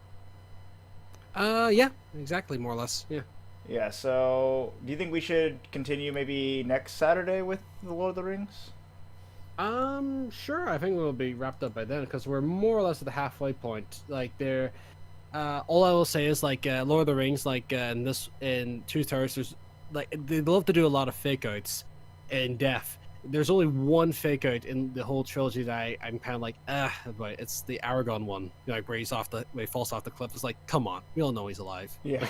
Yeah, exactly, more or less, yeah. Yeah, so do you think we should continue maybe next Saturday with the Lord of the Rings? Sure. I think we'll be wrapped up by then because we're more or less at the halfway point. Like, they're all I will say is like Lord of the Rings, like in Two Towers, there's like they love to do a lot of fake outs in Death. There's only one fake out in the whole trilogy that I'm kind of like but it's the Aragon one, you know, like where he falls off the cliff. It's like, come on, we all know he's alive. Yeah.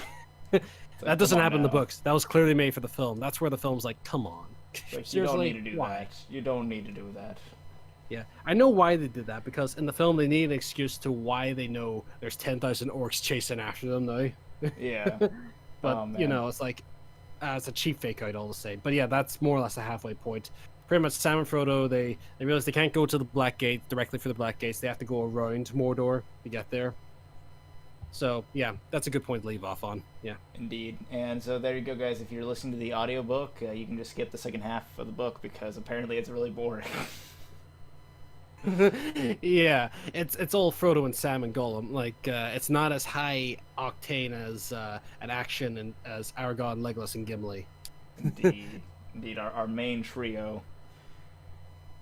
That doesn't happen in the now. books. That was clearly made for the film. That's where the film's like, come on. Like, you don't Seriously, need to do why? that. You don't need to do that. Yeah, I know why they did that because in the film they need an excuse to why they know there's 10,000 orcs chasing after them now. Yeah. But Oh, you man. know, it's like it's a cheap fake out all the same. But yeah, that's more or less a halfway point. Pretty much Sam and Frodo, they realize they can't go to the Black Gate directly for the Black Gates. They have to go around Mordor to get there. So yeah, that's a good point to leave off on. Yeah. Indeed. And so there you go, guys. If you're listening to the audiobook, you can just skip the second half of the book because apparently it's really boring. Yeah, it's all Frodo and Sam and Gollum. Like it's not as high octane as an action and as Aragorn, Legolas, and Gimli. Indeed. Indeed, our main trio.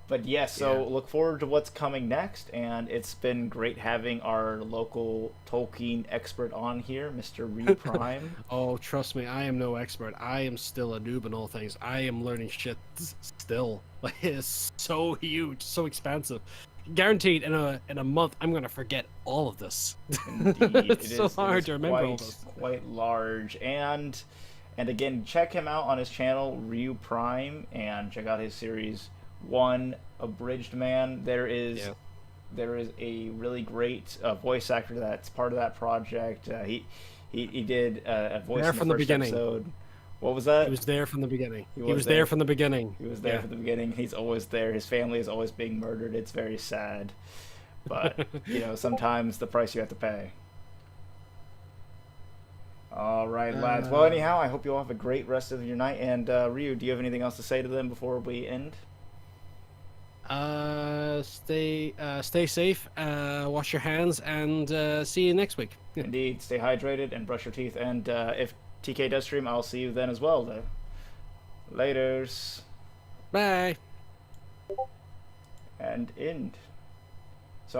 But yes, so Yeah. look forward to what's coming next, and it's been great having our local Tolkien expert on here, Mr. Ree Prime. Oh, trust me, I am no expert. I am still a noob in all things. I am learning shit still. Like, it's so huge, so expansive. Guaranteed, in a month, I'm gonna forget all of this. Indeed, It's so hard to remember all this. quite large. And again, check him out on his channel, Ryu Prime, and check out his series One Abridged Man. There is a really great voice actor that's part of that project. He did a voice There in the from the first beginning. episode. What was that? He was there from the beginning. He was was there. there from the beginning. He was there Yeah. from the beginning. He's always there. His family is always being murdered. It's very sad. But, you know, sometimes the price you have to pay. All right, lads. Well, anyhow, I hope you all have a great rest of your night. And, Ryu, do you have anything else to say to them before we end? Stay safe, wash your hands, and see you next week. Indeed, stay hydrated and brush your teeth. And if TK does stream, I'll see you then as well, though. Laters. Bye. And end.